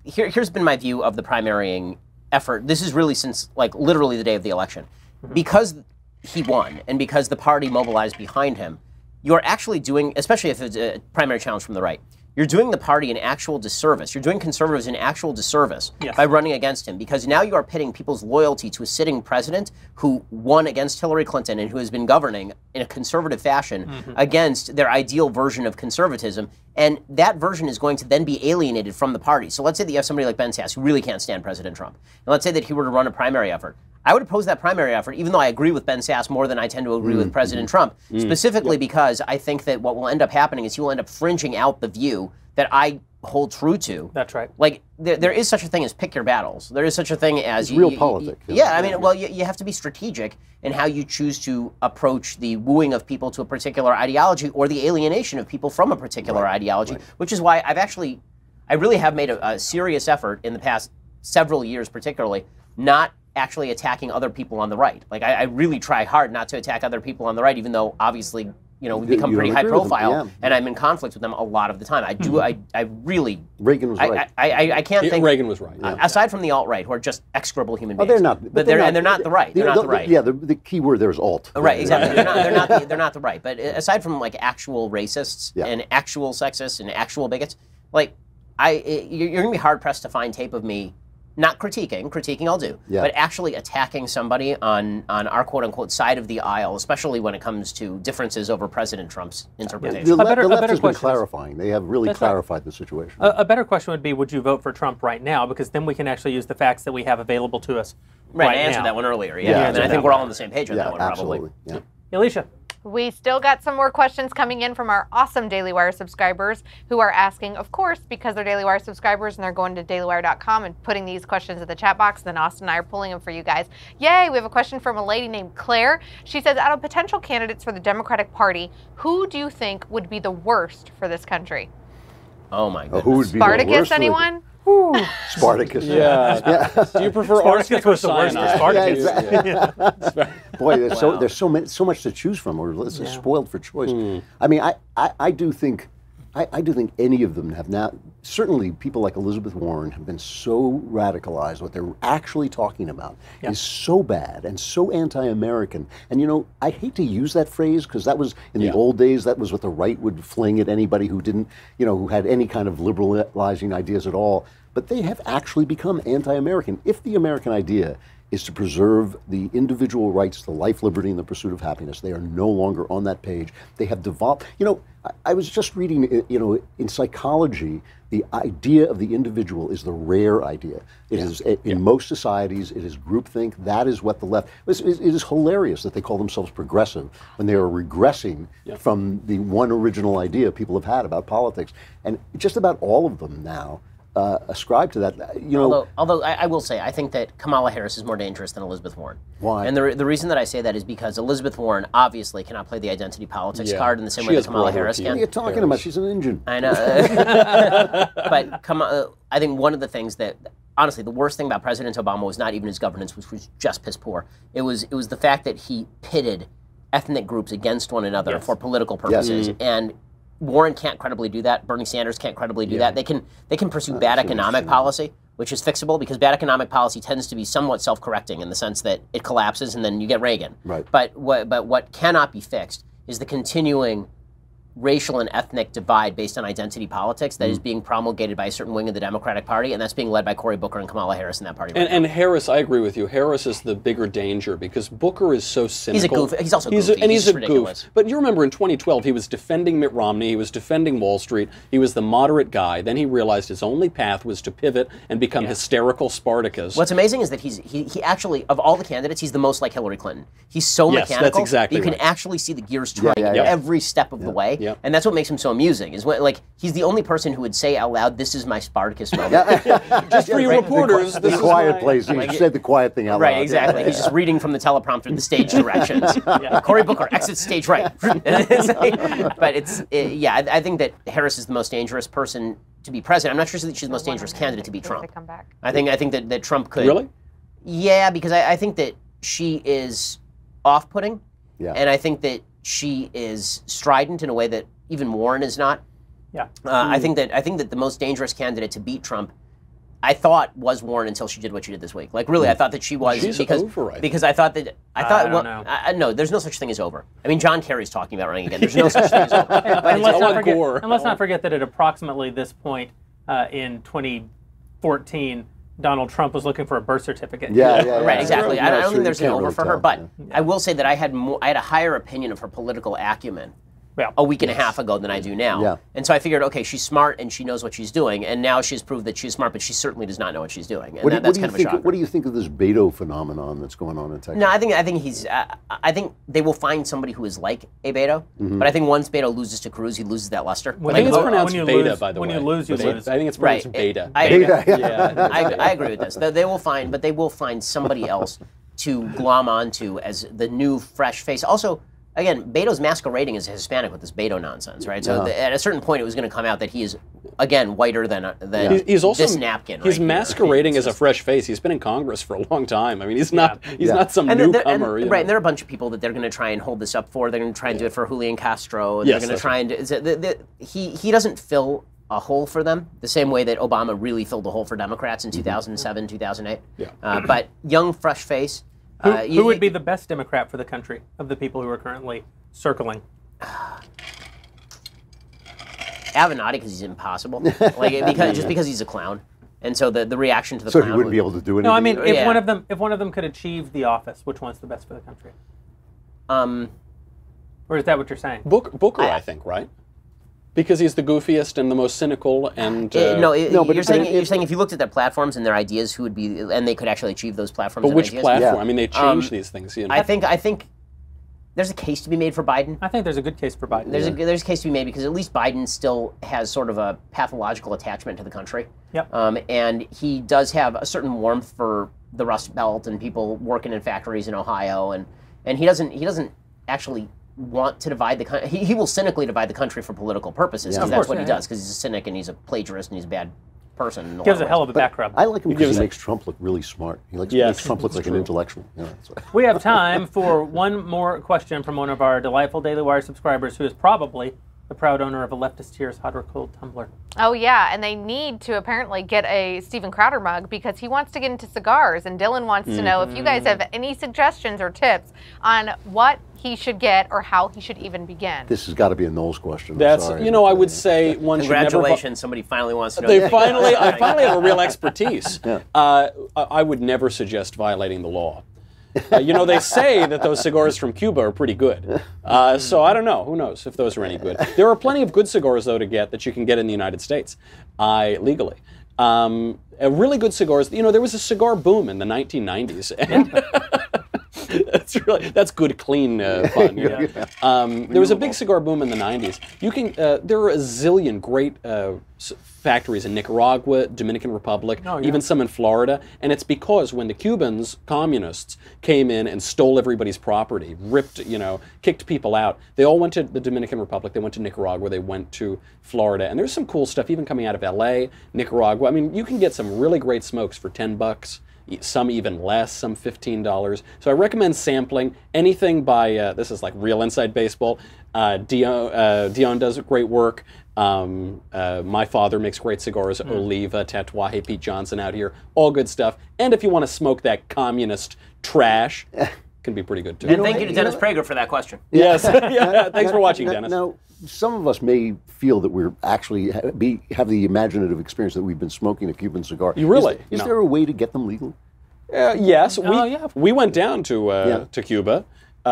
[SPEAKER 5] here's been my view of the primarying effort. This is really since, like, literally the day of the election. Because he won, and because the party mobilized behind him, you're actually doing, especially if it's a primary challenge from the right, you're doing the party an actual disservice. You're doing conservatives an actual disservice by running against him, because now you are pitting people's loyalty to a sitting president who won against Hillary Clinton and who has been governing in a conservative fashion against their ideal version of conservatism. And that version is going to then be alienated from the party. So let's say that you have somebody like Ben Sass who really can't stand President Trump. And let's say that he were to run a primary effort. I would oppose that primary effort, even though I agree with Ben Sass more than I tend to agree with President Trump, specifically because I think that what will end up happening is he will end up fringing out the view that I hold true to.
[SPEAKER 2] That's right.
[SPEAKER 5] Like, there is such a thing as pick your battles. There is such a thing as...
[SPEAKER 3] Real politics.
[SPEAKER 5] I mean, well, you have to be strategic in how you choose to approach the wooing of people to a particular ideology or the alienation of people from a particular ideology, which is why I really have made a serious effort in the past several years particularly, not actually attacking other people on the right. Like, I really try hard not to attack other people on the right, even though obviously, you know, we've become pretty high profile, and I'm in conflict with them a lot of the time. I really...
[SPEAKER 3] Reagan was right.
[SPEAKER 5] I can't think...
[SPEAKER 4] Reagan was right.
[SPEAKER 5] Aside from the alt-right, who are just execrable human beings.
[SPEAKER 3] They're not.
[SPEAKER 5] But they're not the right. They're not the right.
[SPEAKER 3] Yeah, the key word there is alt.
[SPEAKER 5] Right, exactly. They're not the right. But aside from, like, actual racists and actual sexists and actual bigots, like, you're going to be hard-pressed to find tape of me not critiquing I'll do, but actually attacking somebody on our quote-unquote side of the aisle, especially when it comes to differences over President Trump's interpretation.
[SPEAKER 3] The left has been clarifying. They have really clarified the situation.
[SPEAKER 2] A better question would be, would you vote for Trump right now? Because then we can actually use the facts that we have available to us right now.
[SPEAKER 5] I answered that one earlier, and I think we're all on the same page on that one,
[SPEAKER 3] absolutely.
[SPEAKER 5] probably.
[SPEAKER 3] Yeah.
[SPEAKER 2] Alicia.
[SPEAKER 6] We still got some more questions coming in from our awesome Daily Wire subscribers who are asking, of course, because they're Daily Wire subscribers and they're going to dailywire.com and putting these questions in the chat box. Then Austin and I are pulling them for you guys. Yay! We have a question from a lady named Claire. She says, out of potential candidates for the Democratic Party, who do you think would be the worst for this country?
[SPEAKER 5] Oh my goodness.
[SPEAKER 3] Who would be
[SPEAKER 6] Spartacus,
[SPEAKER 3] the worst?
[SPEAKER 6] Anyone?
[SPEAKER 3] Spartacus.
[SPEAKER 4] Yeah. Do you prefer
[SPEAKER 2] Spartacus was the worst for Spartacus.
[SPEAKER 3] Boy, there's so much to choose from. We're spoiled for choice. I mean, I do think any of them have now. Certainly, people like Elizabeth Warren have been so radicalized. What they're actually talking about is so bad and so anti-American. And you know, I hate to use that phrase because that was in the old days. That was what the right would fling at anybody who didn't, you know, who had any kind of liberalizing ideas at all. But they have actually become anti-American. If the American idea is to preserve the individual rights to life, liberty, and the pursuit of happiness, they are no longer on that page. They have devolved. You know, I was just reading, you know, in psychology, the idea of the individual is the rare idea. It is, in most societies, it is groupthink. That is what the left, it is hilarious that they call themselves progressive when they are regressing from the one original idea people have had about politics. And just about all of them now ascribe to that. You know,
[SPEAKER 5] although I will say, I think that Kamala Harris is more dangerous than Elizabeth Warren.
[SPEAKER 3] Why?
[SPEAKER 5] And the reason that I say that is because Elizabeth Warren obviously cannot play the identity politics card in the same way that Kamala Harris can.
[SPEAKER 3] What are you talking about? She's an engine.
[SPEAKER 5] I know. But I think one of the things that honestly, the worst thing about President Obama was not even his governance, which was just piss poor. It was the fact that he pitted ethnic groups against one another for political purposes. And Warren can't credibly do that. Bernie Sanders can't credibly do that. They can pursue bad economic policy, which is fixable, because bad economic policy tends to be somewhat self-correcting in the sense that it collapses and then you get Reagan.
[SPEAKER 3] Right.
[SPEAKER 5] But what cannot be fixed is the continuing racial and ethnic divide based on identity politics that is being promulgated by a certain wing of the Democratic Party, and that's being led by Cory Booker and Kamala Harris in that party.
[SPEAKER 4] And Harris, I agree with you. Harris is the bigger danger because Booker is so cynical.
[SPEAKER 5] He's a goof. He's also goofy.
[SPEAKER 4] And he's a
[SPEAKER 5] ridiculous.
[SPEAKER 4] goof. But you remember in 2012, he was defending Mitt Romney. He was defending Wall Street. He was the moderate guy. Then he realized his only path was to pivot and become hysterical Spartacus.
[SPEAKER 5] What's amazing is that he actually, of all the candidates, he's the most like Hillary Clinton. He's so mechanical
[SPEAKER 4] that's exactly
[SPEAKER 5] that you
[SPEAKER 4] right.
[SPEAKER 5] can actually see the gears turning every step of the way.
[SPEAKER 4] Yeah.
[SPEAKER 5] And that's what makes him so amusing. Is when, like, he's the only person who would say out loud, "This is my Spartacus moment."
[SPEAKER 4] Just for you reporters, this
[SPEAKER 3] The
[SPEAKER 4] is
[SPEAKER 3] quiet
[SPEAKER 4] my-
[SPEAKER 3] place. You said the quiet thing out loud.
[SPEAKER 5] Right, exactly. He's just reading from the teleprompter the stage directions. Cory Booker, exit stage right. But I think that Harris is the most dangerous person to be president. I'm not sure that she's the most dangerous candidate to be Trump. I think that Trump could.
[SPEAKER 4] Really?
[SPEAKER 5] Yeah, because I think that she is off-putting, and I think that she is strident in a way that even Warren is not.
[SPEAKER 2] Yeah.
[SPEAKER 5] I think that the most dangerous candidate to beat Trump, I thought, was Warren until she did what she did this week. Like, really, I thought that she was.
[SPEAKER 4] She's
[SPEAKER 5] because,
[SPEAKER 4] over, I think.
[SPEAKER 5] because I thought that
[SPEAKER 2] I don't know.
[SPEAKER 5] no, there's no such thing as over. I mean, John Kerry's talking about running again. There's no such thing as over.
[SPEAKER 2] And let's not forget,
[SPEAKER 4] Gore.
[SPEAKER 2] and let's not forget that at approximately this point in 2014, Donald Trump was looking for a birth certificate.
[SPEAKER 5] Right, exactly. I don't think there's an
[SPEAKER 3] can't
[SPEAKER 5] over
[SPEAKER 3] really
[SPEAKER 5] for her,
[SPEAKER 3] tell,
[SPEAKER 5] but I will say that I had a higher opinion of her political acumen a week and a half ago than I do now.
[SPEAKER 3] Yeah.
[SPEAKER 5] And so I figured, okay, she's smart and she knows what she's doing, and now she's proved that she's smart, but she certainly does not know what she's doing. And that's kind of a shocker.
[SPEAKER 3] What do you think of this Beto phenomenon that's going on in Texas?
[SPEAKER 5] No, I think they will find somebody who is like a Beto, but I think once Beto loses to Cruz, he loses that luster.
[SPEAKER 4] I think it's pronounced
[SPEAKER 2] when you
[SPEAKER 4] beta,
[SPEAKER 2] lose-
[SPEAKER 4] by the
[SPEAKER 2] when
[SPEAKER 4] way.
[SPEAKER 2] you lose, you lose.
[SPEAKER 4] I think it's
[SPEAKER 5] Right.
[SPEAKER 4] pronounced beta.
[SPEAKER 5] I agree with this. They will find somebody else to glom onto as the new fresh face. Also, again, Beto's masquerading as a Hispanic with this Beto nonsense, right? So at a certain point, it was going to come out that he is, again, whiter than
[SPEAKER 4] He's also
[SPEAKER 5] this napkin.
[SPEAKER 4] He's
[SPEAKER 5] right
[SPEAKER 4] masquerading
[SPEAKER 5] here.
[SPEAKER 4] as a fresh face. He's been in Congress for a long time. I mean, he's not some newcomer.
[SPEAKER 5] Right, and there are a bunch of people that they're going to try and hold this up for. They're going to try and do it for Julian Castro. And they're going to try and he doesn't fill a hole for them the same way that Obama really filled a hole for Democrats in 2007, 2008.
[SPEAKER 4] Yeah.
[SPEAKER 5] But young, fresh face.
[SPEAKER 2] Who would be the best Democrat for the country of the people who are currently circling?
[SPEAKER 5] Avenatti, because he's impossible. Because he's a clown, and so the reaction to the
[SPEAKER 3] So
[SPEAKER 5] clown.
[SPEAKER 3] he wouldn't be able to do anything?
[SPEAKER 2] No, I mean, if
[SPEAKER 5] Yeah.
[SPEAKER 2] one of them could achieve the office, which one's the best for the country?
[SPEAKER 5] Um,
[SPEAKER 2] Or is that what you're saying?
[SPEAKER 4] Booker, I think, right? Because he's the goofiest and the most cynical and...
[SPEAKER 5] you're saying if you looked at their platforms and their ideas, who would be, and they could actually achieve those platforms.
[SPEAKER 4] But
[SPEAKER 5] and
[SPEAKER 4] which
[SPEAKER 5] ideas?
[SPEAKER 4] platform?
[SPEAKER 3] Yeah.
[SPEAKER 4] I mean, they change these things. You know.
[SPEAKER 5] I think there's a case to be made for Biden.
[SPEAKER 2] I think there's a good case for Biden.
[SPEAKER 5] There's a case to be made because at least Biden still has sort of a pathological attachment to the country.
[SPEAKER 2] Yep.
[SPEAKER 5] And he does have a certain warmth for the Rust Belt and people working in factories in Ohio, and he doesn't actually want to divide the country. He will cynically divide the country for political purposes because that's what he does, because he's a cynic and he's a plagiarist and he's a bad person.
[SPEAKER 2] Gives a hell of a back rub.
[SPEAKER 3] I like him because he makes Trump look really smart. He makes Trump look like an intellectual. That's why.
[SPEAKER 2] We have time for one more question from one of our delightful Daily Wire subscribers who is probably the proud owner of a Leftist Tears hot or cold tumbler.
[SPEAKER 6] Oh, yeah, and they need to apparently get a Steven Crowder mug because he wants to get into cigars, and Dylan wants to know if you guys have any suggestions or tips on what he should get or how he should even begin.
[SPEAKER 3] This has got to be a Knowles question.
[SPEAKER 4] That's,
[SPEAKER 3] sorry.
[SPEAKER 4] I would say one should never...
[SPEAKER 5] Congratulations, somebody finally wants to know.
[SPEAKER 4] I finally have a real expertise. I would never suggest violating the law. They say that those cigars from Cuba are pretty good. So I don't know. Who knows if those are any good? There are plenty of good cigars, though, to get that you can get in the United States legally. Really good cigars. There was a cigar boom in the 1990s. And that's good, clean fun. You know? There was a big cigar boom in the '90s. You can there are a zillion great factories in Nicaragua, Dominican Republic, even some in Florida, and it's because when the Cubans, communists, came in and stole everybody's property, ripped, kicked people out, they all went to the Dominican Republic, they went to Nicaragua, they went to Florida, and there's some cool stuff even coming out of LA, Nicaragua. I mean, you can get some really great smokes for $10, some even less, some $15. So I recommend sampling anything by, this is like real inside baseball, Dion does great work. My father makes great cigars, Oliva, Tatuaje, Pete Johnson out here, all good stuff. And if you want to smoke that communist trash, can be pretty good too.
[SPEAKER 5] And thank you to Dennis Prager for that question.
[SPEAKER 4] Yes, thanks for watching, Dennis.
[SPEAKER 3] Now, some of us may feel that we're actually have the imaginative experience that we've been smoking a Cuban cigar.
[SPEAKER 4] You really?
[SPEAKER 3] Is there a way to get them legal?
[SPEAKER 4] Yes, we went down to Cuba.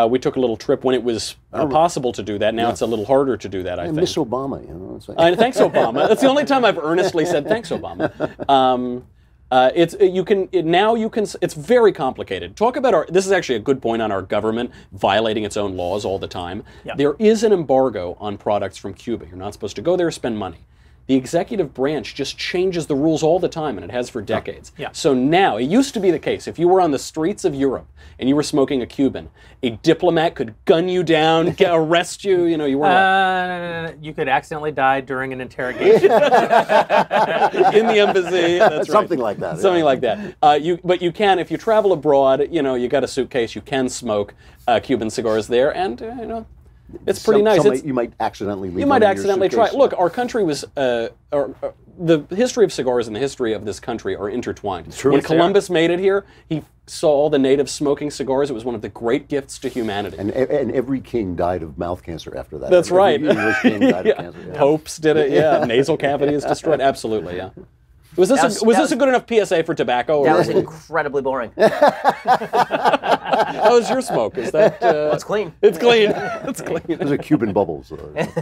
[SPEAKER 4] We took a little trip when it was possible to do that. Now it's a little harder to do that, I think.
[SPEAKER 3] Miss Obama, It's like
[SPEAKER 4] thanks, Obama. That's the only time I've earnestly said thanks, Obama. It's very complicated. Talk about this is actually a good point on our government violating its own laws all the time. Yep. There is an embargo on products from Cuba. You're not supposed to go there or spend money. The executive branch just changes the rules all the time, and it has for decades. Yeah. So now, it used to be the case, if you were on the streets of Europe and you were smoking a Cuban, a diplomat could gun you down, arrest you, you weren't
[SPEAKER 2] you could accidentally die during an interrogation.
[SPEAKER 4] in the embassy, that's
[SPEAKER 3] Something like that.
[SPEAKER 4] Something like that. But you can, if you travel abroad, you got a suitcase, you can smoke Cuban cigars there, and, it's pretty nice.
[SPEAKER 3] You might accidentally leave.
[SPEAKER 4] You might accidentally try. Look, our country was. The history of cigars and the history of this country are intertwined.
[SPEAKER 3] True.
[SPEAKER 4] When Columbus made it here, he saw all the natives smoking cigars. It was one of the great gifts to humanity.
[SPEAKER 3] And every king died of mouth cancer after that.
[SPEAKER 4] That's right.
[SPEAKER 3] Every English king died of cancer. Yeah.
[SPEAKER 4] Popes did it. Yeah. Nasal cavity is destroyed. Absolutely. Yeah. Was this a good enough PSA for tobacco?
[SPEAKER 5] That was incredibly boring.
[SPEAKER 4] How was your smoke? Is that?
[SPEAKER 5] It's clean.
[SPEAKER 4] It's clean. It's clean.
[SPEAKER 3] Those are Cuban bubbles.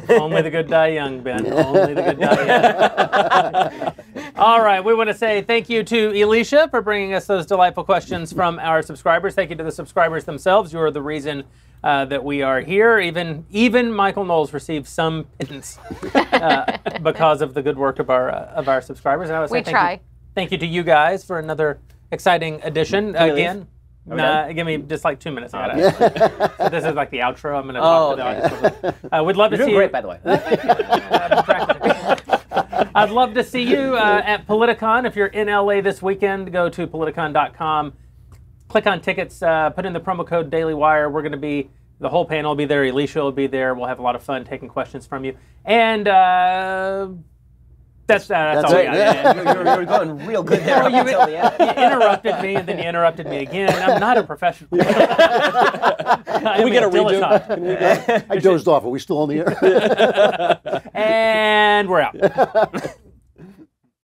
[SPEAKER 2] Only the good die young, Ben. Only the good die young. All right, we want to say thank you to Elisha for bringing us those delightful questions from our subscribers. Thank you to the subscribers themselves. You are the reason that we are here. Even Michael Knowles received some pittance because of the good work of our subscribers. And I would say thank you to you guys for another exciting edition. Again, give me just like 2 minutes. So this is like the outro. I'm going to talk to the audience. We'd love to see you.
[SPEAKER 5] You're doing great, by the way.
[SPEAKER 2] I'd love to see you at Politicon. If you're in LA this weekend, go to politicon.com. Click on tickets, put in the promo code DailyWire. We're going to be, the whole panel will be there. Elisha will be there. We'll have a lot of fun taking questions from you. And that's all.
[SPEAKER 5] You're going real good there.
[SPEAKER 2] You interrupted me, and then you interrupted me again. I'm not a professional.
[SPEAKER 4] Can we get a redo?
[SPEAKER 3] I dozed off. Are we still on the air?
[SPEAKER 2] And we're out.